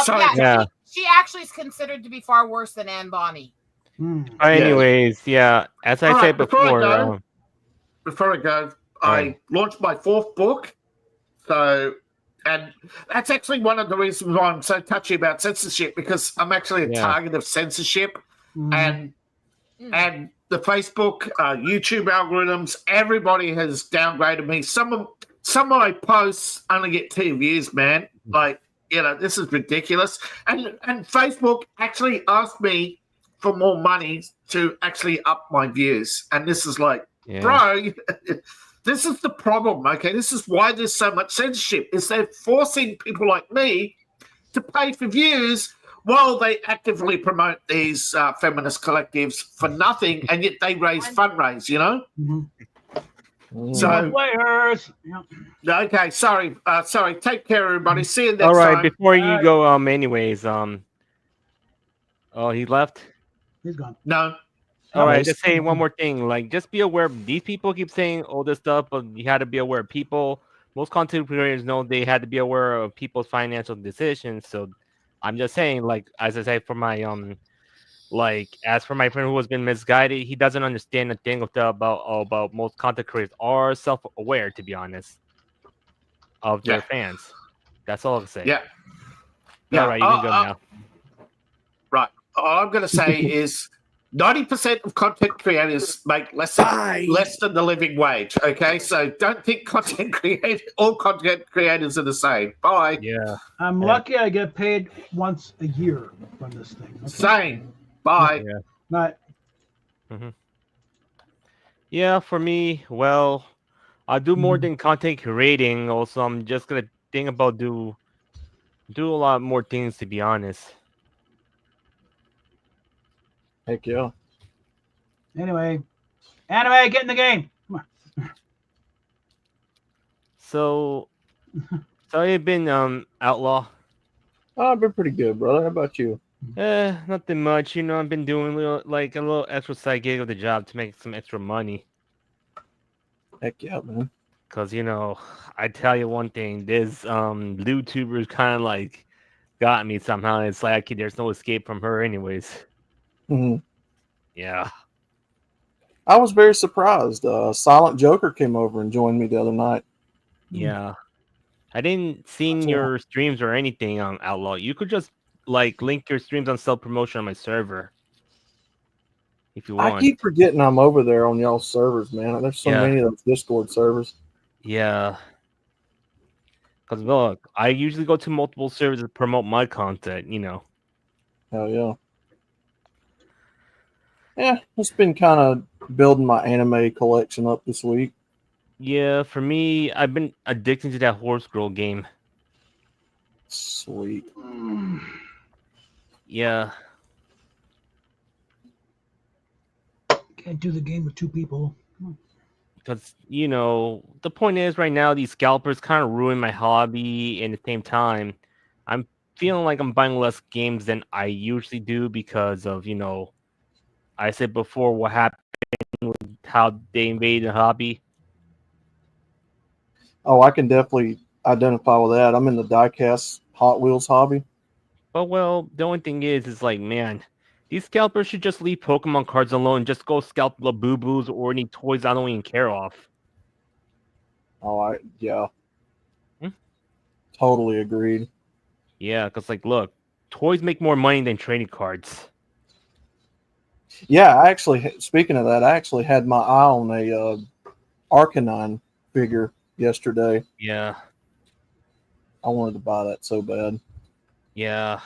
Speaker 4: Sorry.
Speaker 8: Yeah.
Speaker 3: She actually is considered to be far worse than Anne Bonny.
Speaker 8: Anyways, yeah. As I
Speaker 4: All
Speaker 8: said
Speaker 4: right, before
Speaker 8: before,
Speaker 4: I go, I
Speaker 8: Right.
Speaker 4: launched my 4th book. So, and that's actually one of the reasons why I'm so touchy about censorship, because I'm actually a
Speaker 8: Yeah.
Speaker 4: target of censorship, and the Facebook, YouTube algorithms. Everybody has downgraded me. Some of my posts only get 2 views, man. Like, this is ridiculous. And Facebook actually asked me for more money to actually up my views, and this is like, bro. This is the problem, okay? This is why there's so much censorship, is they're forcing people like me to pay for views while they actively promote these feminist collectives for nothing, and yet they raise fundraise, So,
Speaker 2: Players. Yeah.
Speaker 4: okay, sorry. Take care, everybody. See you next
Speaker 8: all right,
Speaker 4: time.
Speaker 8: before you go, anyways, oh, he left.
Speaker 2: He's gone.
Speaker 4: No.
Speaker 8: All right,
Speaker 6: Nice.
Speaker 8: just say one more thing. Like, just be aware. These people keep saying all this stuff, but you had to be aware of people. Most content creators know they had to be aware of people's financial decisions. So, I'm just saying, like, as I say, for my as for my friend who has been misguided, he doesn't understand a thing about most content creators are self-aware, to be honest, of their fans. That's all I'll say.
Speaker 4: Yeah.
Speaker 8: All right, you can go now.
Speaker 4: Right. All I'm going to say is 90% of content creators make less than the living wage. Okay, so don't think all content creators are the same. Bye.
Speaker 8: Yeah.
Speaker 2: I'm lucky I get paid once a year from this thing. Okay?
Speaker 4: Same. Bye.
Speaker 8: Yeah.
Speaker 2: Not.
Speaker 8: Yeah, for me, well, I do more than content creating. Also, I'm just gonna think about do a lot more things, to be honest.
Speaker 6: Heck yeah.
Speaker 2: Anyway, anime, get in the game. Come on.
Speaker 8: So how you been, Outlaw?
Speaker 6: Oh, I've been pretty good, brother. How about you?
Speaker 8: Nothing much. I've been doing a little extra side gig of the job to make some extra money.
Speaker 6: Heck yeah, man.
Speaker 8: Cause I tell you one thing, this YouTuber's kind of like got me somehow. It's like there's no escape from her, anyways.
Speaker 6: hmm
Speaker 8: Yeah.
Speaker 6: I was very surprised. Silent Joker came over and joined me the other night.
Speaker 8: Yeah. I didn't see your streams or anything on Outlaw. You could just link your streams on self-promotion on my server. If you want.
Speaker 6: I keep forgetting I'm over there on y'all's servers, man. There's so many of those Discord servers.
Speaker 8: Yeah. Because look, I usually go to multiple servers to promote my content,
Speaker 6: Hell yeah. Yeah, it's been kind of building my anime collection up this week.
Speaker 8: Yeah, for me, I've been addicted to that Horse Girl game.
Speaker 6: Sweet.
Speaker 8: Yeah.
Speaker 2: Can't do the game with 2 people.
Speaker 8: Because, the point is right now, these scalpers kind of ruin my hobby. And at the same time, I'm feeling like I'm buying less games than I usually do because of, I said before what happened with how they invaded the hobby.
Speaker 6: Oh, I can definitely identify with that. I'm in the diecast Hot Wheels hobby.
Speaker 8: But, well, the only thing is like, man, these scalpers should just leave Pokemon cards alone and just go scalp the boo-boos or any toys I don't even care off.
Speaker 6: Oh, yeah. Totally agreed.
Speaker 8: Yeah, because like, look, toys make more money than trading cards.
Speaker 6: Yeah, speaking of that, I actually had my eye on a Arcanine figure yesterday.
Speaker 8: Yeah,
Speaker 6: I wanted to buy that so bad.
Speaker 8: yeah.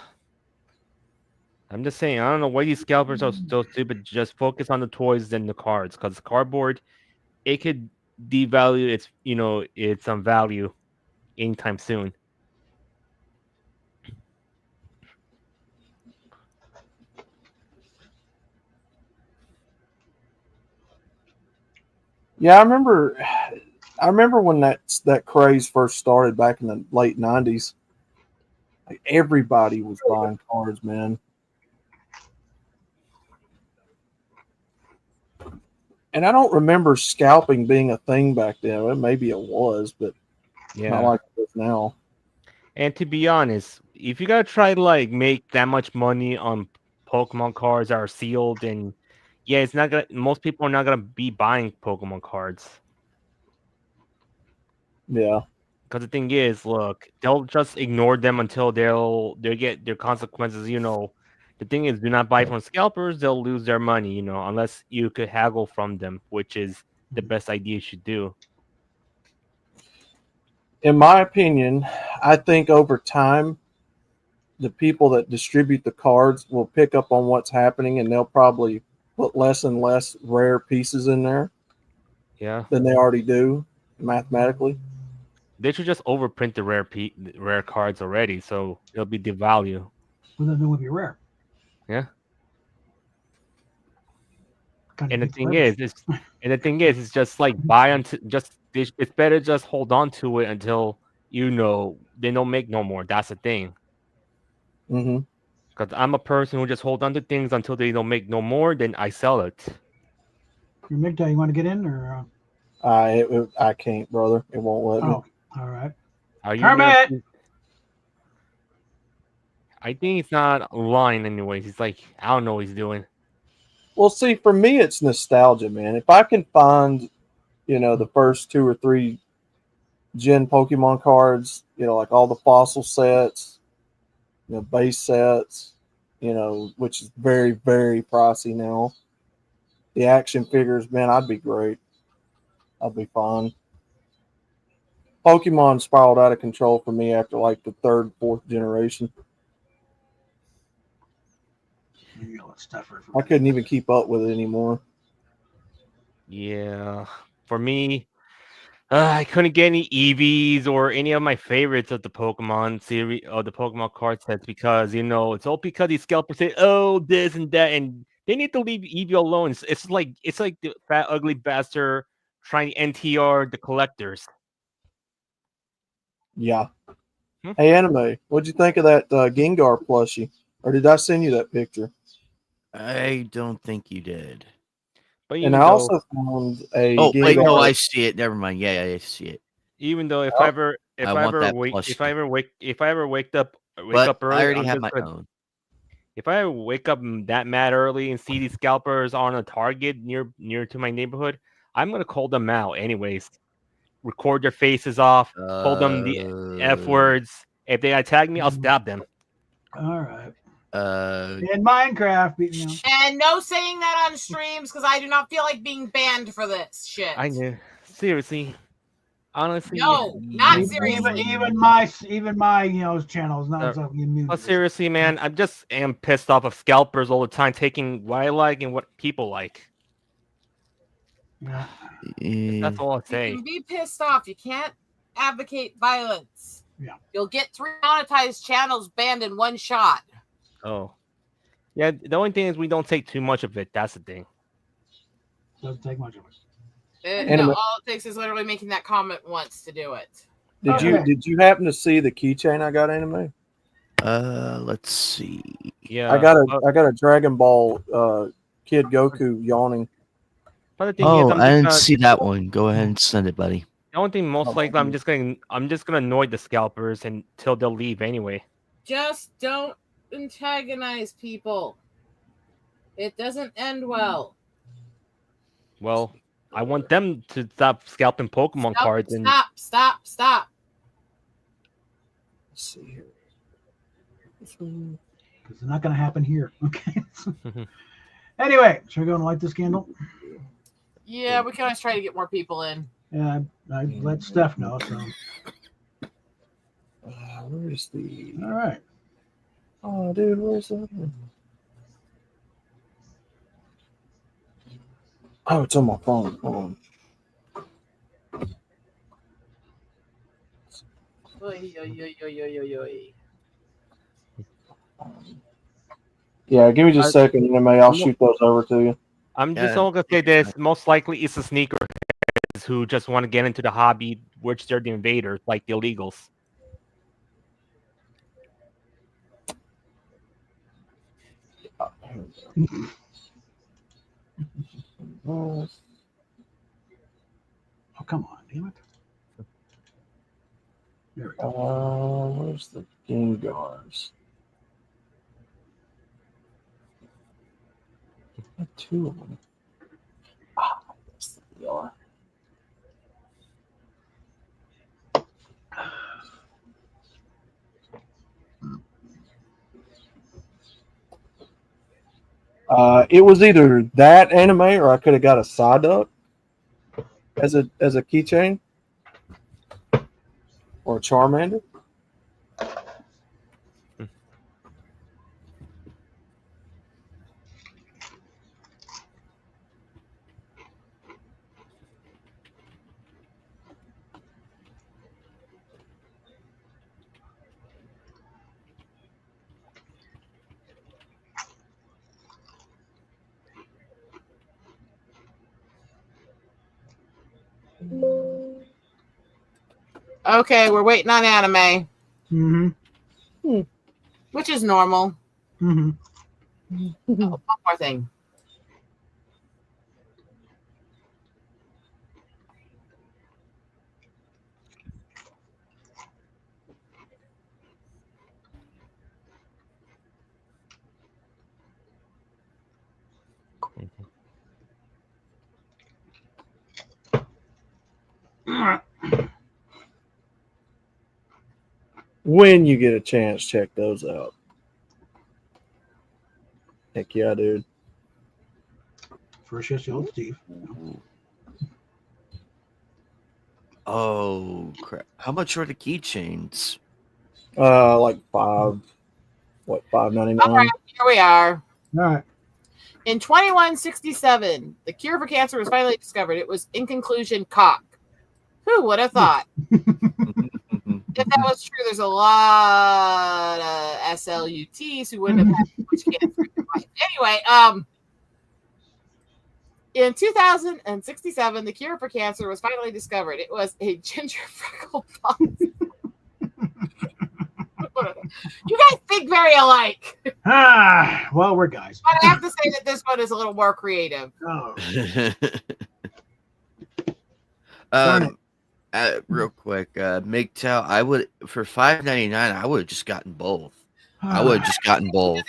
Speaker 8: I'm just saying, I don't know why these scalpers are so stupid. Just focus on the toys than the cards, because cardboard, it could devalue its value anytime soon.
Speaker 6: Yeah, I remember when that craze first started back in the late '90s. Like everybody was buying cards, man. And I don't remember scalping being a thing back then. Well, maybe it was, but
Speaker 8: Yeah.
Speaker 6: not like it is now.
Speaker 8: And to be honest, if you gotta try to like make that much money on Pokemon cards that are sealed, and yeah, it's not gonna. Most people are not gonna be buying Pokemon cards.
Speaker 6: Yeah.
Speaker 8: Because the thing is, look, they'll just ignore them until they'll get their consequences. The thing is, do not buy from scalpers; they'll lose their money. Unless you could haggle from them, which is the best idea you should do.
Speaker 6: In my opinion, I think over time, the people that distribute the cards will pick up on what's happening, and they'll probably put less and less rare pieces in there
Speaker 8: Yeah,
Speaker 6: than they already do mathematically.
Speaker 8: they should just overprint the rare cards already, so it'll be devalue.
Speaker 2: Well, then it would be rare.
Speaker 8: Yeah.
Speaker 2: Kind
Speaker 8: And the
Speaker 2: of
Speaker 8: thing is, it's just like buy until it's better just hold on to it until they don't make no more. That's the thing.
Speaker 6: Mm-hmm.
Speaker 8: Because I'm a person who just hold on to things until they don't make no more, then I sell it.
Speaker 2: Your Migda, you want to get in or?
Speaker 6: I can't, brother. It won't let me.
Speaker 2: Oh, all right.
Speaker 8: Are you
Speaker 2: Kermit!
Speaker 8: I think it's not online anyways. He's like, I don't know what he's doing.
Speaker 6: Well, see, for me, it's nostalgia, man. If I can find, the first 2 or 3 gen Pokemon cards, like all the fossil sets, base sets, which is very, very pricey now. The action figures, man, I'd be great. I'd be fine. Pokemon spiraled out of control for me after like the 3rd, 4th generation. I couldn't even keep up with it anymore.
Speaker 8: Yeah. For me, I couldn't get any EVs or any of my favorites of the Pokemon series or the Pokemon card sets because it's all because these scalpers say, "Oh, this and that," and they need to leave Eevee alone. It's like the fat ugly bastard trying to NTR the collectors.
Speaker 6: Yeah. Hey, Anime, what'd you think of that Gengar plushie? Or did I send you that picture?
Speaker 9: I don't think you did.
Speaker 8: But
Speaker 6: I also found a.
Speaker 9: Oh
Speaker 6: Gengar...
Speaker 9: wait, no, I see it. Never mind. Yeah, I see it.
Speaker 8: Even though if I ever wake up early,
Speaker 9: I already have my own.
Speaker 8: If I wake up that mad early and see these scalpers on a target near to my neighborhood, I'm gonna call them out anyways. Record their faces off, call them the F words. If they attack me, I'll stab them.
Speaker 2: All right. In Minecraft,
Speaker 3: And no saying that on streams because I do not feel like being banned for this shit.
Speaker 8: I know. Seriously. Honestly.
Speaker 3: No, not seriously.
Speaker 2: Even my channel is not something immune.
Speaker 8: But seriously, man, I just am pissed off of scalpers all the time taking what I like and what people like.
Speaker 2: Yeah.
Speaker 8: That's all I'll say.
Speaker 3: You can be pissed off. You can't advocate violence.
Speaker 2: Yeah.
Speaker 3: You'll get 3 monetized channels banned in one shot.
Speaker 8: Oh. Yeah, the only thing is we don't take too much of it. That's the thing.
Speaker 2: Doesn't take much of it.
Speaker 3: All it takes is literally making that comment once to do it.
Speaker 6: Did you happen to see the keychain I got, Anime?
Speaker 9: Let's see.
Speaker 8: Yeah.
Speaker 6: I got a Dragon Ball Kid Goku yawning.
Speaker 8: But the thing
Speaker 9: is,
Speaker 8: I
Speaker 9: didn't see that one. Go ahead and send it, buddy.
Speaker 8: The only thing most likely I'm just gonna annoy the scalpers until they'll leave anyway.
Speaker 3: Just don't antagonize people. It doesn't end well.
Speaker 8: Well, I want them to stop scalping Pokemon cards and
Speaker 3: Stop.
Speaker 6: see here.
Speaker 2: Because it's not going to happen here. Okay. Anyway, should we go and light this candle?
Speaker 3: Yeah, we can always try to get more people in.
Speaker 2: Yeah, I let Steph know. So,
Speaker 6: Where's the?
Speaker 2: all right.
Speaker 6: Oh, dude, where's that? Oh, it's on my phone. Hold on.
Speaker 3: Oy, oy, oy, oy, oy, oy, oy.
Speaker 6: Yeah, give me just a second, and then I'll shoot those over to you.
Speaker 8: I'm just
Speaker 9: Yeah.
Speaker 8: only gonna say this. Most likely, it's the sneakerheads who just want to get into the hobby, which they're the invaders, like the illegals.
Speaker 2: Oh, come on, damn it. There we go.
Speaker 6: Where's the Gengars? Two of them. That's the DR. It was either that anime or I could have got a Psyduck as a keychain or a Charmander.
Speaker 3: Okay, we're waiting on anime,
Speaker 2: Mm-hmm.
Speaker 3: which is normal.
Speaker 2: Mm-hmm.
Speaker 3: Oh, one more thing.
Speaker 6: When you get a chance, check those out. Heck yeah, dude.
Speaker 2: First, yes, the old Steve.
Speaker 9: Oh crap! How much are the keychains?
Speaker 6: Like $5.99.
Speaker 3: All right, here we are.
Speaker 2: All right.
Speaker 3: In 2167, the cure for cancer was finally discovered. It was, in conclusion, cock. Who would have thought? If that was true, there's a lot of SLUTs who wouldn't have had much cancer in their life. Anyway, in 2067, the cure for cancer was finally discovered. It was a ginger freckle bump. You guys think very alike.
Speaker 2: Well, we're guys.
Speaker 3: But I have to say that this one is a little more creative.
Speaker 2: Oh.
Speaker 9: Real quick, MGTOW, I would for $5.99. I would have just gotten both. I would have just gotten both.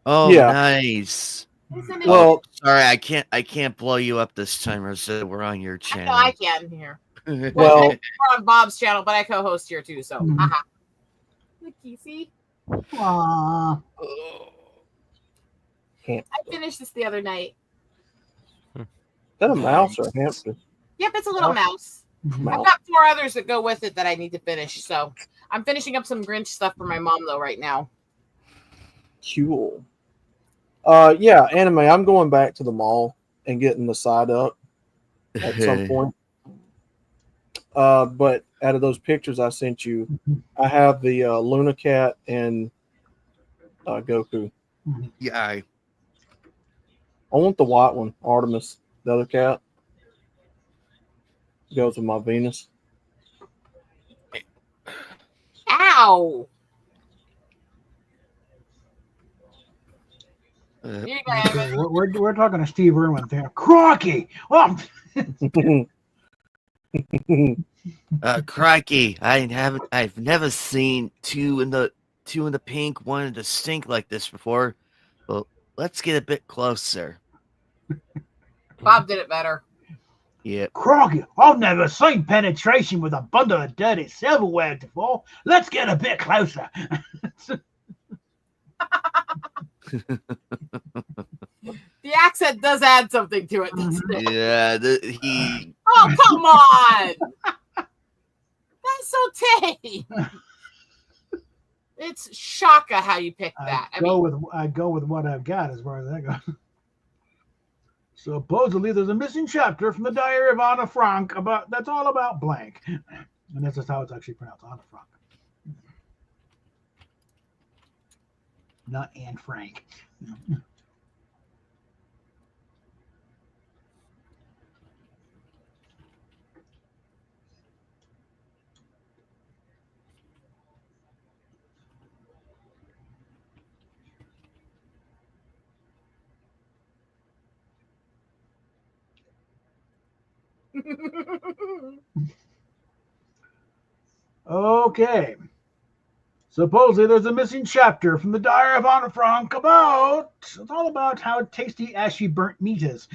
Speaker 9: Oh,
Speaker 6: Yeah.
Speaker 9: nice.
Speaker 3: Isn't it?
Speaker 6: Well,
Speaker 9: Sorry, I can't blow you up this time, Rosa. We're on your
Speaker 3: I
Speaker 9: channel.
Speaker 3: know I can here.
Speaker 6: Well,
Speaker 3: We're on Bob's channel, but I co-host here too. So,
Speaker 2: Mhm.
Speaker 3: haha. Look, you see,
Speaker 2: Aw.
Speaker 6: can't.
Speaker 3: I finished this the other night.
Speaker 6: Is that a mouse or a hamster?
Speaker 3: Yep, it's a little
Speaker 2: Oh.
Speaker 3: mouse. I've
Speaker 6: Mouse.
Speaker 3: got 4 others that go with it that I need to finish. So, I'm finishing up some Grinch stuff for my mom though right now.
Speaker 6: Cool. Yeah, anime. I'm going back to the mall and getting the Psyduck at some point. But out of those pictures I sent you, I have the Luna Cat and Goku.
Speaker 9: Yeah,
Speaker 6: I want the white one, Artemis. The other cat goes with my Venus.
Speaker 3: Ow! You guys,
Speaker 2: We're talking to Steve Irwin there. Crocky! Oh,
Speaker 9: crikey! I've never seen two in the pink, one in the stink like this before. Well, let's get a bit closer.
Speaker 3: Bob did it better.
Speaker 9: Yep.
Speaker 2: Croggy, I've never seen penetration with a bundle of dirty silverware before. Let's get a bit closer.
Speaker 3: The accent does add something to it, doesn't it?
Speaker 9: Yeah. He.
Speaker 3: Oh, come on! That's so tame. It's shocking how you pick that.
Speaker 2: I go with what I've got as far as that goes. Supposedly, there's a missing chapter from the Diary of Anna Frank that's all about blank, and that's just how it's actually pronounced, Anna Frank, not Anne Frank. Okay. Supposedly there's a missing chapter from the Diary of Anna Frank it's all about how tasty ashy burnt meat is.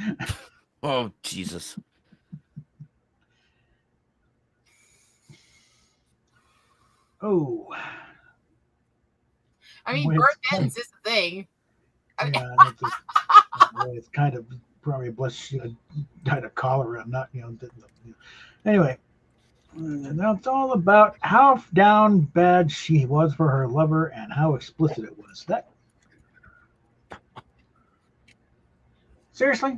Speaker 9: Oh Jesus.
Speaker 2: Oh.
Speaker 3: I mean,
Speaker 2: Well,
Speaker 3: burnt
Speaker 2: it's
Speaker 3: ends is a thing.
Speaker 2: Yeah, it's kind of probably bless she died of cholera, not Anyway, that's all about how down bad she was for her lover and how explicit it was. That seriously?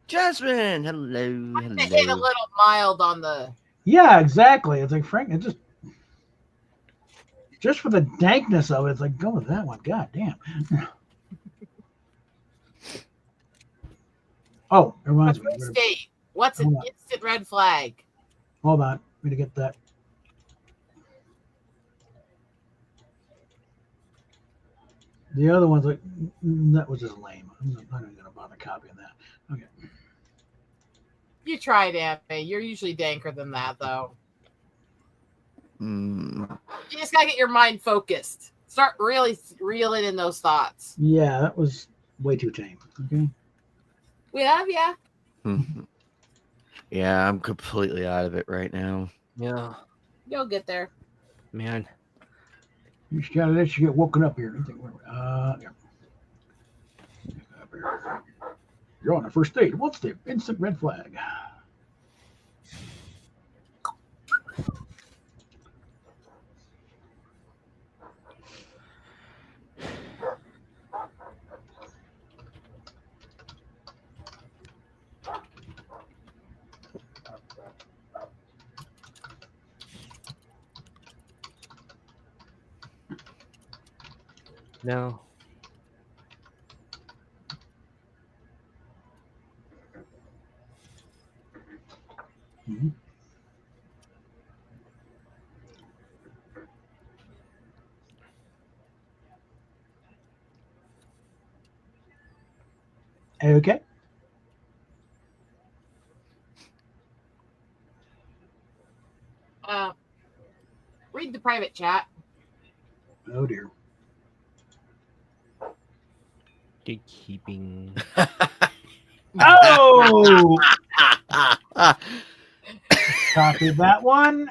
Speaker 9: Jasmine, hello,
Speaker 3: I hit a little mild on the.
Speaker 2: Yeah, exactly. It's like Frank. It just for the dankness of it, it's like go with that one. God damn. Oh, it reminds me.
Speaker 3: State. What's an instant red flag?
Speaker 2: Hold on. I'm gonna get that. The other one's like that was just lame. I'm not even gonna bother copying that. Okay.
Speaker 3: You tried, Anime. You're usually danker than that, though. You just gotta get your mind focused. Start really reeling in those thoughts.
Speaker 2: Yeah, that was way too tame. Okay.
Speaker 3: We love ya.
Speaker 9: Yeah, I'm completely out of it right now.
Speaker 8: Yeah,
Speaker 3: You'll get there.
Speaker 8: man.
Speaker 2: You just gotta let you get woken up here. Yeah. You're on the first date. What's the instant red flag?
Speaker 8: No.
Speaker 2: Mm-hmm. Okay.
Speaker 3: Read the private chat.
Speaker 2: Oh dear.
Speaker 8: Gatekeeping.
Speaker 2: Oh! Copy that one.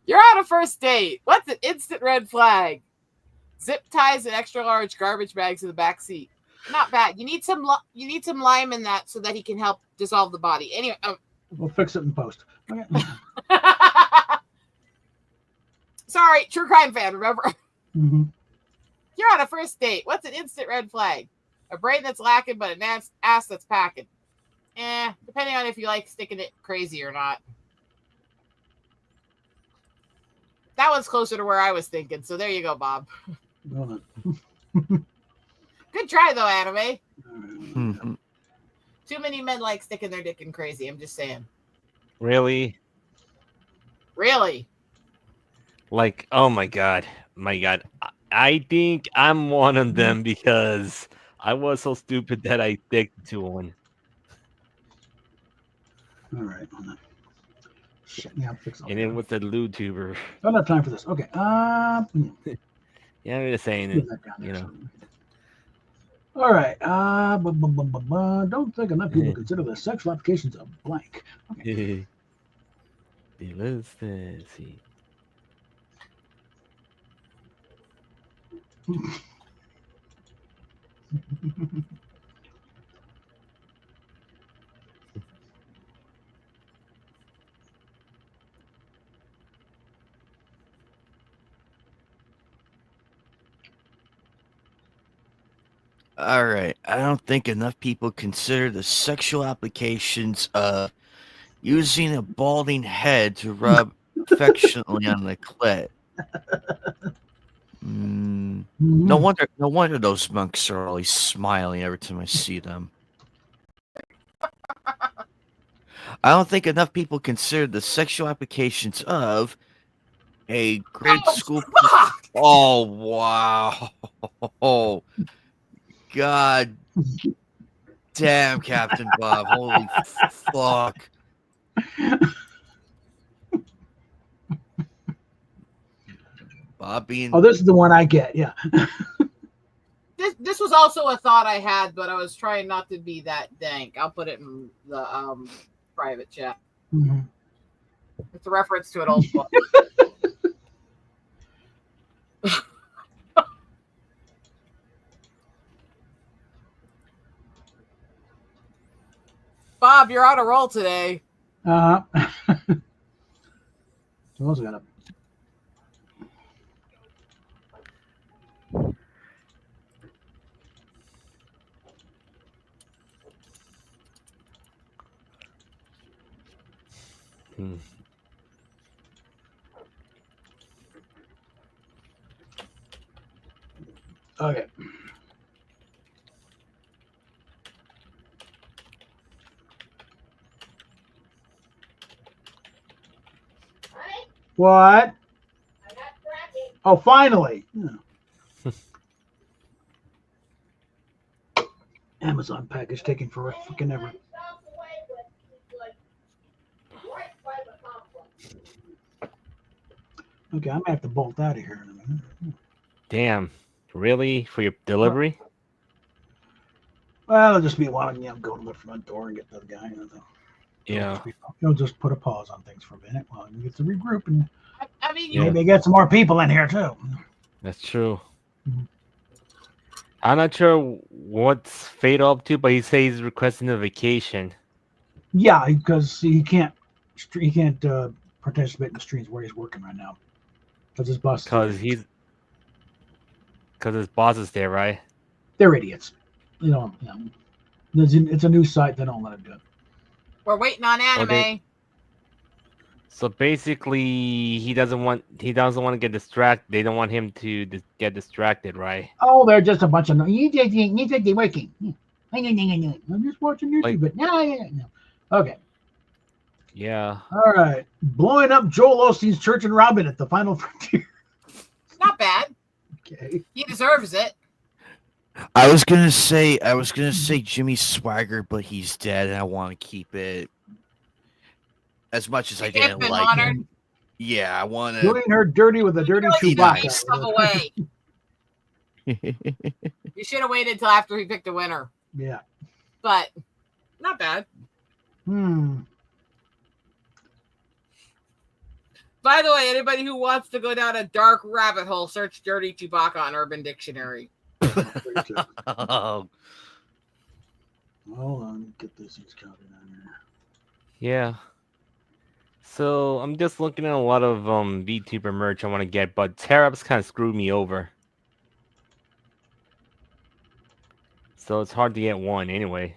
Speaker 3: You're on a first date. What's an instant red flag? Zip ties and extra large garbage bags in the back seat. Not bad. You need some lime in that so that he can help dissolve the body. Anyway,
Speaker 2: We'll fix it in post. Okay.
Speaker 3: Sorry, true crime fan. Remember,
Speaker 2: Mm-hmm.
Speaker 3: you're on a first date. What's an instant red flag? A brain that's lacking, but an ass that's packing. Depending on if you like sticking it crazy or not. That one's closer to where I was thinking. So there you go, Bob.
Speaker 2: Hold
Speaker 3: Good try, though, Anime.
Speaker 2: on.
Speaker 3: Too many men like sticking their dick in crazy. I'm just saying.
Speaker 8: Really?
Speaker 3: Really?
Speaker 8: Like, oh my god. I think I'm one of them because I was so stupid that I stick to one.
Speaker 2: All right. Hold on. Shit, yeah, I'll fix it.
Speaker 8: And then with the YouTuber.
Speaker 2: I don't have time for this. Okay.
Speaker 8: Yeah, I'm just saying
Speaker 2: Put
Speaker 8: it,
Speaker 2: that down
Speaker 8: you
Speaker 2: there.
Speaker 8: know.
Speaker 2: All right. Don't think enough people consider the sexual applications of blank. Okay.
Speaker 8: Let's see.
Speaker 9: All right. I don't think enough people consider the sexual applications of using a balding head to rub affectionately on the clit. No wonder those monks are always smiling every time I see them. I don't think enough people consider the sexual applications of a grade school. Oh wow! God damn, Captain Bob! Holy fuck! Bob being.
Speaker 2: Oh, this is the one I get. Yeah.
Speaker 3: This was also a thought I had, but I was trying not to be that dank. I'll put it in the private chat.
Speaker 2: Mm-hmm.
Speaker 3: It's a reference to an old book. Bob, you're on a roll today.
Speaker 2: So also got a. Okay. What? Oh, finally. Yeah. Amazon package taking for freaking ever. Okay, I might have to bolt out of here in a minute.
Speaker 8: Damn. Really? For your delivery?
Speaker 2: Well, it'll just be while go to the front door and get the guy.
Speaker 8: Yeah.
Speaker 2: You'll just put a pause on things for a minute while you get to regroup and
Speaker 3: I mean,
Speaker 2: maybe get some more people in here too.
Speaker 8: That's true.
Speaker 2: Mm-hmm.
Speaker 8: I'm not sure what's Fade up to, but he says he's requesting a vacation.
Speaker 2: Yeah, because he can't participate in the streams where he's working right now because his boss.
Speaker 8: Because his boss is there, right?
Speaker 2: They're idiots. It's a new site. They don't let him do it.
Speaker 3: we're waiting on anime.
Speaker 8: So basically, he doesn't want to get distracted. They don't want him to get distracted, right?
Speaker 2: Oh, they're just a bunch of you just working. I'm just watching YouTube, but no. Okay.
Speaker 8: Yeah.
Speaker 2: All right. Blowing up Joel Osteen's Church and Robin at the Final Frontier.
Speaker 3: Not bad.
Speaker 2: Okay.
Speaker 3: He deserves it.
Speaker 9: I was gonna say Jimmy Swaggart, but he's dead, and I want to keep it as much as I didn't like him. Yeah, I want to.
Speaker 2: Doing her dirty with a dirty Chewbacca.
Speaker 3: Stuff away. You should have waited until after he picked a winner.
Speaker 2: Yeah.
Speaker 3: But not bad. By the way, anybody who wants to go down a dark rabbit hole, search Dirty Chewbacca on Urban Dictionary.
Speaker 2: Hold on, get this counted on here.
Speaker 8: Yeah. So I'm just looking at a lot of VTuber merch I want to get, but Terrap's kind of screwed me over. So it's hard to get one anyway.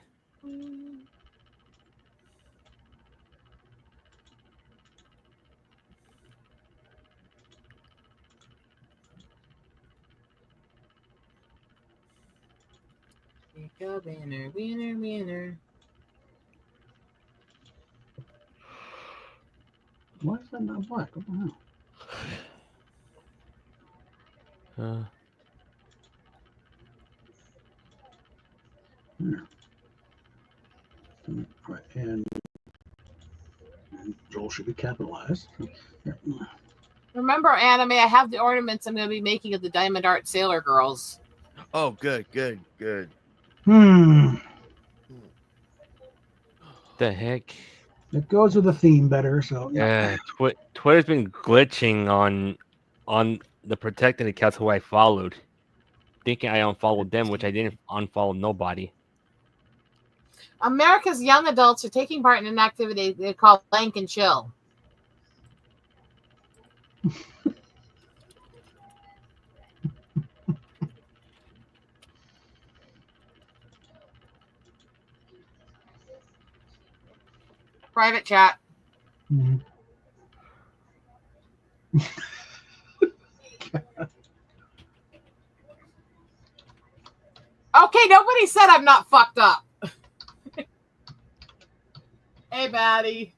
Speaker 3: Winner.
Speaker 2: Why is that not black? What the hell? Here. Right, and Joel should be capitalized. Here.
Speaker 3: Remember, anime, I have the ornaments I'm going to be making of the Diamond Art Sailor Girls.
Speaker 9: Oh, good.
Speaker 8: The heck?
Speaker 2: It goes with the theme better. So
Speaker 8: Yeah, Twitter's been glitching on the protected accounts who I followed, thinking I unfollowed them, which I didn't unfollow nobody.
Speaker 3: America's young adults are taking part in an activity they call Blank and Chill. Private chat.
Speaker 2: Mhm.
Speaker 3: Okay, nobody said I'm not fucked up. Hey, Batty.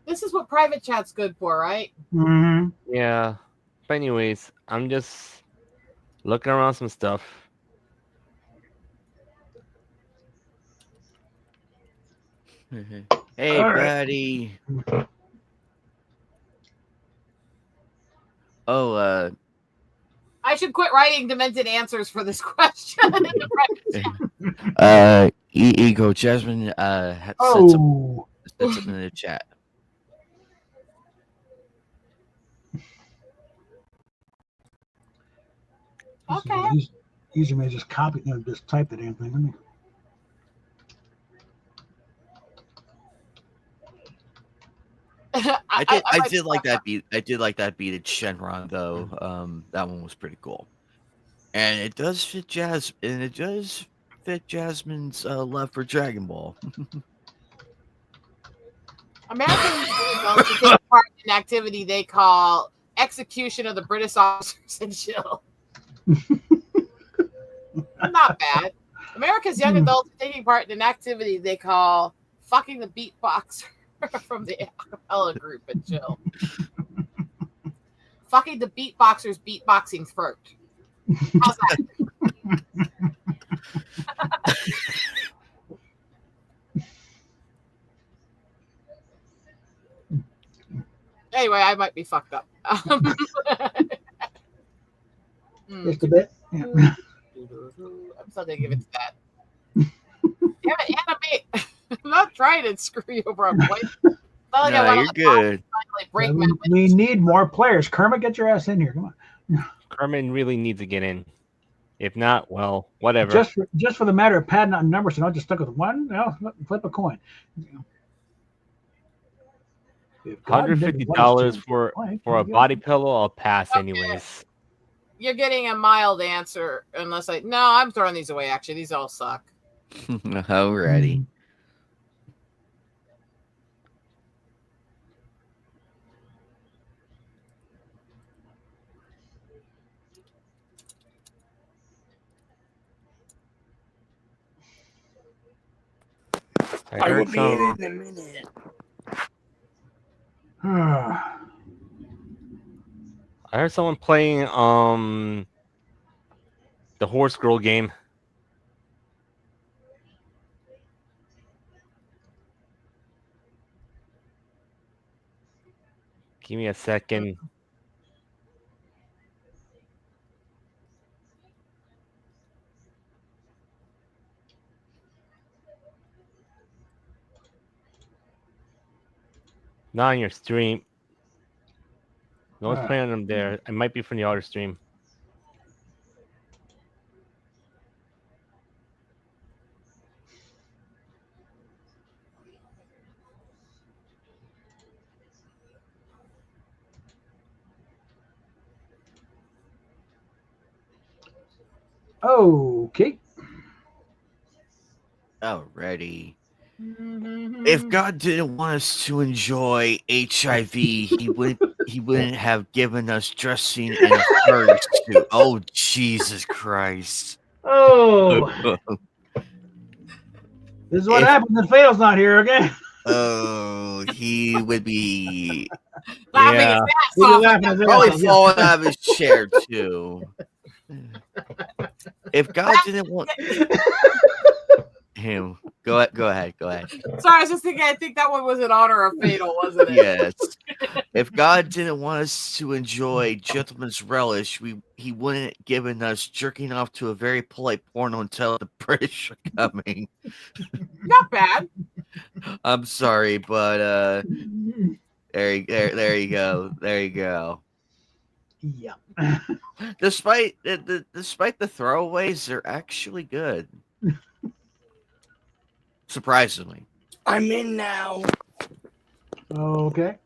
Speaker 3: This is what private chat's good for, right?
Speaker 2: Mhm.
Speaker 8: Yeah. But anyways, I'm just looking around some stuff.
Speaker 9: Hey,
Speaker 2: All right.
Speaker 9: buddy. Oh,
Speaker 3: I should quit writing demented answers for this question. In the private chat.
Speaker 9: Ego Jasmine said something
Speaker 2: Oh,
Speaker 9: in the chat.
Speaker 3: Okay.
Speaker 2: Easier may just copy, just type the damn thing. Isn't it?
Speaker 9: I did like that beat. I did like that beat at Shenron though. That one was pretty cool, and it does fit Jasmine's love for Dragon Ball.
Speaker 3: Americans adults to take part in an activity they call execution of the British officers and chill. Not bad. America's young adults are taking part in an activity they call fucking the beatboxer from the acapella group and chill. Fucking the beatboxer's beatboxing throat. How's that? Anyway, I might be fucked up.
Speaker 2: Just a bit. Yeah.
Speaker 3: I'm still gonna give it to that. Damn it, animate. I'm not trying to screw you over a point. Like
Speaker 9: No, you're good.
Speaker 3: Break
Speaker 2: We need more players. Kermit, get your ass in here. Come on.
Speaker 8: Carmen really needs to get in. If not, well, whatever.
Speaker 2: Just for the matter of padding out numbers, and I'll just stuck with one. No, flip a coin.
Speaker 8: $150 for a body pillow, I'll pass
Speaker 3: Okay.
Speaker 8: anyways.
Speaker 3: You're getting a mild answer, unless I'm throwing these away. Actually, these all suck.
Speaker 9: Alrighty.
Speaker 5: I will be in a minute.
Speaker 8: I heard someone playing the Horse Girl game. Give me a second. Not on your stream. No one's playing on them there. It might be from the other stream.
Speaker 2: Okay.
Speaker 9: Alrighty. If God didn't want us to enjoy HIV, he wouldn't have given us dressing and a furry suit. Oh, Jesus Christ.
Speaker 2: Oh. This is what happens when Fail's not here, okay?
Speaker 9: Oh, he would be
Speaker 3: Laughing
Speaker 8: Yeah.
Speaker 3: his ass
Speaker 2: He'd be
Speaker 3: off.
Speaker 2: laughing his ass
Speaker 9: probably
Speaker 2: off, yeah.
Speaker 9: falling out of his chair too. If God didn't want him, go ahead.
Speaker 3: Sorry, I was just thinking. I think that one was in honor of Fatal, wasn't it?
Speaker 9: Yes. If God didn't want us to enjoy Gentleman's Relish, he wouldn't have given us jerking off to a very polite porno until the British are coming.
Speaker 3: Not bad.
Speaker 9: I'm sorry, but there you go. There you go.
Speaker 2: Yeah.
Speaker 9: Despite the throwaways, they're actually good. Surprisingly.
Speaker 5: I'm in now.
Speaker 2: Okay.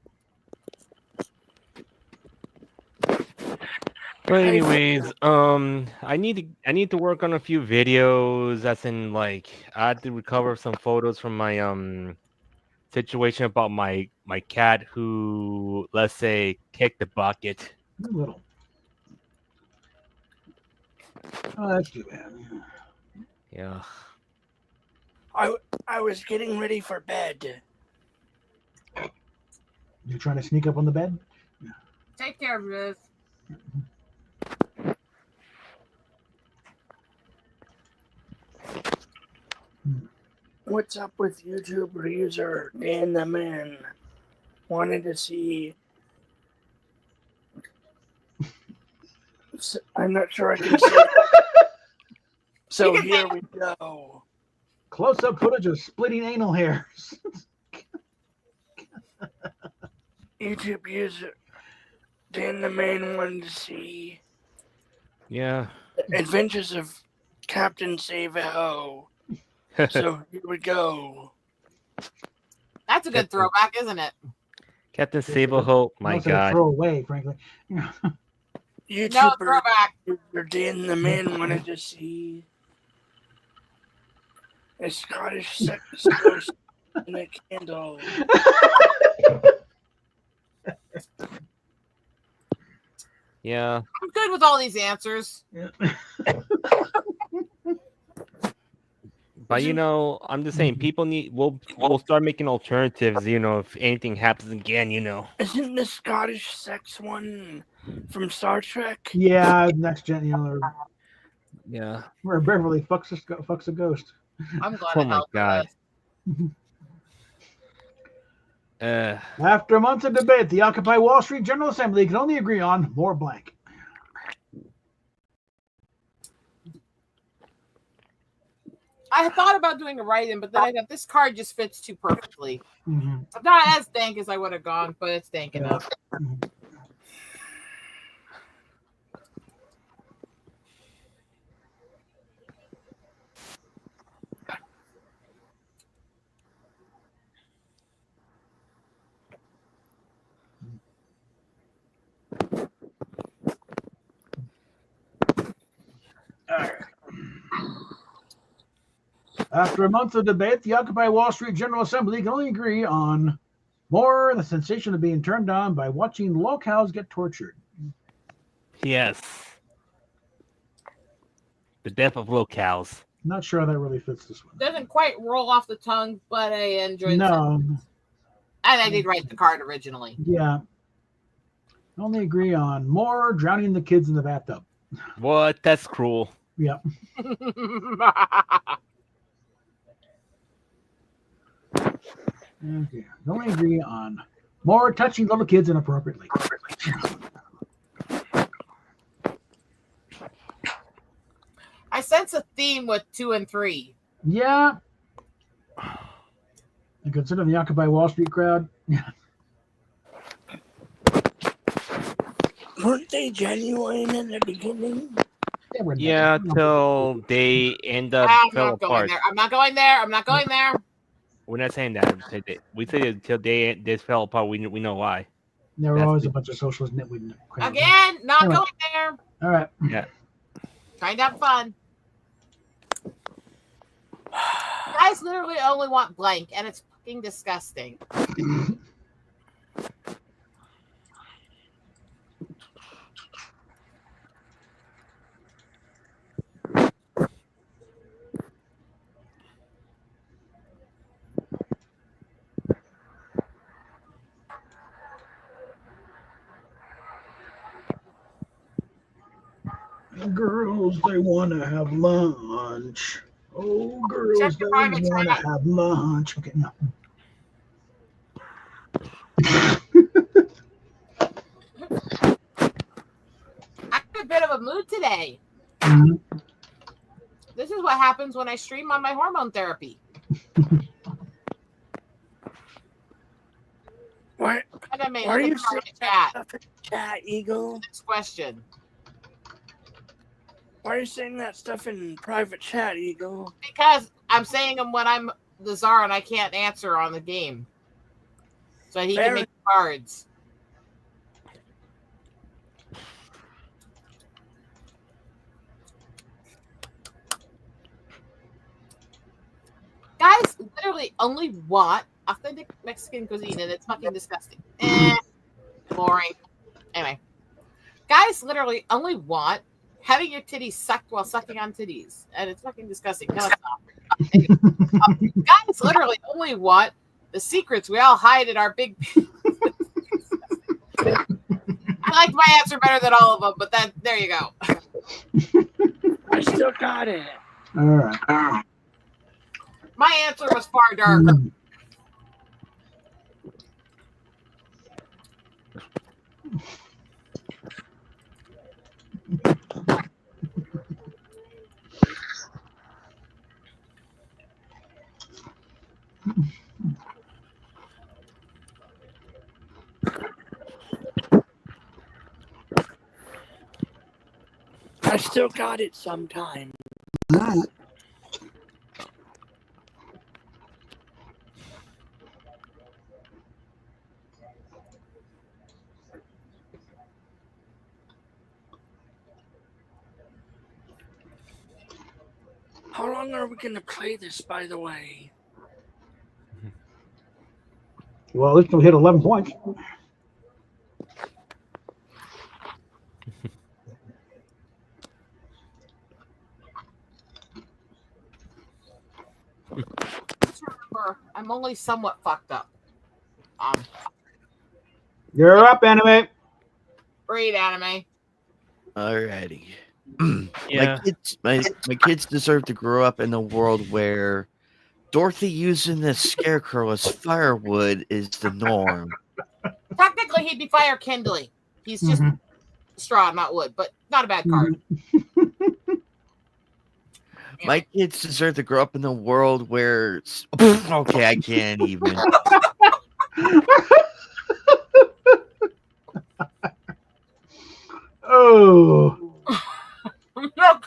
Speaker 8: But anyways, I need to work on a few videos. That's in like I had to recover some photos from my situation about my cat who, let's say, kicked the bucket.
Speaker 2: Little. Oh, that's too bad.
Speaker 8: Yeah.
Speaker 5: I was getting ready for bed.
Speaker 2: You trying to sneak up on the bed?
Speaker 3: Take care of this.
Speaker 5: What's up with YouTube user Dan the Man? Wanted to see. I'm not sure I can say. So here we go.
Speaker 2: Close-up footage of splitting anal hairs.
Speaker 5: YouTube user Dan the Man wanted to see
Speaker 8: Yeah.
Speaker 5: Adventures of Captain Save-A-Ho. So here we go.
Speaker 3: That's a good throwback, isn't it?
Speaker 8: Captain Sable, my
Speaker 2: Also
Speaker 8: God.
Speaker 2: throw away, frankly.
Speaker 3: No
Speaker 5: YouTuber
Speaker 3: throwback.
Speaker 5: Dan the Man wanted to see a Scottish sex ghost in a candle.
Speaker 8: Yeah.
Speaker 3: I'm good with all these answers.
Speaker 8: But I'm just saying, people we'll start making alternatives. If anything happens again,
Speaker 5: Isn't the Scottish sex one from Star Trek?
Speaker 2: Yeah, next gen,
Speaker 8: Yeah.
Speaker 2: where Beverly fucks a ghost.
Speaker 3: I'm glad
Speaker 8: Oh
Speaker 3: it
Speaker 8: my
Speaker 3: helped with
Speaker 8: God.
Speaker 3: this.
Speaker 2: After months of debate, the Occupy Wall Street General Assembly can only agree on more blank.
Speaker 3: I thought about doing a write-in, but then I thought this card just fits too perfectly.
Speaker 2: Mm-hmm.
Speaker 3: It's not as dank as I would have gone, but it's dank enough.
Speaker 2: After a month of debate, the Occupy Wall Street General Assembly can only agree on more the sensation of being turned on by watching locals get tortured.
Speaker 8: Yes. The death of locals.
Speaker 2: Not sure how that really fits this one.
Speaker 3: Doesn't quite roll off the tongue, but I enjoyed
Speaker 2: No.
Speaker 3: it. And I did write the card originally.
Speaker 2: Yeah. Only agree on more drowning the kids in the bathtub.
Speaker 8: What? That's cruel.
Speaker 2: Yeah. Okay. Only agree on more touching little kids inappropriately.
Speaker 3: I sense a theme with 2 and 3.
Speaker 2: Yeah. And consider the Occupy Wall Street crowd.
Speaker 5: Weren't they genuine in the beginning?
Speaker 8: Yeah, till they end up
Speaker 3: I'm
Speaker 8: fell
Speaker 3: not going
Speaker 8: apart.
Speaker 3: there. I'm not going there. I'm not going there.
Speaker 8: We're not saying that. We say until they fell apart. We know why.
Speaker 2: There were
Speaker 8: That's
Speaker 2: always
Speaker 8: the-
Speaker 2: a bunch of socialist nitwit crowd.
Speaker 3: Again, not
Speaker 2: Anyway.
Speaker 3: going there.
Speaker 2: All right.
Speaker 8: Yeah.
Speaker 3: Trying to have fun. You guys literally only want blank, and it's fucking disgusting.
Speaker 2: Girls, they want to have lunch. Oh, girls,
Speaker 3: Check
Speaker 2: they
Speaker 3: your private
Speaker 2: want to
Speaker 3: chat.
Speaker 2: have lunch. Okay, no.
Speaker 3: I'm in a bit of a mood today.
Speaker 2: Mhm.
Speaker 3: This is what happens when I stream on my hormone therapy.
Speaker 5: Why
Speaker 3: And I made
Speaker 5: are
Speaker 3: the
Speaker 5: you saying
Speaker 3: private
Speaker 5: that
Speaker 3: chat.
Speaker 5: stuff in chat, Eagle?
Speaker 3: Next question.
Speaker 5: Why are you saying that stuff in private chat, Eagle?
Speaker 3: Because I'm saying them when I'm the czar and I can't answer on the game. So he
Speaker 5: Fair
Speaker 3: can make cards. Guys literally only want authentic Mexican cuisine and it's fucking disgusting. Boring. Anyway. Guys literally only want having your titties sucked while sucking on titties. And it's fucking disgusting. No, it's not. Anyway. Guys literally only want the secrets we all hide in our big. I liked my answer better than all of them, but there you go.
Speaker 5: I still got it.
Speaker 2: All right.
Speaker 3: My answer was far darker.
Speaker 5: I still got it sometime. How long are we going to play this, by the way?
Speaker 2: Well, at least we'll hit 11 points.
Speaker 3: Just remember, I'm only somewhat fucked up.
Speaker 2: You're up, anime.
Speaker 3: Read anime.
Speaker 9: Alrighty.
Speaker 8: Yeah.
Speaker 9: My kids deserve to grow up in a world where Dorothy using the scarecrow as firewood is the norm.
Speaker 3: Technically, he'd be fire kindling. He's just straw, not wood, but not a bad card.
Speaker 9: My kids deserve to grow up in a world where okay, I can't even.
Speaker 2: Oh.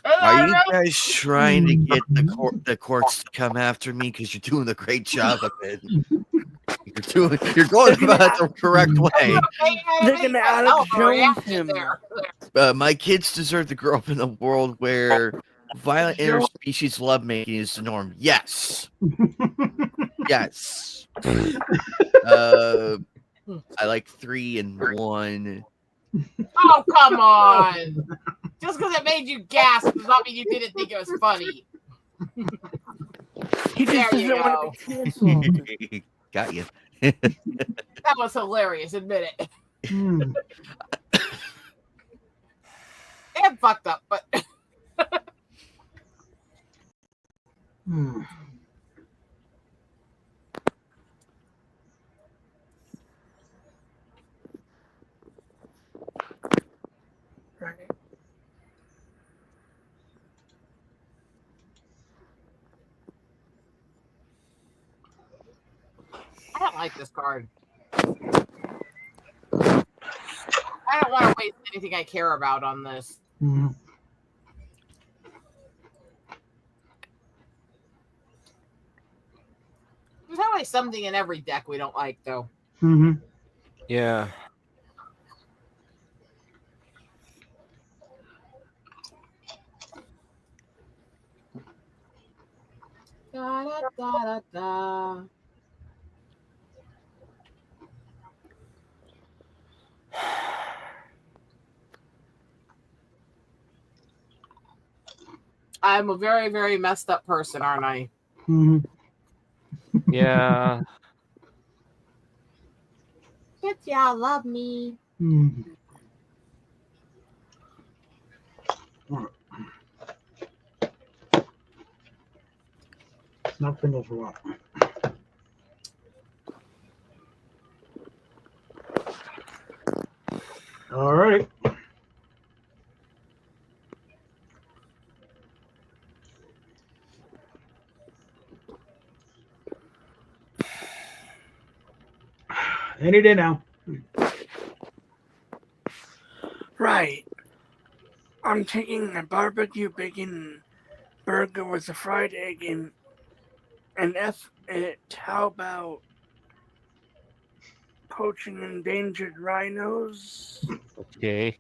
Speaker 9: Are you guys trying to get the courts to come after me because you're doing a great job of it? You're going about it the correct way.
Speaker 5: They're gonna Alex Jones him.
Speaker 9: My kids deserve to grow up in a world where violent interspecies lovemaking is the norm. Yes. Yes. I like 3 and 1.
Speaker 3: Oh, come on. Just because it made you gasp does not mean you didn't think it was funny.
Speaker 5: He just
Speaker 3: There you
Speaker 5: doesn't want to be canceled.
Speaker 9: Got you.
Speaker 3: That was hilarious, admit it. And fucked up, but
Speaker 5: Right.
Speaker 3: I don't like this card. I don't want to waste anything I care about on this. There's always something in every deck we don't like, though.
Speaker 8: Yeah.
Speaker 3: Da, da, da, da, da. I'm a very, very messed up person, aren't I?
Speaker 8: Yeah.
Speaker 3: If y'all love me.
Speaker 2: Not Pringles for what? All right. Any day now.
Speaker 5: Right. I'm taking a barbecue bacon burger with a fried egg and F it. How about poaching endangered rhinos?
Speaker 8: Okay.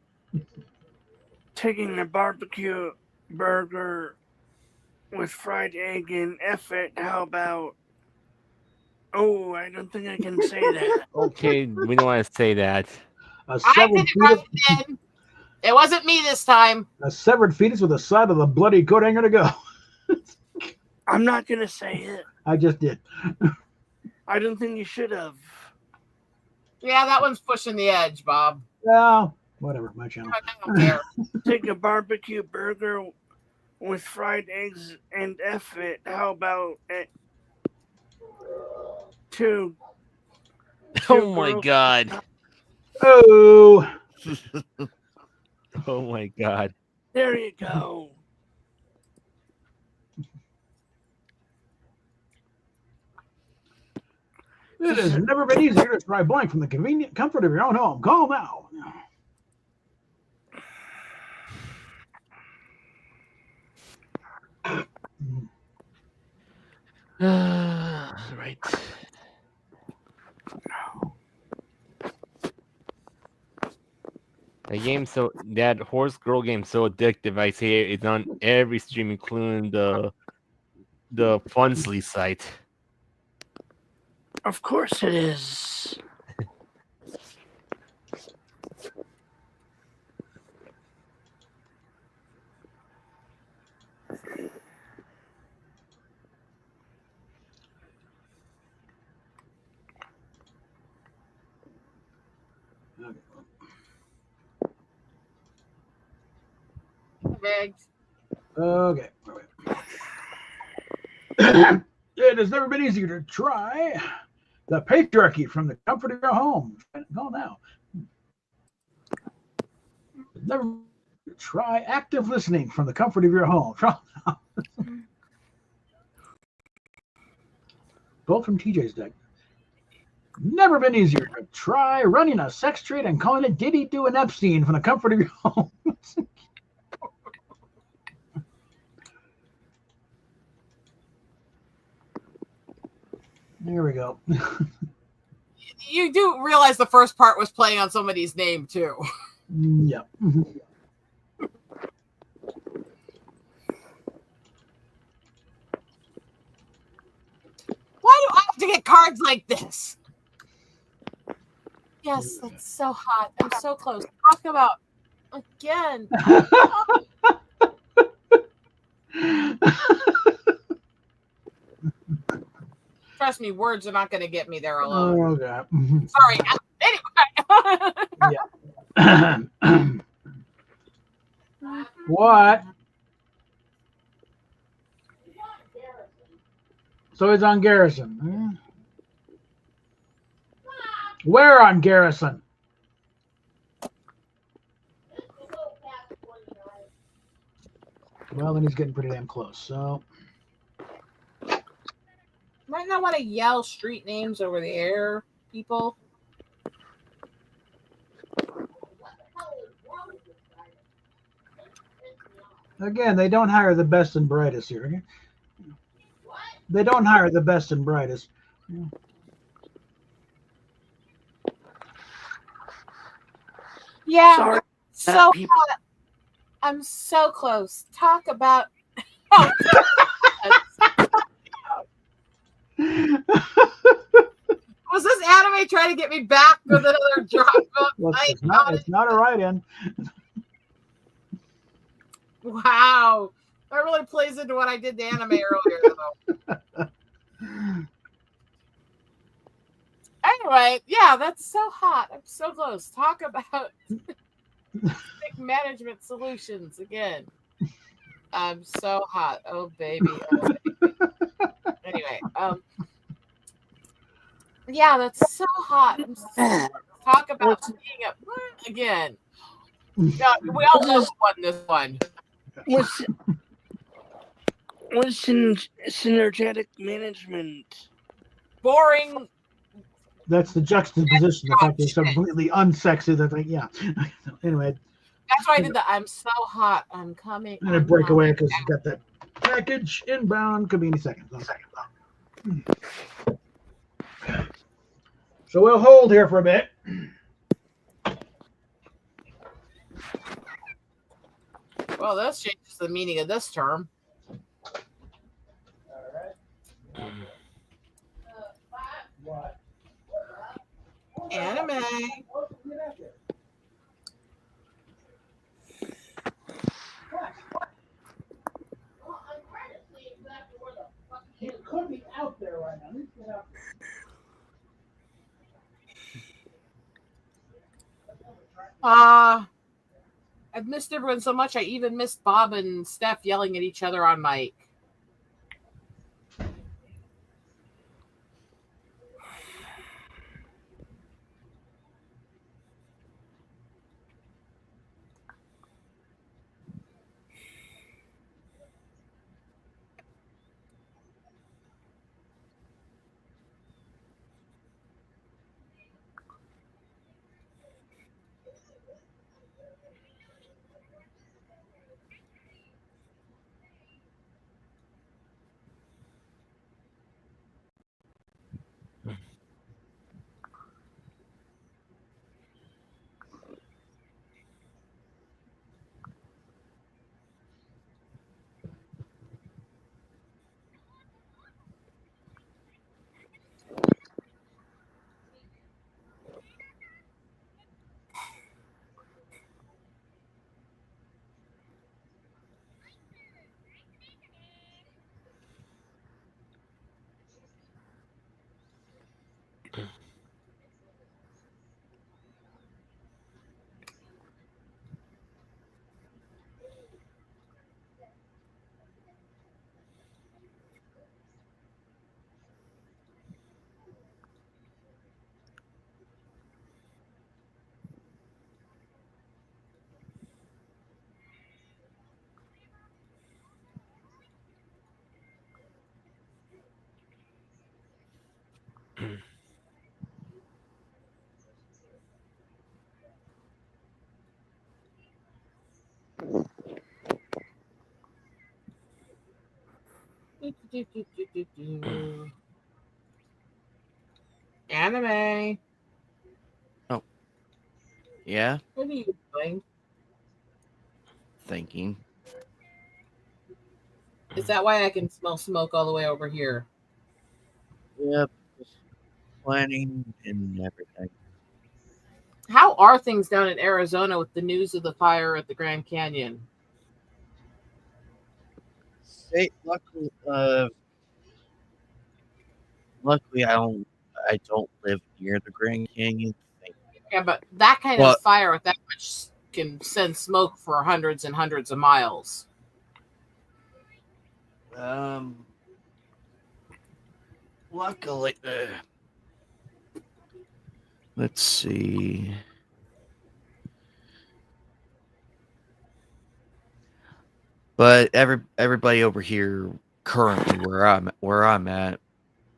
Speaker 5: Taking a barbecue burger with fried egg and F it. How about? Oh, I don't think I can say that.
Speaker 8: Okay, we don't want to say that.
Speaker 2: A
Speaker 3: I
Speaker 2: severed
Speaker 3: did it right
Speaker 2: fetus,
Speaker 3: then. It wasn't me this time.
Speaker 2: a severed fetus with a side of the bloody coat hanger to go.
Speaker 5: I'm not gonna say it.
Speaker 2: I just did.
Speaker 5: I don't think you should have.
Speaker 3: Yeah, that one's pushing the edge, Bob.
Speaker 2: Yeah, whatever. My channel.
Speaker 3: I don't care.
Speaker 5: Take a barbecue burger with fried eggs and F it. How about it? Two.
Speaker 8: Oh my
Speaker 5: girls-
Speaker 8: god.
Speaker 2: Oh,
Speaker 8: Oh my god.
Speaker 5: There you go.
Speaker 2: it has never been easier to try blank from the convenient comfort of your own home. Call now.
Speaker 8: Right. That horse girl game so addictive. I say it's on every stream, including the Funsly site.
Speaker 5: Of course it is.
Speaker 3: Eggs.
Speaker 2: Okay. It has never been easier to try the patriarchy from the comfort of your home. Call now. Never try active listening from the comfort of your home. Both from TJ's deck. Never been easier to try running a sex trade and calling it Diddy Do an Epstein from the comfort of your home. There we go.
Speaker 3: You do realize the first part was playing on somebody's name, too.
Speaker 2: Yeah.
Speaker 3: Why do I have to get cards like this? Yes, that's so hot. I'm so close. Talk about again. Trust me, words are not going to get me there alone.
Speaker 2: Okay.
Speaker 3: Sorry. Anyway.
Speaker 2: What? So it's on Garrison. Where on Garrison? Well, then he's getting pretty damn close. So
Speaker 3: Might not want to yell street names over the air, people.
Speaker 2: again, they don't hire the best and brightest here. Okay? They don't hire the best and brightest.
Speaker 3: Yeah,
Speaker 5: Sorry,
Speaker 3: so
Speaker 5: people-
Speaker 3: hot. I'm so close. Talk about. Was this anime trying to get me back with another drop book?
Speaker 2: Look,
Speaker 3: I
Speaker 2: it's not a write-in.
Speaker 3: Wow. That really plays into what I did to anime earlier, though. Anyway, yeah, that's so hot. I'm so close. Talk about management solutions again. I'm so hot. Oh baby. Oh, baby. Anyway, yeah, that's so hot. Talk about being up again. No, we all know who won this one.
Speaker 5: What's synergetic management?
Speaker 3: Boring.
Speaker 2: That's the juxtaposition. The fact that it's so completely unsexy. That's like, yeah. Anyway,
Speaker 3: That's why I did that. I'm so hot. I'm coming.
Speaker 2: I'm gonna break away because you got that package inbound. Could be any second. So we'll hold here for a bit.
Speaker 3: Well, this changes the meaning of this term. Anime.
Speaker 2: It could be out there right now. Let's get out there.
Speaker 3: I've missed everyone so much. I even missed Bob and Steph yelling at each other on mic. Anime.
Speaker 9: Oh. Yeah?
Speaker 3: What are you doing?
Speaker 9: Thinking.
Speaker 3: Is that why I can smell smoke all the way over here?
Speaker 9: Yep. Planning and everything.
Speaker 3: How are things down in Arizona with the news of the fire at the Grand Canyon?
Speaker 9: Luckily, I don't live near the Grand Canyon.
Speaker 3: Yeah, but that kind
Speaker 9: Well-
Speaker 3: of fire with that much can send smoke for hundreds and hundreds of miles.
Speaker 9: Luckily, let's see. But everybody over here currently where I'm at,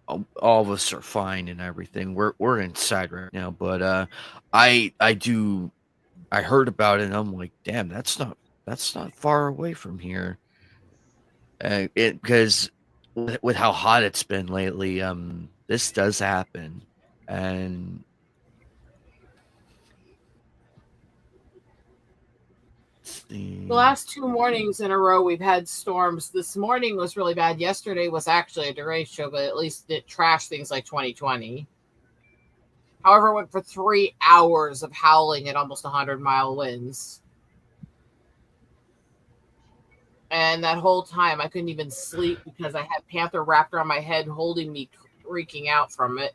Speaker 9: all of us are fine and everything. We're inside right now, but I heard about it and I'm like, damn, that's not far away from here. Because with how hot it's been lately, this does happen, and
Speaker 3: The last 2 mornings in a row, we've had storms. This morning was really bad. Yesterday was actually a derecho, but at least it trashed things like 2020. However, it went for 3 hours of howling at almost 100-mile winds. And that whole time, I couldn't even sleep because I had Panther wrapped around my head, holding me, freaking out from it.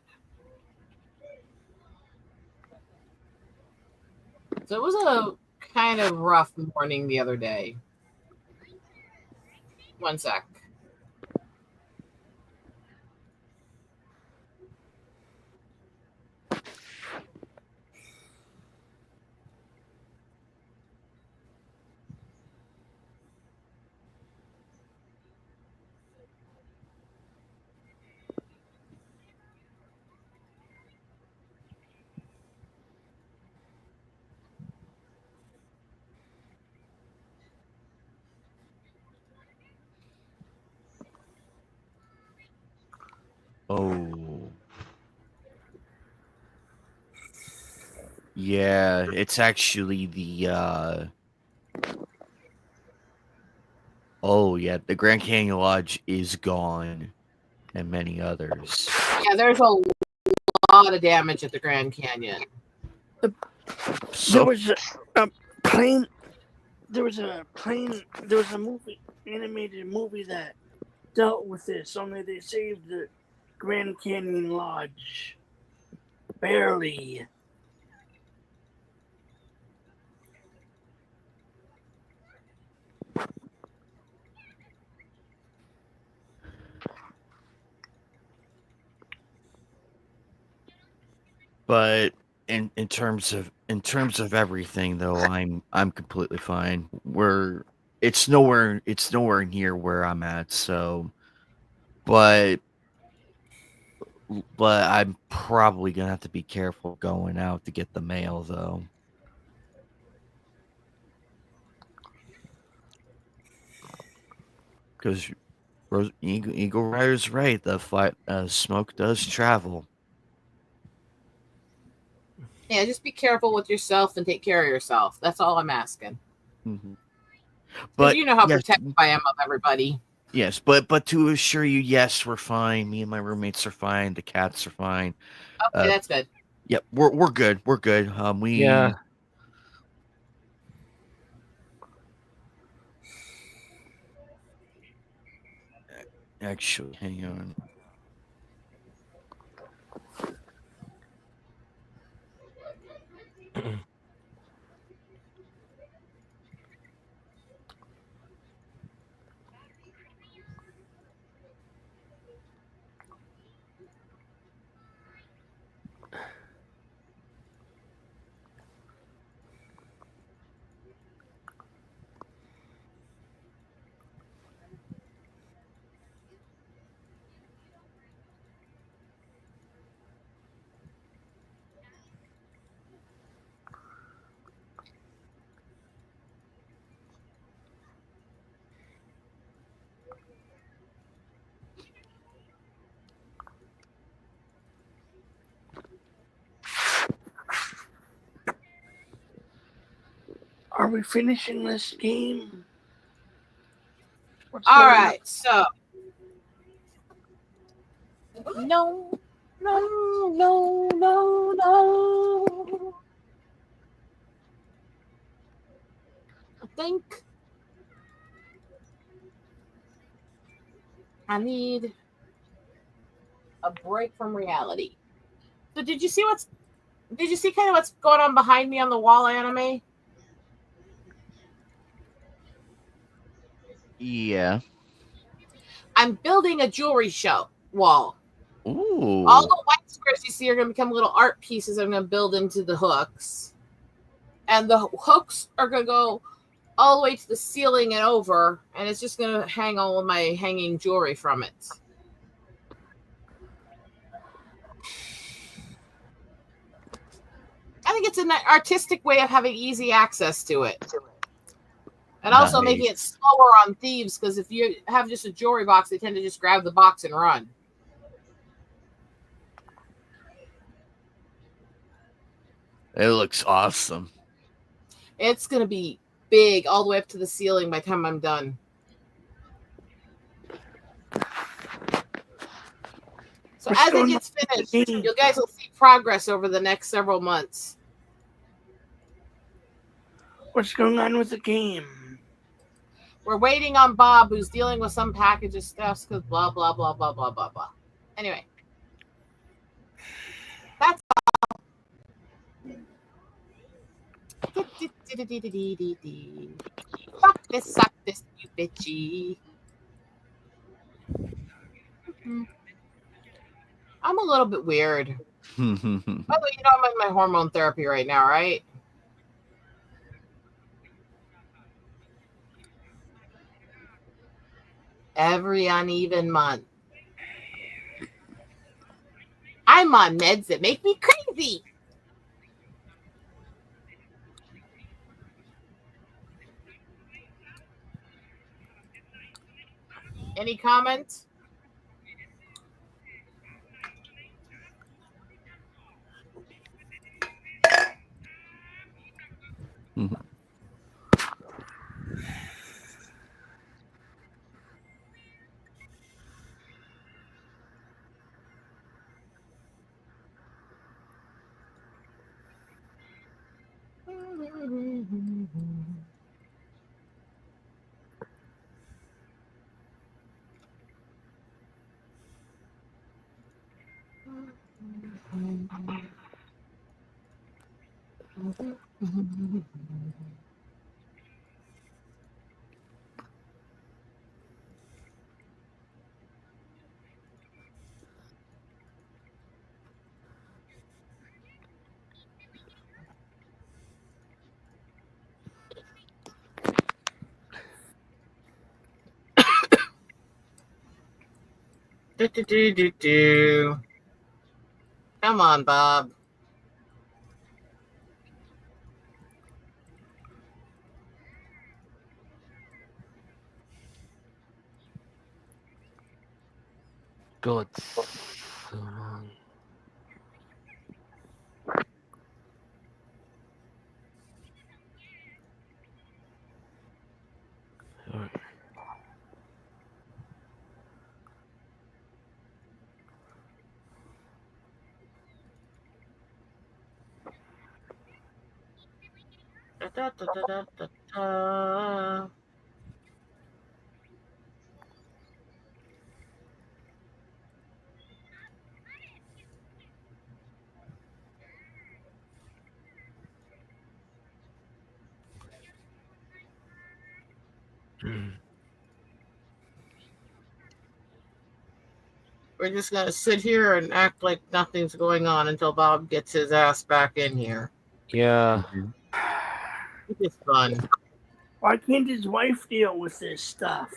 Speaker 3: So it was a kind of rough morning the other day. 1 sec.
Speaker 9: Oh. Yeah, it's actually the oh yeah, the Grand Canyon Lodge is gone and many others.
Speaker 3: Yeah, there's a lot of damage at the Grand Canyon.
Speaker 5: There
Speaker 9: So
Speaker 5: was a plane. There was a animated movie that dealt with this. Only they saved the Grand Canyon Lodge. Barely.
Speaker 9: but in terms of everything though, I'm completely fine. It's nowhere near where I'm at, so but I'm probably gonna have to be careful going out to get the mail though. Because Eagle Rider's right. The smoke does travel.
Speaker 3: Yeah, just be careful with yourself and take care of yourself. That's all I'm asking.
Speaker 9: Mm-hmm.
Speaker 3: But you know how
Speaker 9: yes,
Speaker 3: protective I am of everybody.
Speaker 9: Yes, but to assure you, yes, we're fine. Me and my roommates are fine. The cats are fine.
Speaker 3: Okay, that's good.
Speaker 9: Yep, we're good. We're good.
Speaker 8: Yeah.
Speaker 9: Actually, hang on.
Speaker 5: Are we finishing this game?
Speaker 3: All right, so no. I think I need a break from reality. So did you see kind of what's going on behind me on the wall anime?
Speaker 9: Yeah.
Speaker 3: I'm building a jewelry show wall.
Speaker 9: Ooh.
Speaker 3: All the white squares you see are going to become little art pieces I'm going to build into the hooks. And the hooks are going to go all the way to the ceiling and over, and it's just going to hang all of my hanging jewelry from it. I think it's an artistic way of having easy access to it. And also making it slower on thieves, because if you have just a jewelry box, they tend to just grab the box and run.
Speaker 9: It looks awesome.
Speaker 3: It's going to be big all the way up to the ceiling by the time I'm done. So as it gets finished, you guys will see progress over the next several months.
Speaker 5: What's going on with the game?
Speaker 3: We're waiting on Bob, who's dealing with some package of stuff, because blah, blah, blah, blah, blah, blah, blah. Anyway. That's all. Fuck this, suck this, you bitchy. I'm a little bit weird. By the way, I'm in my hormone therapy right now, right? Every uneven month. I'm on meds that make me crazy. Any comments? Do. Come on, Bob.
Speaker 8: God, so long. Alright.
Speaker 3: Da. We're just gonna sit here and act like nothing's going on until Bob gets his ass back in here.
Speaker 8: Yeah.
Speaker 3: It's fun.
Speaker 5: Why can't his wife deal with this stuff?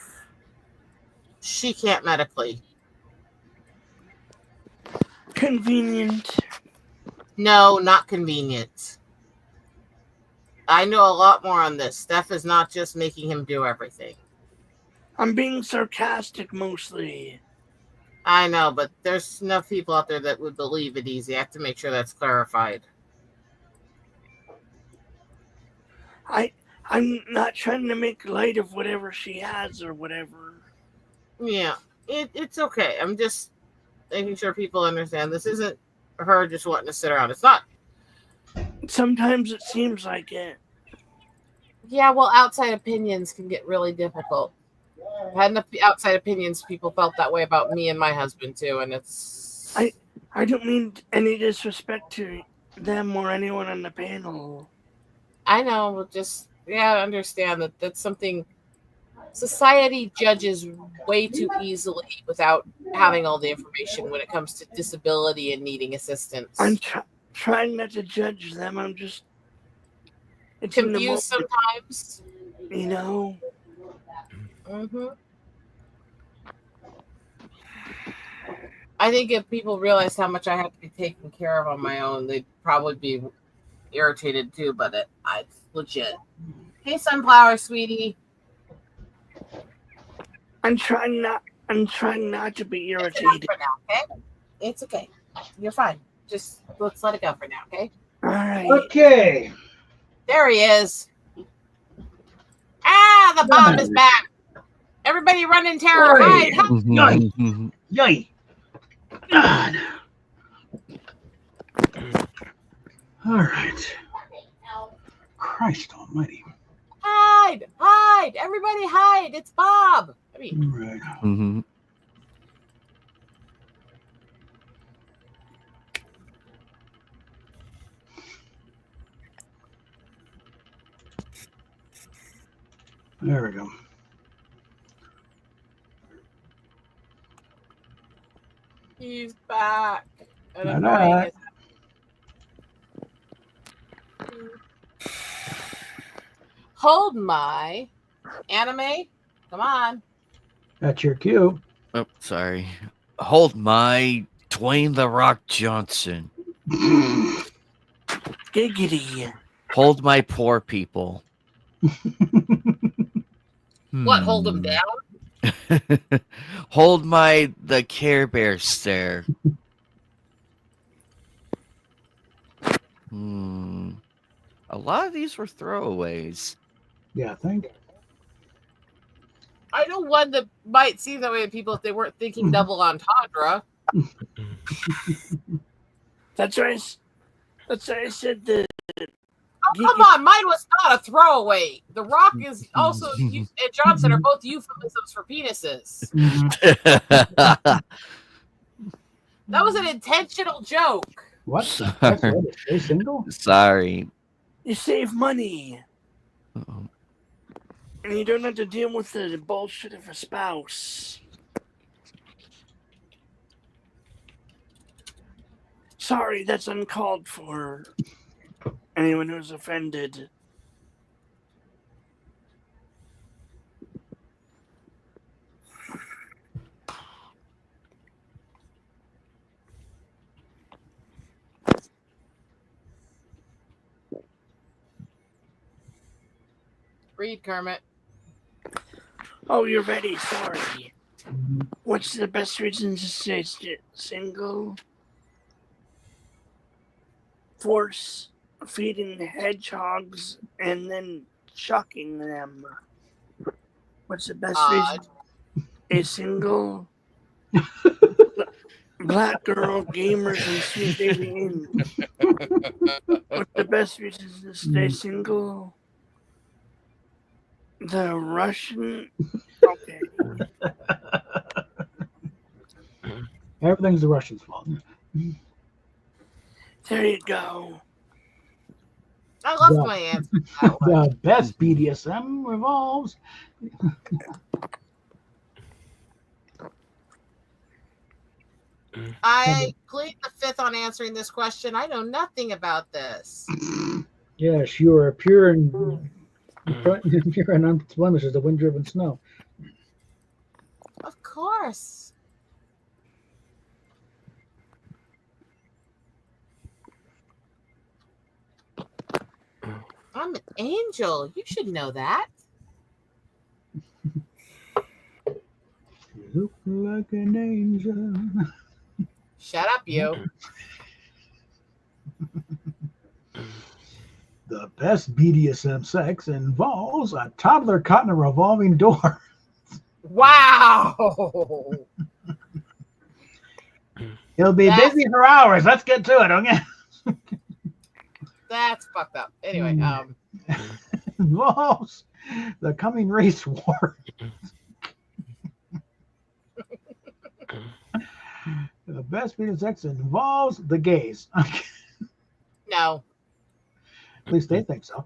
Speaker 3: She can't medically.
Speaker 5: Convenient.
Speaker 3: No, not convenient. I know a lot more on this. Steph is not just making him do everything.
Speaker 5: I'm being sarcastic mostly.
Speaker 3: I know, but there's enough people out there that would believe it easy. I have to make sure that's clarified.
Speaker 5: I'm not trying to make light of whatever she has or whatever.
Speaker 3: Yeah, it's okay. I'm just making sure people understand this isn't her just wanting to sit around. It's not.
Speaker 5: Sometimes it seems like it.
Speaker 3: Yeah, well, outside opinions can get really difficult. I had enough outside opinions. People felt that way about me and my husband too, and it's.
Speaker 5: I don't mean any disrespect to them or anyone on the panel.
Speaker 3: I know, just understand that that's something society judges way too easily without having all the information when it comes to disability and needing assistance.
Speaker 5: I'm trying not to judge them. I'm just
Speaker 3: confused sometimes.
Speaker 5: You know.
Speaker 3: I think if people realized how much I have to be taken care of on my own, they'd probably be irritated too. But it's legit. Hey, Sunflower, sweetie.
Speaker 5: I'm trying not to be irritated.
Speaker 3: For now, okay? It's okay. You're fine. Just let's let it go for now, okay?
Speaker 5: All right.
Speaker 2: Okay.
Speaker 3: There he is. Ah, the bomb is back. Everybody run in terror.
Speaker 2: Right.
Speaker 3: Hide.
Speaker 2: Yay. God. All right. Christ almighty.
Speaker 3: Hide. Everybody hide. It's Bob. I mean,
Speaker 2: right. There we go.
Speaker 3: He's back. And
Speaker 2: All
Speaker 3: annoying
Speaker 2: right.
Speaker 3: as- Hold my anime. Come on.
Speaker 2: That's your cue.
Speaker 9: Oh, sorry. Hold my Dwayne the Rock Johnson.
Speaker 5: Giggity.
Speaker 9: Hold my poor people.
Speaker 3: What? Hold him down?
Speaker 9: Hold my the Care Bear stare. A lot of these were throwaways.
Speaker 2: Yeah, I think.
Speaker 3: I know one that might seem that way to people if they weren't thinking double entendre.
Speaker 5: That's right. That's why I said the.
Speaker 3: Oh, come on, mine was not a throwaway. The Rock is also and Johnson are both euphemisms for penises. That was an intentional joke.
Speaker 2: What?
Speaker 9: Sorry.
Speaker 2: That's what? Stay single?
Speaker 9: Sorry.
Speaker 5: You save money,
Speaker 9: Uh-oh.
Speaker 5: and you don't have to deal with the bullshit of a spouse. Sorry, that's uncalled for. Anyone who's offended.
Speaker 3: Read, Kermit.
Speaker 5: Oh, you're ready. Sorry. What's the best reason to stay single? Force feeding hedgehogs and then chucking them. What's the best reason? A single black girl, gamers, and sweet baby in. What's the best reason to stay single? The Russian. Okay.
Speaker 2: Everything's the Russians' fault.
Speaker 5: There you go.
Speaker 3: I love
Speaker 2: Yeah.
Speaker 3: my answer. to that one.
Speaker 2: The best BDSM revolves.
Speaker 3: I plead the fifth on answering this question. I know nothing about this.
Speaker 2: Yes, you are pure and pure and unblemished as the wind-driven snow.
Speaker 3: Of course. I'm an angel. You should know that.
Speaker 2: You look like an angel.
Speaker 3: Shut up, you.
Speaker 2: The best BDSM sex involves a toddler caught in a revolving door.
Speaker 3: Wow.
Speaker 2: He'll be
Speaker 3: That's-
Speaker 2: busy for hours. Let's get to it, okay?
Speaker 3: That's fucked up. Anyway,
Speaker 2: Involves the coming race war. The best BDSM sex involves the gays.
Speaker 3: no.
Speaker 2: At least they think so.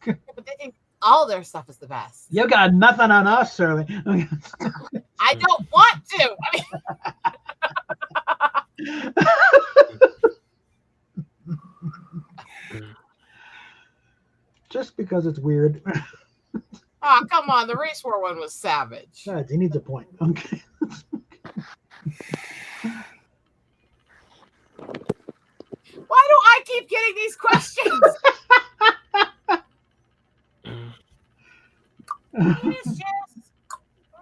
Speaker 3: But they think all their stuff is the best.
Speaker 2: You got nothing on us, Shirley.
Speaker 3: I don't want to. I mean,
Speaker 2: Just because it's weird.
Speaker 3: oh, come on. The race war one was savage.
Speaker 2: Besides, he needs a point. Okay.
Speaker 3: Why do I keep getting these questions? It is just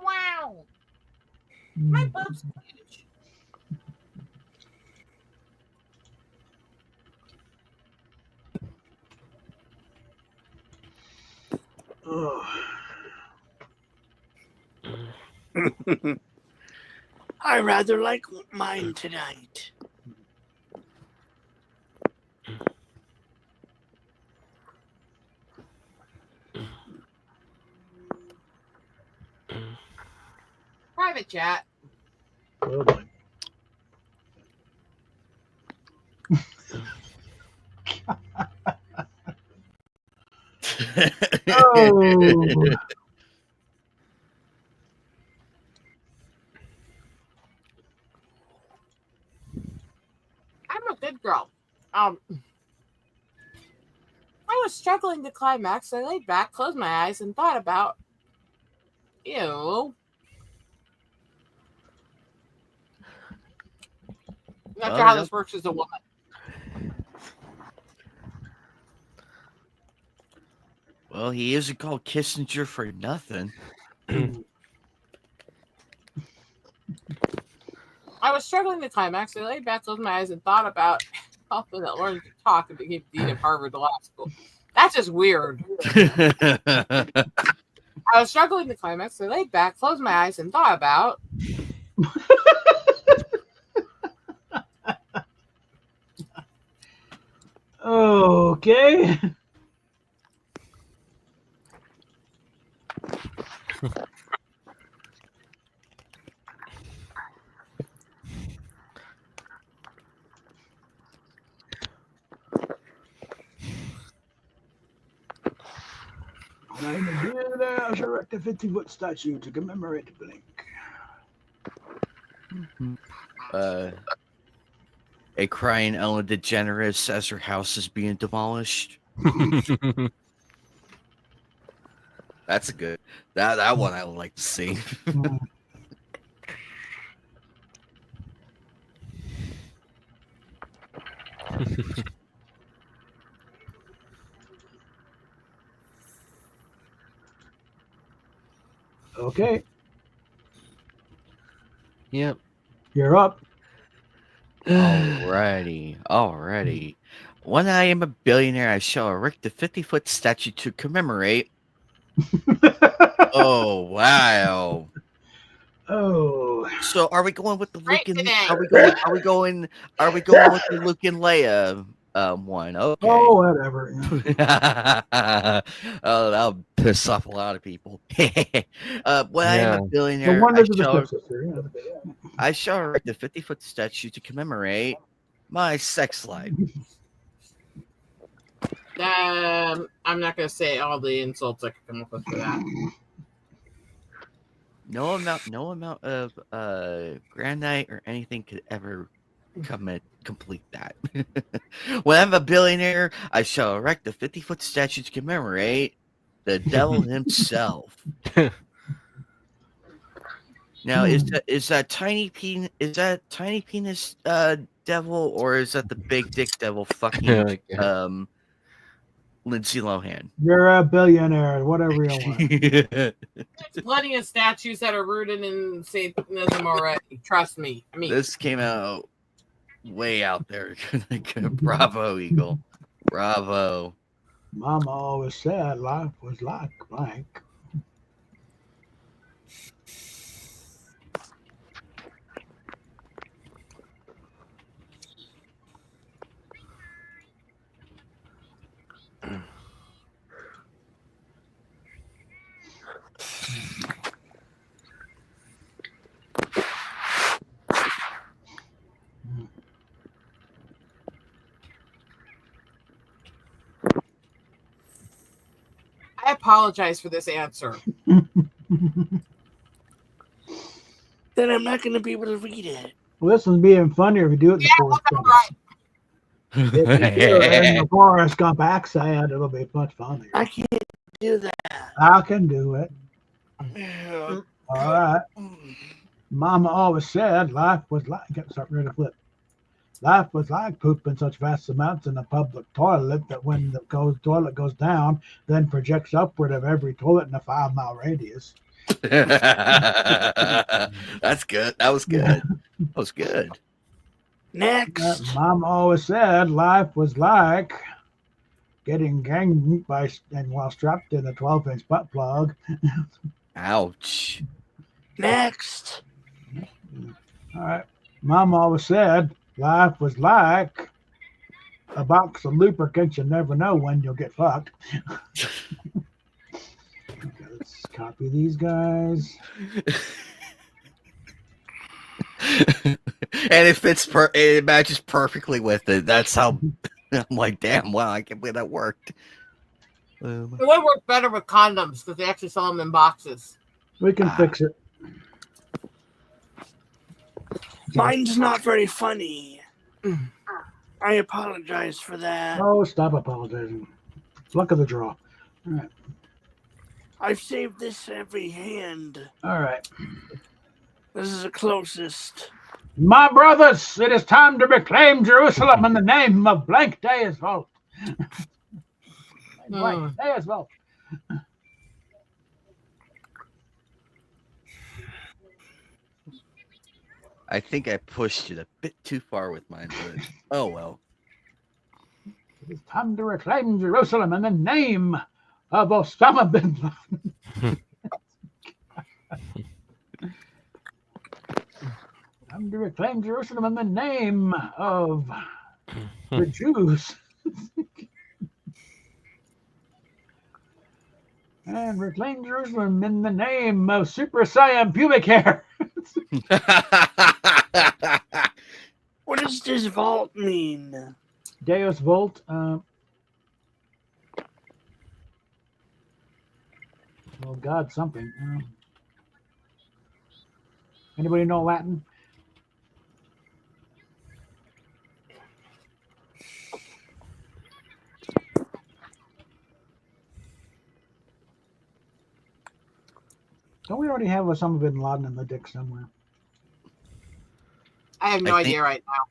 Speaker 3: wow. My boobs are huge.
Speaker 5: I rather like mine tonight.
Speaker 3: Private chat.
Speaker 2: Oh, boy. Oh.
Speaker 3: Girl. I was struggling to climax, so I laid back, closed my eyes, and thought about you. Not sure how this works as a woman.
Speaker 9: Well, he isn't called Kissinger for nothing.
Speaker 3: I was struggling to climax, so I laid back, closed my eyes, and thought about helping that learned to talk and became dean of Harvard Law School. That's just weird. I was struggling to climax, so I laid back, closed my eyes, and thought about.
Speaker 2: Okay. I'm gonna do that. I shall erect a 50-foot statue to commemorate Blink.
Speaker 9: A crying Ellen DeGeneres as her house is being demolished. That's a good. That one I would like to see.
Speaker 2: Okay,
Speaker 8: Yep.
Speaker 2: you're up.
Speaker 9: Alrighty. When I am a billionaire, I shall erect a 50-foot statue to commemorate. Oh wow!
Speaker 2: Oh,
Speaker 9: So are we going with the Luke
Speaker 3: Right
Speaker 9: and
Speaker 3: today.
Speaker 9: are we going with the Luke and Leia one? Okay.
Speaker 2: oh, whatever.
Speaker 9: Oh, that'll piss off a lot of people. When I am
Speaker 8: Yeah.
Speaker 9: a
Speaker 2: The
Speaker 9: billionaire,
Speaker 2: wonders of the stepsister. Yeah.
Speaker 9: I shall erect a 50-foot statue to commemorate my sex life.
Speaker 3: I'm not going to say all the insults I could come up with for that.
Speaker 9: No amount of granite or anything could ever complete that. When I'm a billionaire, I shall erect a 50-foot statue to commemorate the devil himself. Now, is that tiny penis devil, or is that the big dick devil fucking Lindsay Lohan?
Speaker 2: You're a billionaire, whatever you want.
Speaker 3: There's plenty of statues that are rooted in Satanism already. Trust me. I mean,
Speaker 9: This came out way out there. Bravo, Eagle. Bravo.
Speaker 2: Mama always said life was like blank.
Speaker 3: I apologize for this answer.
Speaker 5: Then I'm not going to be able to read it.
Speaker 2: Well, this one's being funnier if you do it in the Forrest Gump.
Speaker 3: Right.
Speaker 2: If you do it in the Forrest Gump accent, it'll be much funnier.
Speaker 5: I can't do that.
Speaker 2: I can do it. All right. Mama always said life was like, start ready to flip. Life was like pooping such vast amounts in a public toilet that when the toilet goes down, then projects upward of every toilet in a 5-mile radius.
Speaker 9: That's good. That was good. That was good.
Speaker 5: Next.
Speaker 2: Mom always said life was like getting ganged by and while strapped in a 12-inch butt plug.
Speaker 9: Ouch.
Speaker 5: Next.
Speaker 2: All right. Mom always said life was like a box of lubricants. You never know when you'll get fucked. Okay, let's copy these guys.
Speaker 9: And it matches perfectly with it. That's how I'm like, damn, wow, I can't believe that worked.
Speaker 3: It would work better with condoms because they actually sell them in boxes.
Speaker 2: We can fix it.
Speaker 5: Mine's not very funny. I apologize for that.
Speaker 2: Oh, stop apologizing. Luck of the draw. All right.
Speaker 5: I've saved this every hand.
Speaker 2: All right.
Speaker 5: This is the closest.
Speaker 2: My brothers, it is time to reclaim Jerusalem in the name of blank Deus Vult. Blank Deus Vult.
Speaker 9: I think I pushed it a bit too far with mine, but oh well.
Speaker 2: It is time to reclaim Jerusalem in the name of Osama bin Laden. Time to reclaim Jerusalem in the name of the Jews. And reclaim Jerusalem in the name of Super Saiyan pubic hair.
Speaker 5: What does this vault mean?
Speaker 2: Deus Vult. Well, God something. Anybody know Latin? Don't we already have Osama bin Laden in the dick somewhere?
Speaker 3: I have no
Speaker 9: I think-
Speaker 3: idea right now.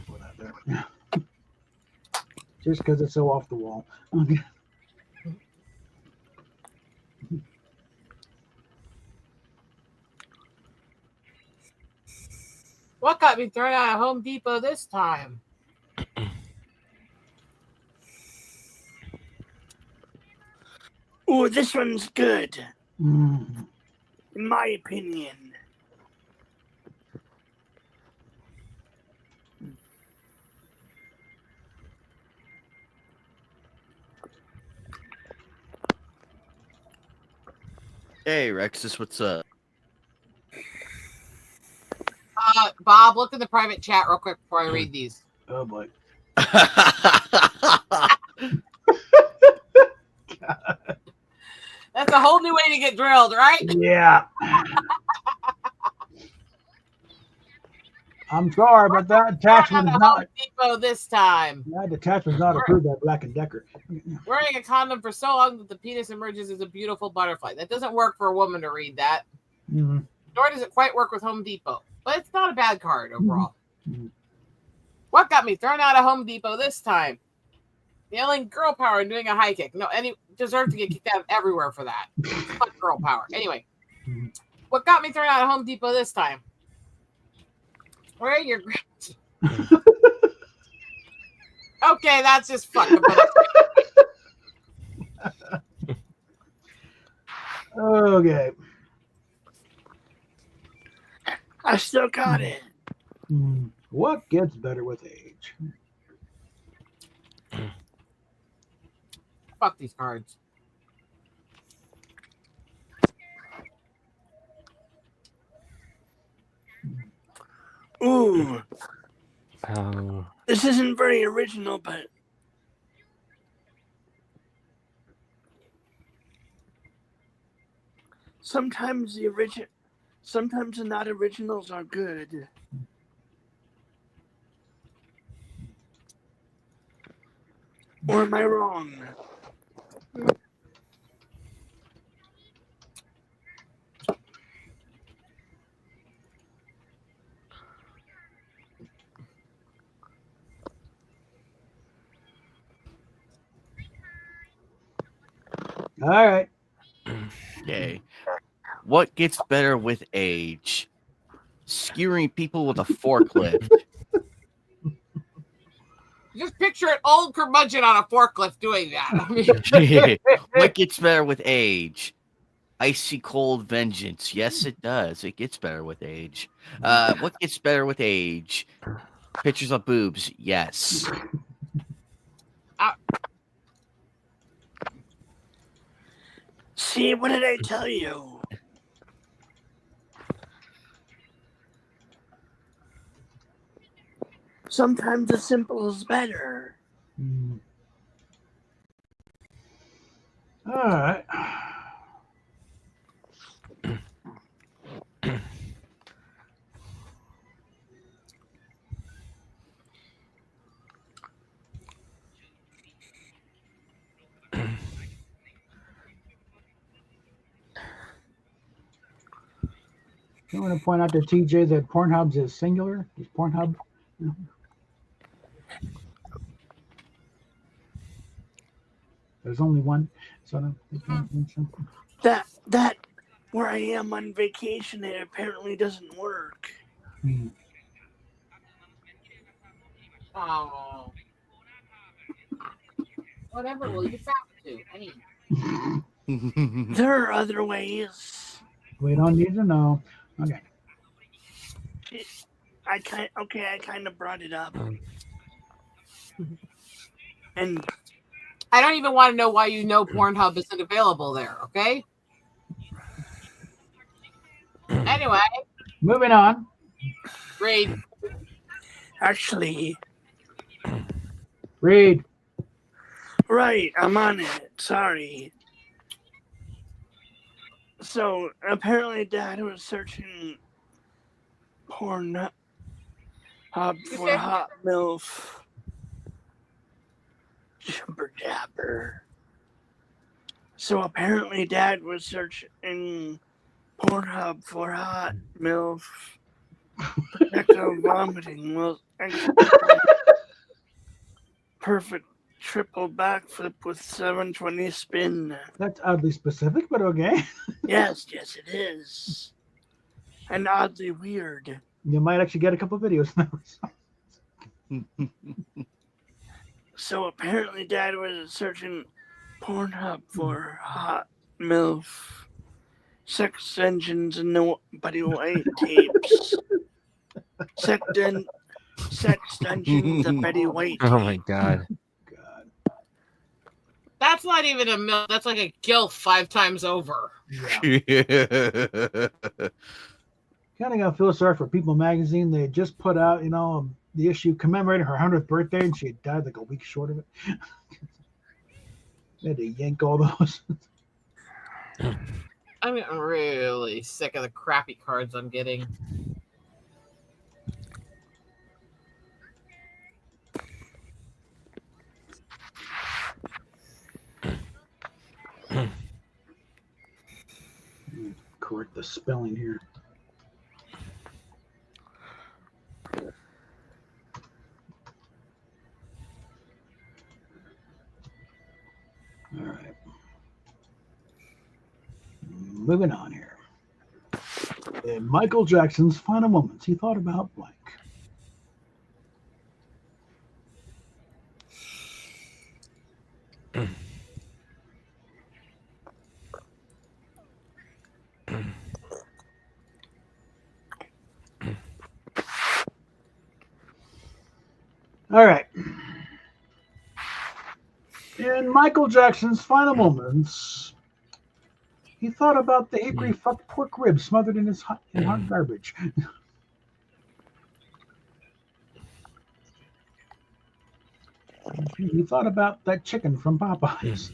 Speaker 2: Put that there. Yeah. Just because it's so off the wall. Okay.
Speaker 3: What got me thrown out of Home Depot this time?
Speaker 5: Ooh, this one's good,
Speaker 2: Mm.
Speaker 5: in my opinion.
Speaker 9: Hey Rexus, what's up?
Speaker 3: Bob, look in the private chat real quick before I read these.
Speaker 2: Oh boy.
Speaker 3: That's a whole new way to get drilled, right?
Speaker 2: Yeah. I'm sorry, but that attachment is
Speaker 3: Home
Speaker 2: not.
Speaker 3: Depot this time.
Speaker 2: That attachment is not approved by Black and Decker.
Speaker 3: Wearing a condom for so long that the penis emerges as a beautiful butterfly. That doesn't work for a woman to read that.
Speaker 2: Mhm.
Speaker 3: Nor does it quite work with Home Depot. But it's not a bad card overall.
Speaker 2: Mhm.
Speaker 3: What got me thrown out of Home Depot this time? Yelling girl power and doing a high kick. No, any deserve to get kicked out everywhere for that. Fuck girl power. Anyway,
Speaker 2: Mhm.
Speaker 3: what got me thrown out of Home Depot this time? Wearing your okay, that's just fucking bullshit.
Speaker 2: Okay.
Speaker 5: I still got it.
Speaker 2: What gets better with age?
Speaker 3: Fuck these cards.
Speaker 5: Ooh,
Speaker 8: Oh.
Speaker 5: this isn't very original, but sometimes the not originals are good. Or am I wrong?
Speaker 2: All right.
Speaker 9: Yay. What gets better with age? Skewering people with a forklift.
Speaker 3: Just picture an old curmudgeon on a forklift doing that. I mean,
Speaker 9: What gets better with age? Icy cold vengeance. Yes, it does. It gets better with age. What gets better with age? Pictures of boobs. Yes.
Speaker 5: See, what did I tell you? Sometimes the simple is better.
Speaker 2: All right. I want to point out to TJ that Pornhub is singular. Is Pornhub? There's only one. So I don't think so.
Speaker 5: That where I am on vacation, it apparently doesn't work.
Speaker 2: Hmm.
Speaker 3: Oh. Whatever will you fast to? I mean,
Speaker 5: There are other ways.
Speaker 2: We don't need to know. Okay.
Speaker 5: I kind of brought it up. And
Speaker 3: I don't even want to know why you know Pornhub isn't available there, okay? Anyway,
Speaker 2: Moving on.
Speaker 3: Reed.
Speaker 5: actually,
Speaker 2: Read.
Speaker 5: right, I'm on it. Sorry. So apparently, Dad was searching Pornhub for hot MILF. Jumper jabber. So apparently, Dad was searching Pornhub for hot MILF. Projectile vomiting. Well, perfect triple backflip with 720 spin.
Speaker 2: That's oddly specific, but okay.
Speaker 5: Yes, it is. And oddly weird.
Speaker 2: You might actually get a couple videos now.
Speaker 5: So apparently, Dad was searching Pornhub for hot MILF, sex engines, and nobody white tapes. Sex dungeons, and Betty White.
Speaker 8: Oh my god.
Speaker 2: God.
Speaker 3: That's not even a milk. That's like a gilf 5 times over.
Speaker 2: Yeah. Kind of got to feel sorry for People Magazine. They just put out, the issue commemorating her 100th birthday, and she had died like a week short of it. They had to yank all those.
Speaker 3: I'm getting really sick of the crappy cards I'm getting.
Speaker 2: Correct the spelling here. All right. Moving on here. In Michael Jackson's final moments, he thought about blank. All right. In Michael Jackson's final moments, he thought about the hickory fucked pork rib smothered in his hot garbage. He thought about that chicken from Popeyes.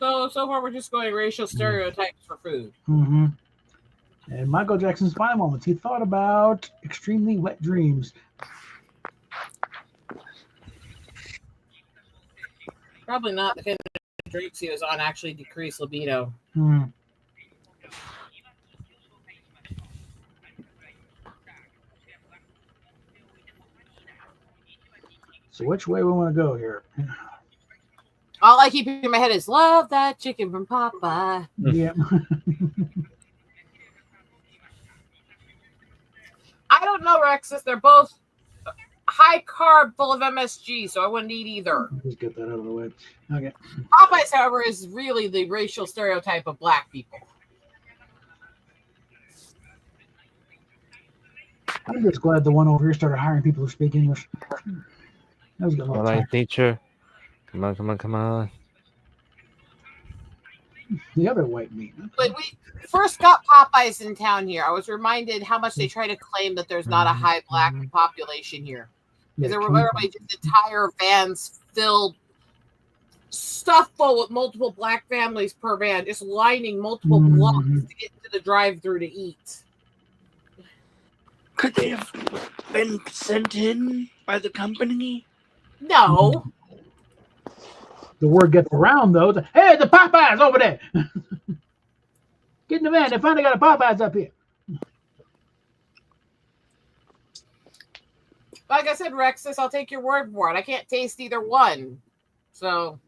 Speaker 3: So far we're just going racial stereotypes for food.
Speaker 2: Mm-hmm. And Michael Jackson's final moments, he thought about extremely wet dreams.
Speaker 3: Probably not the kind of drinks he was on actually decreased libido.
Speaker 2: Hmm. So which way we want to go here?
Speaker 3: All I keep in my head is love that chicken from Popeye.
Speaker 2: Yeah.
Speaker 3: I don't know, Rexus. They're both high carb, full of MSG, so I wouldn't eat either.
Speaker 2: Just get that out of the way. Okay.
Speaker 3: Popeyes, however, is really the racial stereotype of black people.
Speaker 2: I'm just glad the one over here started hiring people who speak English. That was a good
Speaker 8: All
Speaker 2: little
Speaker 8: right,
Speaker 2: time.
Speaker 8: teacher. Come on.
Speaker 2: The other white meat.
Speaker 3: When we first got Popeyes in town here, I was reminded how much they try to claim that there's not a high black population here. Because there were literally just entire vans filled, stuffed full with multiple black families per van, just lining multiple blocks to get to the drive-through to eat.
Speaker 5: Could they have been sent in by the company?
Speaker 3: No.
Speaker 2: The word gets around, though. Hey, the Popeyes over there. Get in the van. They finally got a Popeyes up here.
Speaker 3: Like I said, Rexus, I'll take your word for it. I can't taste either one. So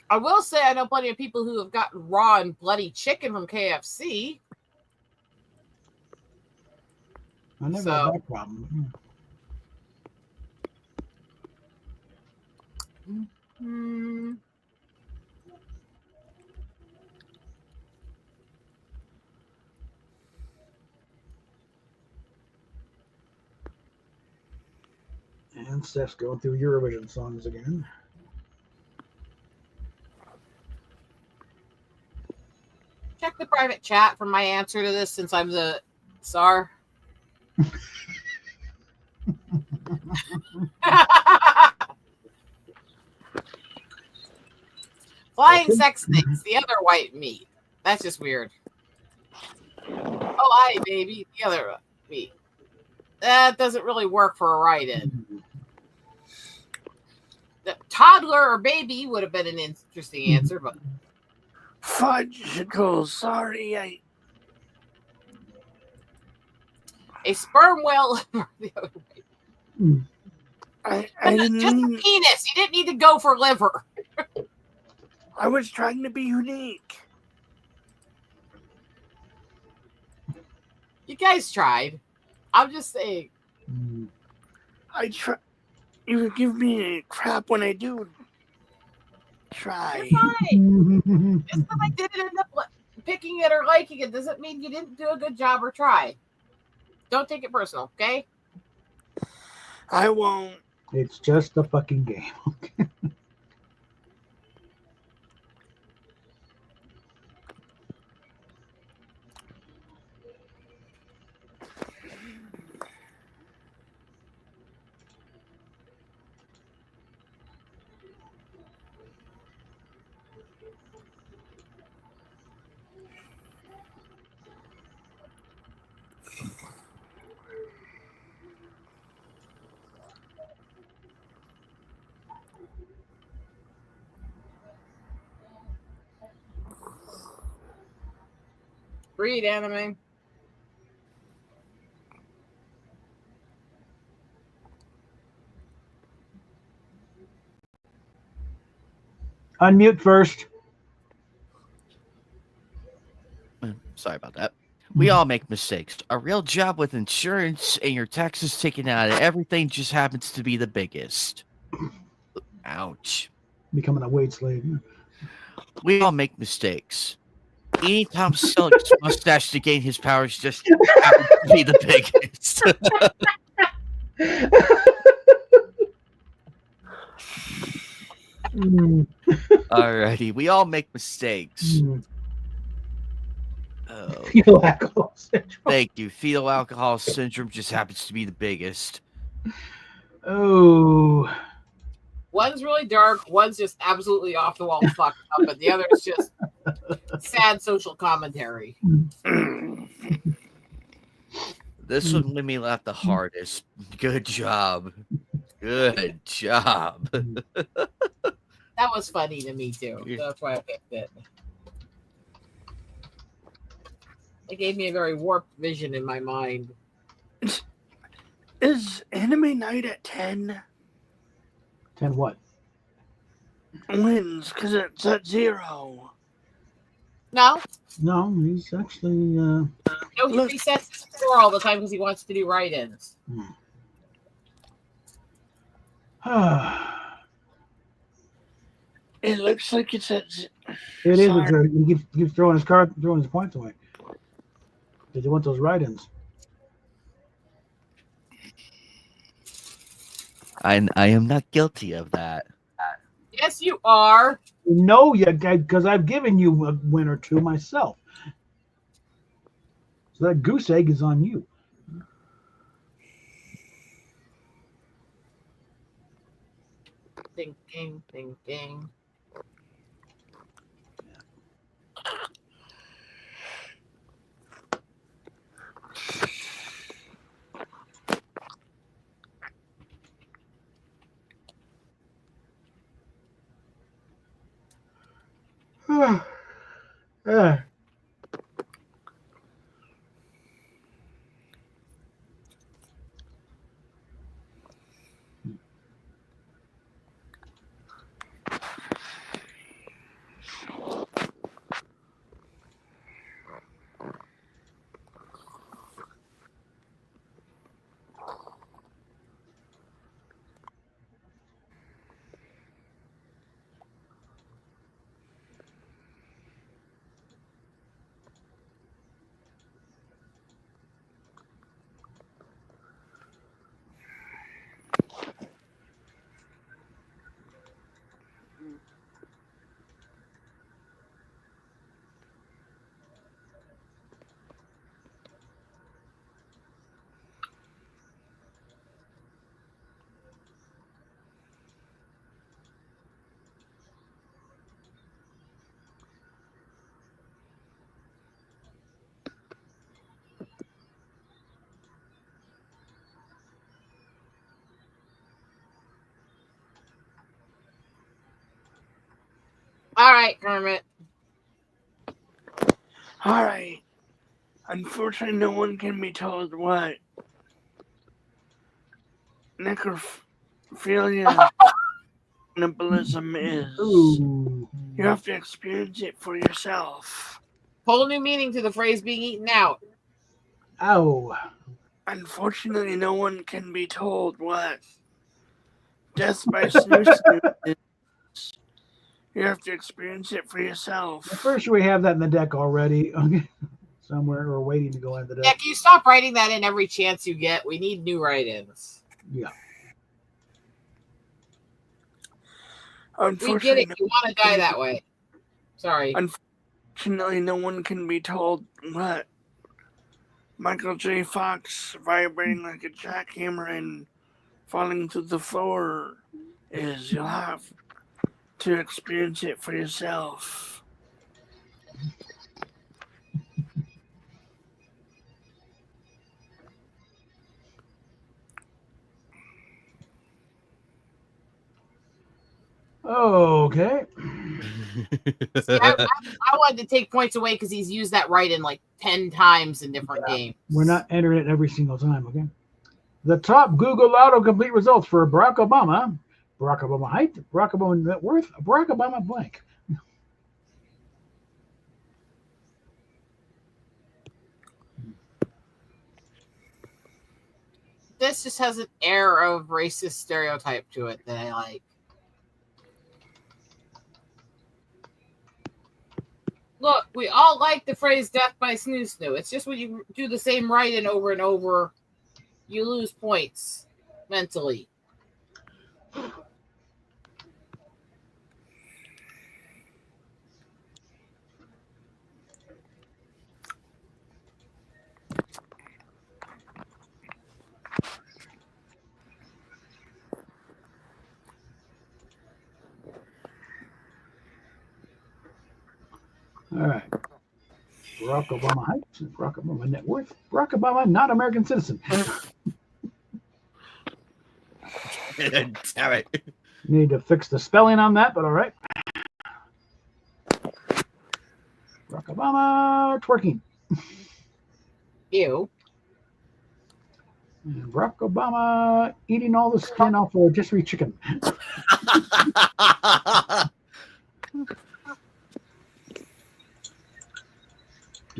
Speaker 3: I will say I know plenty of people who have gotten raw and bloody chicken from KFC.
Speaker 2: I never had that problem.
Speaker 3: Hmm.
Speaker 2: And Steph's going through Eurovision songs again.
Speaker 3: Check the private chat for my answer to this since I'm the czar. Flying sex snakes, the other white meat. That's just weird. Oh, hi, baby. The other meat. That doesn't really work for a write-in. The toddler or baby would have been an interesting answer, but
Speaker 5: Fudgicle, sorry,
Speaker 3: a sperm whale the other way.
Speaker 5: I
Speaker 3: Just a
Speaker 5: didn't.
Speaker 3: penis. You didn't need to go for liver.
Speaker 5: I was trying to be unique.
Speaker 3: You guys tried. I'm just saying.
Speaker 5: I try. You give me crap when I do try.
Speaker 3: You're fine. Just because I didn't end up picking it or liking it doesn't mean you didn't do a good job or try. Don't take it personal, okay?
Speaker 5: I won't.
Speaker 2: It's just a fucking game.
Speaker 3: Read anime.
Speaker 2: Unmute first.
Speaker 9: Sorry about that. We all make mistakes. A real job with insurance and your taxes taken out of everything just happens to be the biggest. Ouch.
Speaker 2: Becoming a wage slave.
Speaker 9: We all make mistakes. Anytime Celic's mustache to gain his powers just happens to be the biggest. Alrighty, we all make mistakes. Oh,
Speaker 2: Fetal alcohol syndrome.
Speaker 9: thank you. Fetal alcohol syndrome just happens to be the biggest.
Speaker 2: Oh.
Speaker 3: One's really dark, one's just absolutely off the wall fucked up, and the other is just sad social commentary.
Speaker 9: This one made me laugh the hardest. Good job. Good job.
Speaker 3: That was funny to me too. So that's why I picked it. It gave me a very warped vision in my mind.
Speaker 5: Is anime night at 10?
Speaker 2: 10 what?
Speaker 5: Wins, because it's at 0.
Speaker 3: No,
Speaker 2: No, he's actually.
Speaker 3: no, he
Speaker 5: Look.
Speaker 3: resets his score all the time because he wants to do write-ins.
Speaker 5: It looks like it's at.
Speaker 2: It is.
Speaker 5: Sorry.
Speaker 2: He keeps throwing his card, throwing his points away. Because he wants those write-ins.
Speaker 9: I am not guilty of that.
Speaker 3: Yes, you are.
Speaker 2: No, you because I've given you a win or two myself. So that goose egg is on you.
Speaker 3: Ding, ding, ding, ding.
Speaker 2: Uh,
Speaker 3: All right, Kermit.
Speaker 5: All right. Unfortunately, no one can be told what necrophilia cannibalism is.
Speaker 2: ooh.
Speaker 5: You have to experience it for yourself.
Speaker 3: Whole new meaning to the phrase being eaten out.
Speaker 2: Ow.
Speaker 5: Unfortunately, no one can be told what death by snoo is. You have to experience it for yourself.
Speaker 2: I'm pretty sure we have that in the deck already. Okay. Somewhere we're waiting to go in the
Speaker 3: Yeah,
Speaker 2: deck.
Speaker 3: can you stop writing that in every chance you get? We need new write-ins.
Speaker 2: Yeah.
Speaker 3: We get
Speaker 5: Unfortunately,
Speaker 3: it. You want to die that way. Sorry.
Speaker 5: Unfortunately, no one can be told what Michael J. Fox vibrating like a jackhammer and falling to the floor is. You'll have to experience it for yourself.
Speaker 2: Okay.
Speaker 3: See, I wanted to take points away because he's used that write-in like 10 times in different games.
Speaker 2: We're not entering it every single time, okay? The top Google autocomplete results for Barack Obama. Barack Obama height, Barack Obama net worth, Barack Obama blank.
Speaker 3: This just has an air of racist stereotype to it that I like. Look, we all like the phrase death by snoo snoo. It's just when you do the same write-in over and over, you lose points mentally.
Speaker 2: All right. Barack Obama height, Barack Obama net worth, Barack Obama not American citizen.
Speaker 9: Damn it.
Speaker 2: Need to fix the spelling on that, but all right. Barack Obama twerking.
Speaker 3: Ew.
Speaker 2: And Barack Obama eating all the skin off a rotisserie chicken.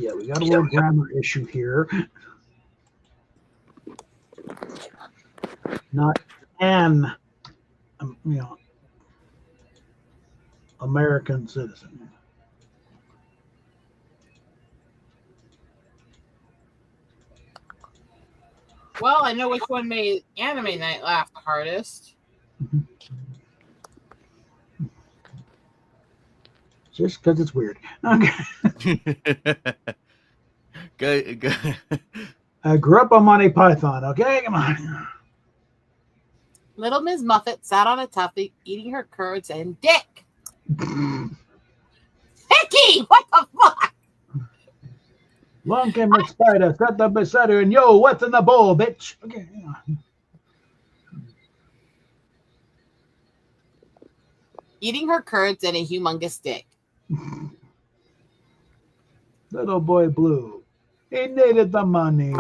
Speaker 2: Yeah, we got a little grammar issue here. Not an, American citizen.
Speaker 3: Well, I know which one made Anime Night laugh the hardest.
Speaker 2: Just because it's weird. Okay.
Speaker 9: Go.
Speaker 2: I grew up on Monty Python. Okay, come on.
Speaker 3: Little Miss Muffet sat on a tuffy, eating her curds and dick. Vicky, what the fuck?
Speaker 2: Long came a spider, sat up beside her, and yo, what's in the bowl, bitch? Okay.
Speaker 3: Eating her curds and a humongous dick.
Speaker 2: Little boy blue. He needed the money.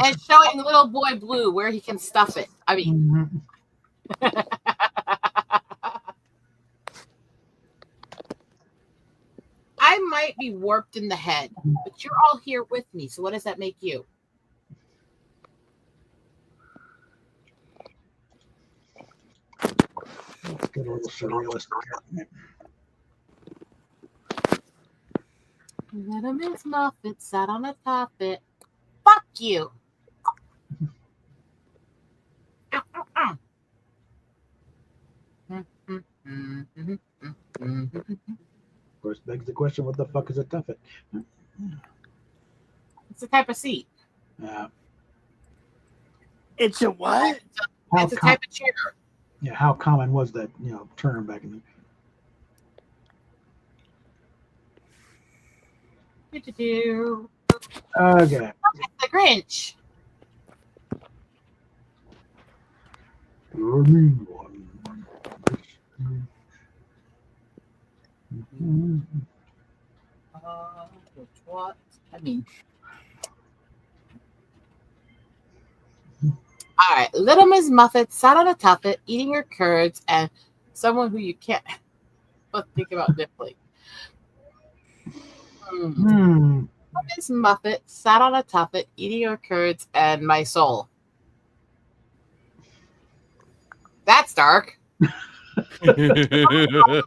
Speaker 3: And showing little boy blue where he can stuff it. I mean, I might be warped in the head, but you're all here with me. So what does that make you?
Speaker 2: Let's get a little surrealistic here.
Speaker 3: Little Miss Muffet sat on a tuffet. Fuck you.
Speaker 2: Of course, begs the question: what the fuck is a tuffet?
Speaker 3: It's a type of seat.
Speaker 5: It's a what?
Speaker 3: It's a type of chair.
Speaker 2: Yeah, how common was that term back in the? Okay.
Speaker 3: The Grinch. What? I mean. All right, Little Miss Muffet sat on a tuffet eating her curds, and someone who you can't but think about differently. Miss Muffet sat on a tuffet eating her curds, and my soul. That's dark. On a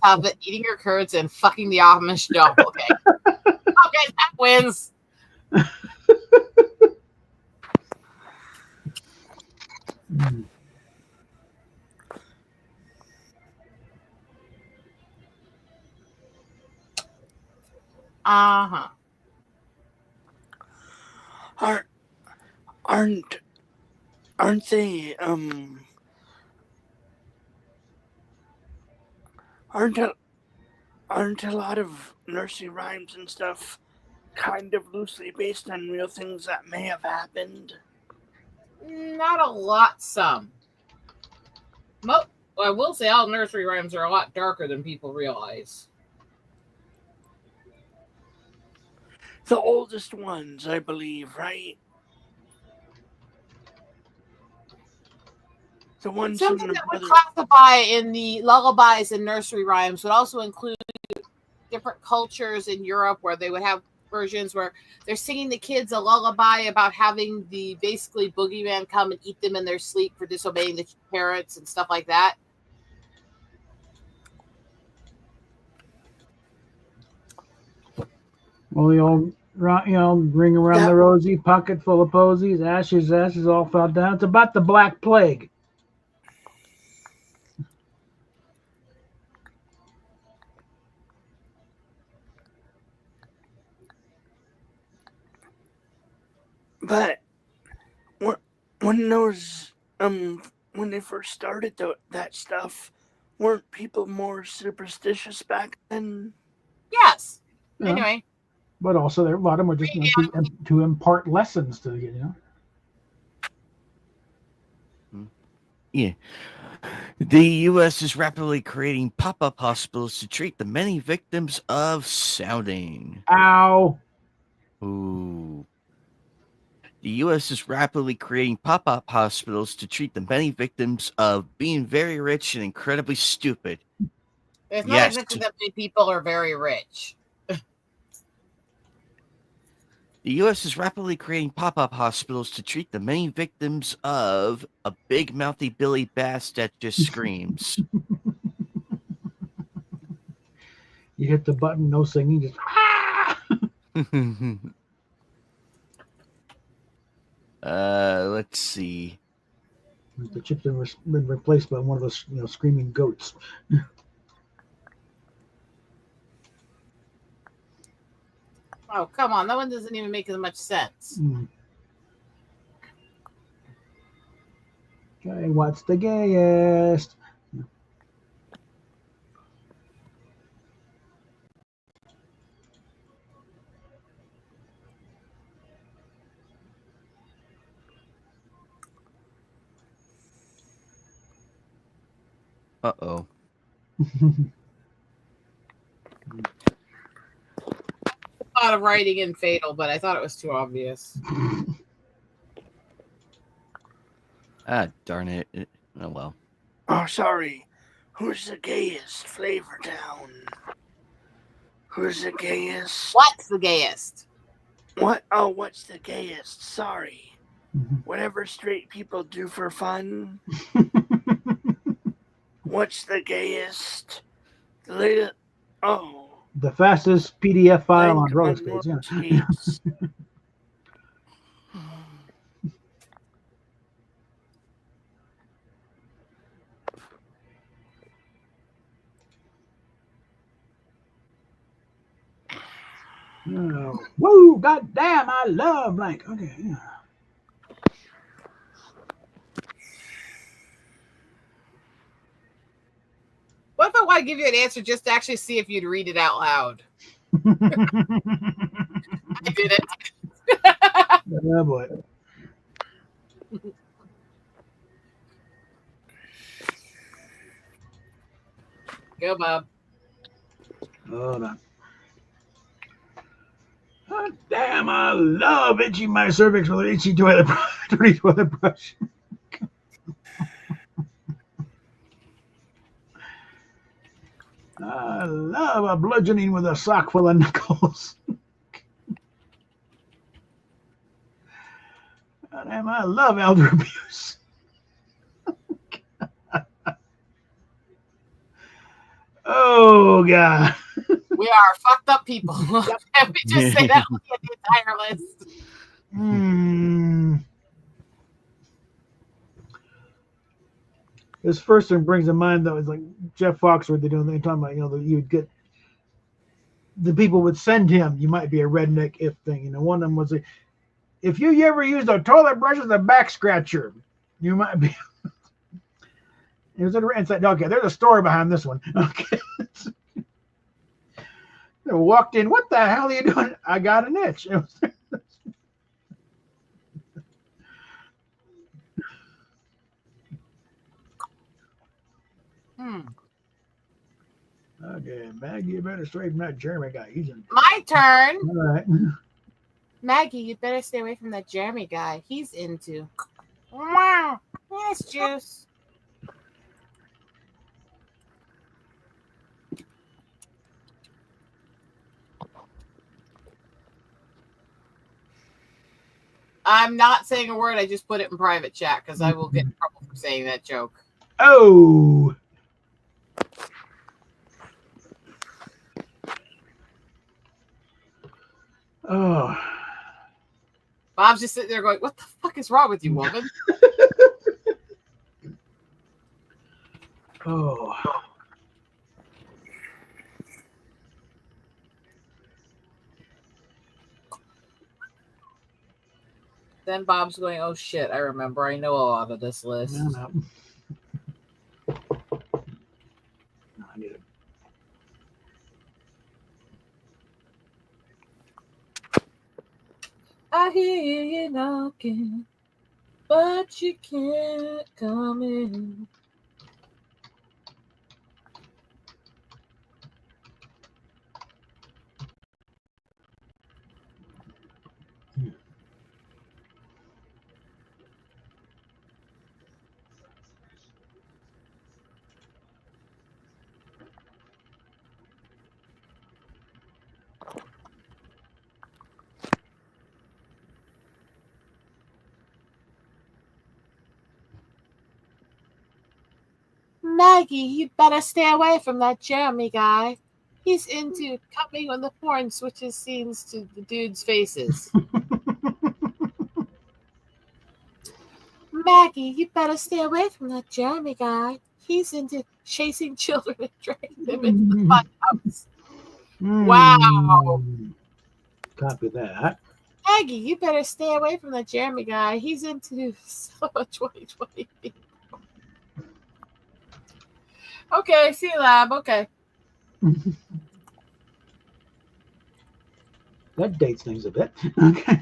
Speaker 3: tuffet eating her curds and fucking the Amish dog. Okay, okay, that wins. Uh-huh.
Speaker 5: Aren't they aren't a lot of nursery rhymes and stuff kind of loosely based on real things that may have happened?
Speaker 3: Not a lot, some. Well, I will say all nursery rhymes are a lot darker than people realize.
Speaker 5: The oldest ones, I believe, right? The ones
Speaker 3: something that would classify in the lullabies and nursery rhymes would also include different cultures in Europe where they would have versions where they're singing the kids a lullaby about having the basically boogeyman come and eat them in their sleep for disobeying the parents and stuff like that.
Speaker 2: Well, the old, ring around the rosy, pocket full of posies, ashes all fell down. It's about the Black Plague.
Speaker 5: But when those when they first started that stuff, weren't people more superstitious back then?
Speaker 3: Yes.
Speaker 2: Yeah.
Speaker 3: Anyway.
Speaker 2: But also, a lot of them were just to impart lessons to
Speaker 9: Yeah. The U.S. is rapidly creating pop-up hospitals to treat the many victims of sounding.
Speaker 2: Ow.
Speaker 9: Ooh. The U.S. is rapidly creating pop-up hospitals to treat the many victims of being very rich and incredibly stupid.
Speaker 3: There's not exactly that many people are very rich.
Speaker 9: The U.S. is rapidly creating pop-up hospitals to treat the many victims of a big mouthy Billy Bass that just screams.
Speaker 2: You hit the button, no singing, just
Speaker 9: Let's see.
Speaker 2: The chip's been replaced by one of those screaming goats.
Speaker 3: Oh, come on. That one doesn't even make as much sense.
Speaker 2: Okay, what's the gayest?
Speaker 3: thought of writing in Fatal, but I thought it was too obvious.
Speaker 9: Ah, darn it. Oh, well.
Speaker 5: Oh, sorry. Who's the gayest? Flavor Town. Who's the gayest?
Speaker 3: What's the gayest?
Speaker 5: What? Oh, what's the gayest? Sorry.
Speaker 2: Mhm.
Speaker 5: Whatever straight people do for fun. What's the gayest? The latest. Oh.
Speaker 2: The fastest PDF file on
Speaker 5: Like
Speaker 2: roller
Speaker 5: on
Speaker 2: skates.
Speaker 5: roller
Speaker 2: Yeah.
Speaker 5: skates.
Speaker 2: Oh, woo! God damn! I love blank. Okay. Yeah.
Speaker 3: What if I want to give you an answer just to actually see if you'd read it out loud? I did it.
Speaker 2: Oh boy.
Speaker 3: Go, Bob.
Speaker 2: Hold on. Oh, damn, I love itching my cervix with an itchy toilet dirty toilet brush. I love a bludgeoning with a sock full of nickels. Oh, damn, I love elder abuse. Oh, God.
Speaker 3: We are fucked up people. Can we just say that on the entire list?
Speaker 2: This first one brings to mind, though, is like Jeff Foxworthy, they're talking about, you would get, the people would send him, you might be a redneck if thing. One of them was like, if you ever used a toilet brush as a back scratcher, you might be. It was and said, okay, there's a story behind this one. Okay. They walked in, what the hell are you doing? I got an itch. It was, okay, Maggie, you better straighten that Jeremy guy. He's in.
Speaker 3: My turn.
Speaker 2: All right.
Speaker 3: Maggie, you better stay away from that Jeremy guy. He's into. Wow. Yes, juice. I'm not saying a word. I just put it in private chat because I will get in trouble for saying that joke.
Speaker 2: Oh. Oh.
Speaker 3: Bob's just sitting there going, what the fuck is wrong with you, woman?
Speaker 2: Oh.
Speaker 3: Then Bob's going, oh shit, I remember. I know a lot of this list.
Speaker 2: No. No, I need it.
Speaker 3: I hear you knocking, but you can't come in. Maggie, you better stay away from that Jeremy guy. He's into coming when the porn switches scenes to the dudes' faces. Maggie, you better stay away from that Jeremy guy. He's into chasing children and dragging them into the funhouse. Wow.
Speaker 2: Copy that.
Speaker 3: Maggie, you better stay away from that Jeremy guy. He's into Summer 2020. Okay, C-Lab, okay.
Speaker 2: That dates things a bit. Okay.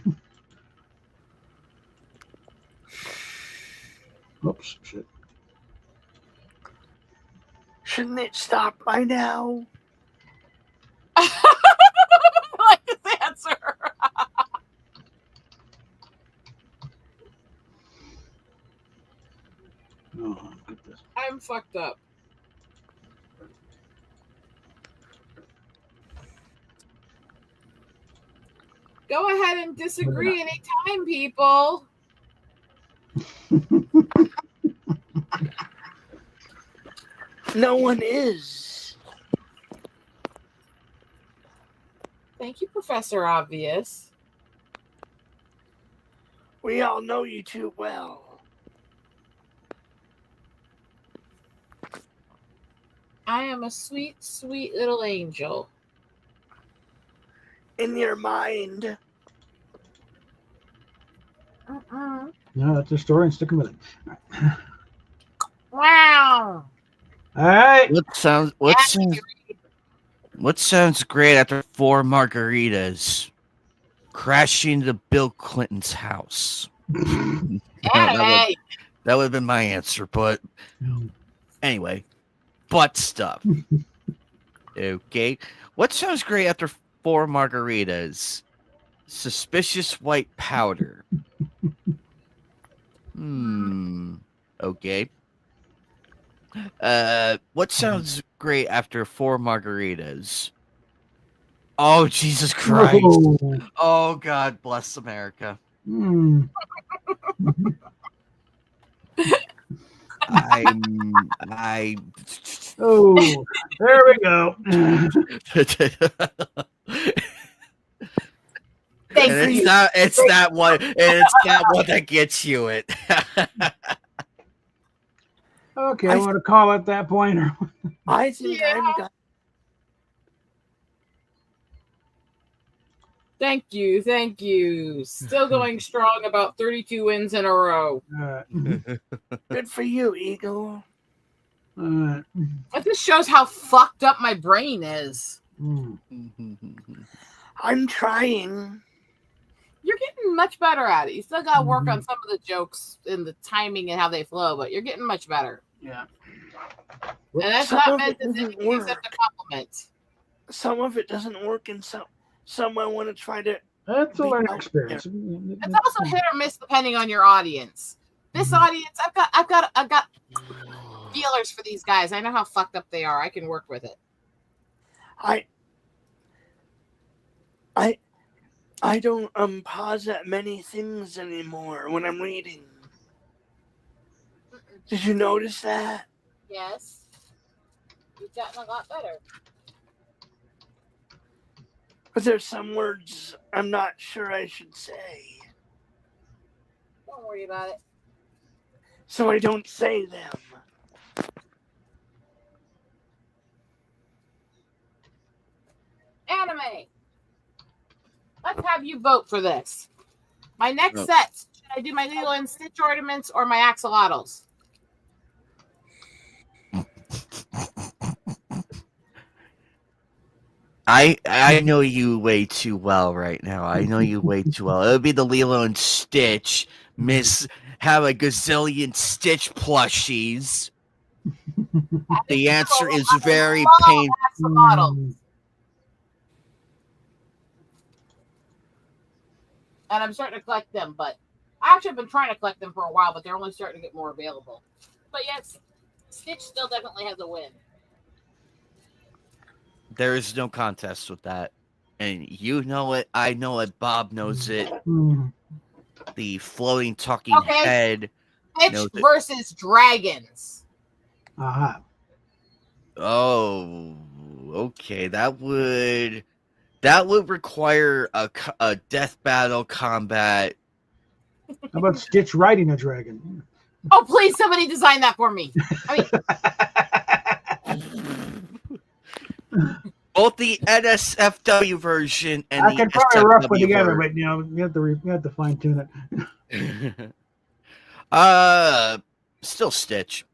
Speaker 2: Oops, shit.
Speaker 5: Shouldn't it stop by now?
Speaker 3: I like this
Speaker 2: Oh, get this.
Speaker 3: I'm fucked up. Go ahead and disagree anytime, people.
Speaker 5: No one is.
Speaker 3: Thank you, Professor Obvious.
Speaker 5: We all know you too well.
Speaker 3: I am a sweet, sweet little angel.
Speaker 5: In your mind.
Speaker 2: No, that's the story and sticking with it.
Speaker 3: Wow.
Speaker 2: All right.
Speaker 9: What sounds great after 4 margaritas? Crashing to Bill Clinton's house. That would have been my answer, but anyway, butt stuff. Okay. What sounds great after 4 margaritas? Suspicious white powder. Okay. What sounds great after 4 margaritas? Oh, Jesus Christ. Oh, God bless America.
Speaker 2: Oh, there we go.
Speaker 9: It's that one that gets you it.
Speaker 2: Okay, I want to call it that point.
Speaker 5: I think I'm done.
Speaker 3: Thank you. Still going strong, about 32 wins in a row.
Speaker 5: Good for you, Eagle.
Speaker 3: But this shows how fucked up my brain is.
Speaker 5: I'm trying.
Speaker 3: You're getting much better at it. You still got to work on some of the jokes and the timing and how they flow, but you're getting much better.
Speaker 2: Yeah.
Speaker 3: And that's
Speaker 5: Some
Speaker 3: not
Speaker 5: of
Speaker 3: meant
Speaker 5: it
Speaker 3: as
Speaker 5: doesn't
Speaker 3: anything
Speaker 5: work.
Speaker 3: except a compliment.
Speaker 5: Some of it doesn't work, and some I want to try to.
Speaker 2: That's a learning experience.
Speaker 3: It's also hit or miss depending on your audience. This audience, I've got feelers for these guys. I know how fucked up they are. I can work with it.
Speaker 5: I don't pause at many things anymore when I'm reading. Did you notice that?
Speaker 3: Yes. You've gotten a lot better.
Speaker 5: But there's some words I'm not sure I should say.
Speaker 3: Don't worry about it.
Speaker 5: So I don't say them.
Speaker 3: Anime. Let's have you vote for this. My next set. Should I do my Lilo and Stitch ornaments or my axolotls?
Speaker 9: I know you way too well right now. I know you way too well. It would be the Lilo and Stitch. Miss have a gazillion Stitch plushies. The answer is very painful.
Speaker 3: And I'm starting to collect them, but I actually have been trying to collect them for a while, but they're only starting to get more available. But yes, Stitch still definitely has a win.
Speaker 9: There is no contest with that. And you know it. I know it. Bob knows it. The floating talking head.
Speaker 3: Stitch versus dragons.
Speaker 9: Oh, okay. That would require a death battle combat.
Speaker 2: How about Stitch riding a dragon?
Speaker 3: Oh, please, somebody design that for me.
Speaker 9: Both the NSFW version and
Speaker 2: I can probably rough it together, but you have to fine tune
Speaker 9: it. Still Stitch.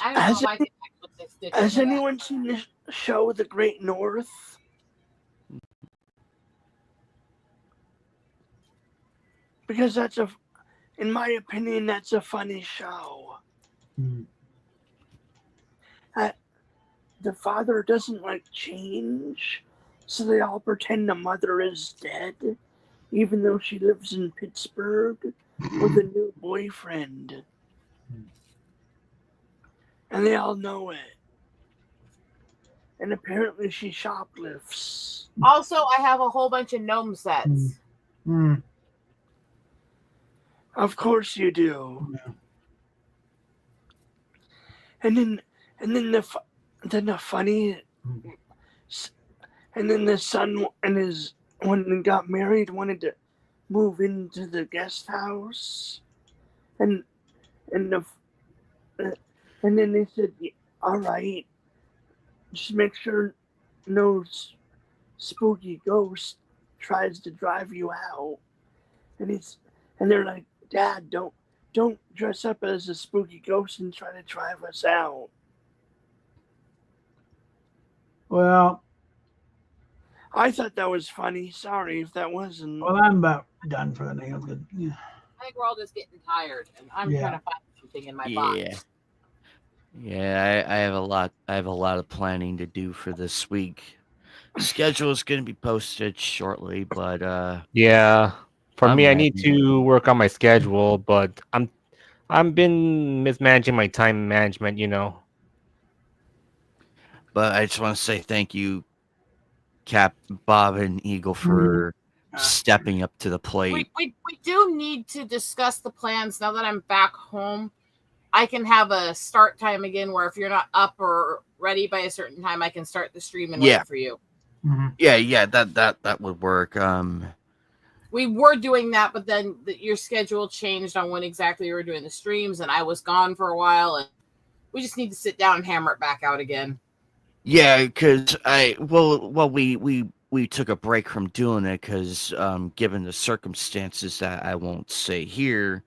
Speaker 3: I don't know if I can actually say Stitch.
Speaker 5: Has anyone seen the show The Great North? Because in my opinion, that's a funny show. The father doesn't like change, so they all pretend the mother is dead, even though she lives in Pittsburgh. with a new boyfriend. And they all know it. And apparently she shoplifts.
Speaker 3: Also, I have a whole bunch of gnome sets.
Speaker 2: Mm.
Speaker 5: Of course you do.
Speaker 2: Yeah.
Speaker 5: And then the funny, and then the son and his when he got married wanted to move into the guest house, and then they said, all right, just make sure no spooky ghost tries to drive you out. And they're like, Dad, don't dress up as a spooky ghost and try to drive us out.
Speaker 2: Well,
Speaker 5: I thought that was funny. Sorry if that wasn't.
Speaker 2: well, I'm about done for the day. I'm good. Yeah.
Speaker 3: I think we're all just getting tired, and I'm
Speaker 2: Yeah.
Speaker 3: trying to find something in my box.
Speaker 9: Yeah. Yeah, I have a lot. I have a lot of planning to do for this week. Schedule is going to be posted shortly, but
Speaker 8: Yeah. For
Speaker 9: I'm
Speaker 8: me, I need
Speaker 9: happy.
Speaker 8: to work on my schedule, but I've been mismanaging my time management, you know.
Speaker 9: But I just want to say thank you, Cap, Bob, and Eagle for stepping up to the plate.
Speaker 3: We do need to discuss the plans now that I'm back home. I can have a start time again where if you're not up or ready by a certain time, I can start the stream and
Speaker 9: Yeah.
Speaker 3: wait for you.
Speaker 2: Mhm.
Speaker 9: Yeah, that would work.
Speaker 3: We were doing that, but then your schedule changed on when exactly you were doing the streams, and I was gone for a while, and we just need to sit down and hammer it back out again.
Speaker 9: Yeah, because we took a break from doing it because given the circumstances that I won't say here.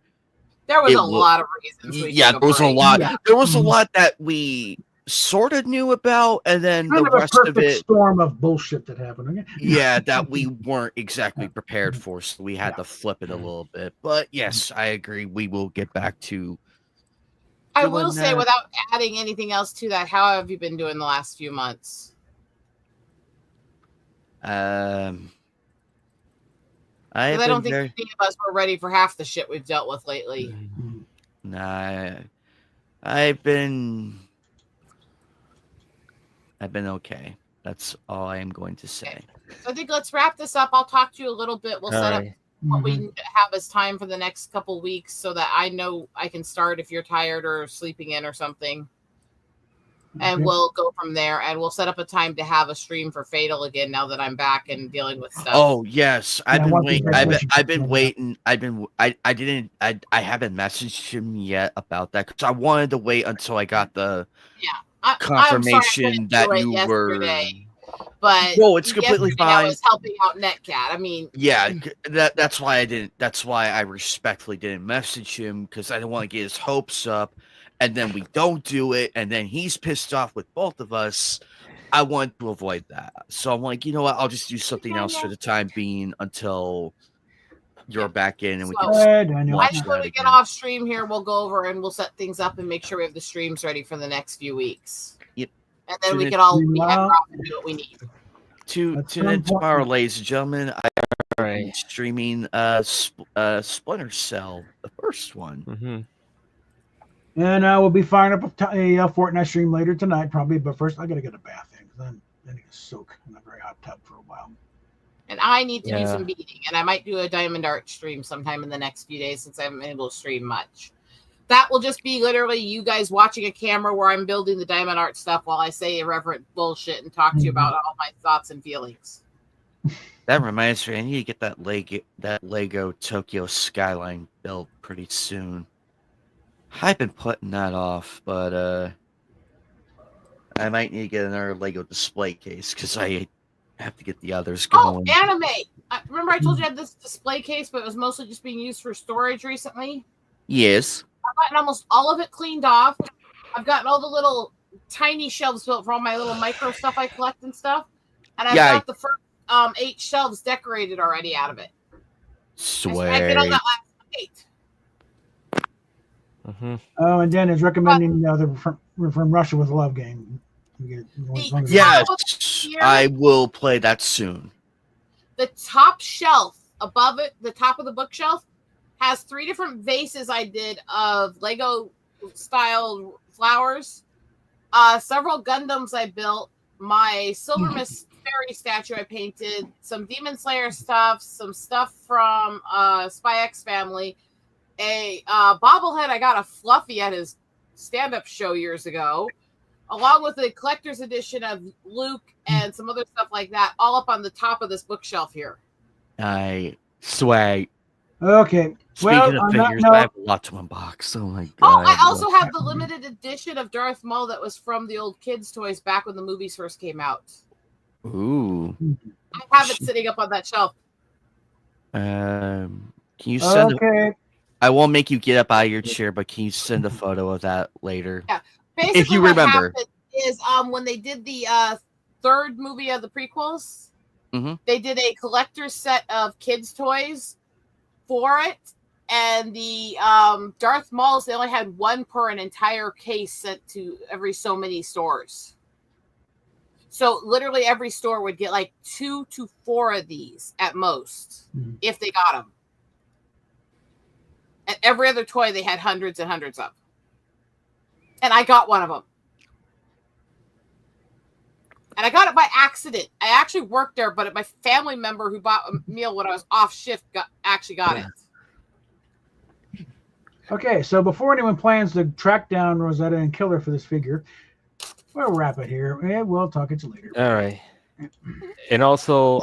Speaker 3: There was
Speaker 9: It
Speaker 3: a
Speaker 9: will-
Speaker 3: lot of reasons.
Speaker 9: Yeah, there was a
Speaker 3: break.
Speaker 9: lot.
Speaker 2: Yeah.
Speaker 9: There was a
Speaker 2: Mhm.
Speaker 9: lot that we sort of knew about, and then
Speaker 2: Kind
Speaker 9: the
Speaker 2: of a
Speaker 9: rest
Speaker 2: perfect
Speaker 9: of it,
Speaker 2: storm of bullshit that happened. Okay?
Speaker 9: yeah, that we weren't exactly prepared for, so we had
Speaker 2: Yeah.
Speaker 9: to flip it a little bit. But yes, I agree. We will get back to.
Speaker 3: I
Speaker 9: doing
Speaker 3: will say,
Speaker 9: that.
Speaker 3: without adding anything else to that, how have you been doing the last few months?
Speaker 9: I
Speaker 3: 'Cause I don't think any of us were ready for half the shit we've dealt with lately.
Speaker 9: Nah, I've been okay. That's all I am going to say.
Speaker 3: So I think let's wrap this up. I'll talk to you a little bit. We'll set up what we have as time for the next couple weeks so that I know I can start if you're tired or sleeping in or something. And
Speaker 2: Okay.
Speaker 3: we'll go from there, and we'll set up a time to have a stream for Fatal again now that I'm back and dealing with stuff.
Speaker 9: Oh yes, I've
Speaker 2: Yeah,
Speaker 9: been
Speaker 2: once
Speaker 9: waiting.
Speaker 2: we
Speaker 9: I've
Speaker 2: graduate,
Speaker 9: been
Speaker 2: yeah.
Speaker 9: waiting. I haven't messaged him yet about that because I wanted to wait until I got the
Speaker 3: I'm sorry I
Speaker 9: confirmation
Speaker 3: couldn't
Speaker 9: that
Speaker 3: do it
Speaker 9: you
Speaker 3: yesterday,
Speaker 9: were.
Speaker 3: But
Speaker 9: No, it's completely
Speaker 3: yesterday I
Speaker 9: fine.
Speaker 3: was helping out Netcat. I mean,
Speaker 9: Yeah, that's why I didn't. That's why I respectfully didn't message him because I didn't want to get his hopes up, and then we don't do it, and then he's pissed off with both of us. I want to avoid that, so I'm like, you know what? I'll just do something else for the time being until you're back in, and we can.
Speaker 3: So-
Speaker 2: Hey, Daniel.
Speaker 9: Watch
Speaker 3: I think
Speaker 9: that
Speaker 3: when we get
Speaker 9: again.
Speaker 3: off stream here, we'll go over and we'll set things up and make sure we have the streams ready for the next few weeks.
Speaker 9: Yep.
Speaker 3: And then
Speaker 9: Tune
Speaker 3: we
Speaker 9: in-
Speaker 3: can all be
Speaker 2: Meanwhile-
Speaker 3: off and do what we need.
Speaker 9: Tune
Speaker 2: At
Speaker 9: in
Speaker 2: some
Speaker 9: tomorrow,
Speaker 2: point-
Speaker 9: ladies and gentlemen. I
Speaker 8: All
Speaker 9: am
Speaker 8: right.
Speaker 9: streaming Splinter Cell, the first one.
Speaker 8: Mm-hmm.
Speaker 2: And we'll be firing up a Fortnite stream later tonight, probably. But first, I got to get a bath in because I need to soak in a very hot tub for a while.
Speaker 3: And I need to do
Speaker 8: Yeah.
Speaker 3: some beating. And I might do a Diamond Art stream sometime in the next few days since I haven't been able to stream much. That will just be literally you guys watching a camera where I'm building the Diamond Art stuff while I say irreverent bullshit and talk to you about all my thoughts and feelings.
Speaker 9: That reminds me, I need to get that Lego Tokyo Skyline built pretty soon. I've been putting that off, but I might need to get another Lego display case because I have to get the others
Speaker 3: Oh,
Speaker 9: going.
Speaker 3: anime! Remember I told you I had this display case, but it was mostly just being used for storage recently?
Speaker 9: Yes.
Speaker 3: I've gotten almost all of it cleaned off. I've gotten all the little tiny shelves built for all my little micro stuff I collect and stuff. And I've
Speaker 9: Yeah.
Speaker 3: got the first 8 shelves decorated already out of it. I did all
Speaker 9: Sweet.
Speaker 3: that last night.
Speaker 8: Mm-hmm.
Speaker 2: Oh, and Dan is recommending the from Russia with Love game. You get- as long as-
Speaker 9: Yes,
Speaker 3: Here.
Speaker 9: I will play that soon.
Speaker 3: The top shelf above it, the top of the bookshelf, has 3 different vases I did of Lego style flowers, several Gundams I built, my Silver Mist Fairy statue I painted, some Demon Slayer stuff, some stuff from Spy X Family, a bobblehead I got a Fluffy at his stand-up show years ago, along with a collector's edition of Luke and some other stuff like that, all up on the top of this bookshelf here.
Speaker 9: I swag.
Speaker 2: Okay.
Speaker 9: Speaking
Speaker 2: Well,
Speaker 9: of
Speaker 2: on that
Speaker 9: figures,
Speaker 2: note-
Speaker 9: I have a lot to unbox. Oh my god!
Speaker 3: Oh, I also have the limited edition of Darth Maul that was from the old kids' toys back when the movies first came out.
Speaker 9: Ooh.
Speaker 3: I have it sitting up on that shelf.
Speaker 9: Can you send?
Speaker 2: Okay.
Speaker 9: I won't make you get up out of your chair, but can you send a photo of that later?
Speaker 3: Yeah. Basically,
Speaker 9: If you
Speaker 3: what
Speaker 9: remember.
Speaker 3: happened is when they did the third movie of the prequels,
Speaker 9: Mhm.
Speaker 3: they did a collector's set of kids' toys for it, and the Darth Mauls, they only had one per an entire case sent to every so many stores. So literally every store would get like 2 to 4 of these at most, if they got them. And every other toy they had hundreds and hundreds of. And I got one of them. And I got it by accident. I actually worked there, but my family member who bought a meal when I was off shift actually got it.
Speaker 2: Okay, so before anyone plans to track down Rosetta and kill her for this figure, we'll wrap it here. And we'll talk it to you later.
Speaker 8: All right. And also,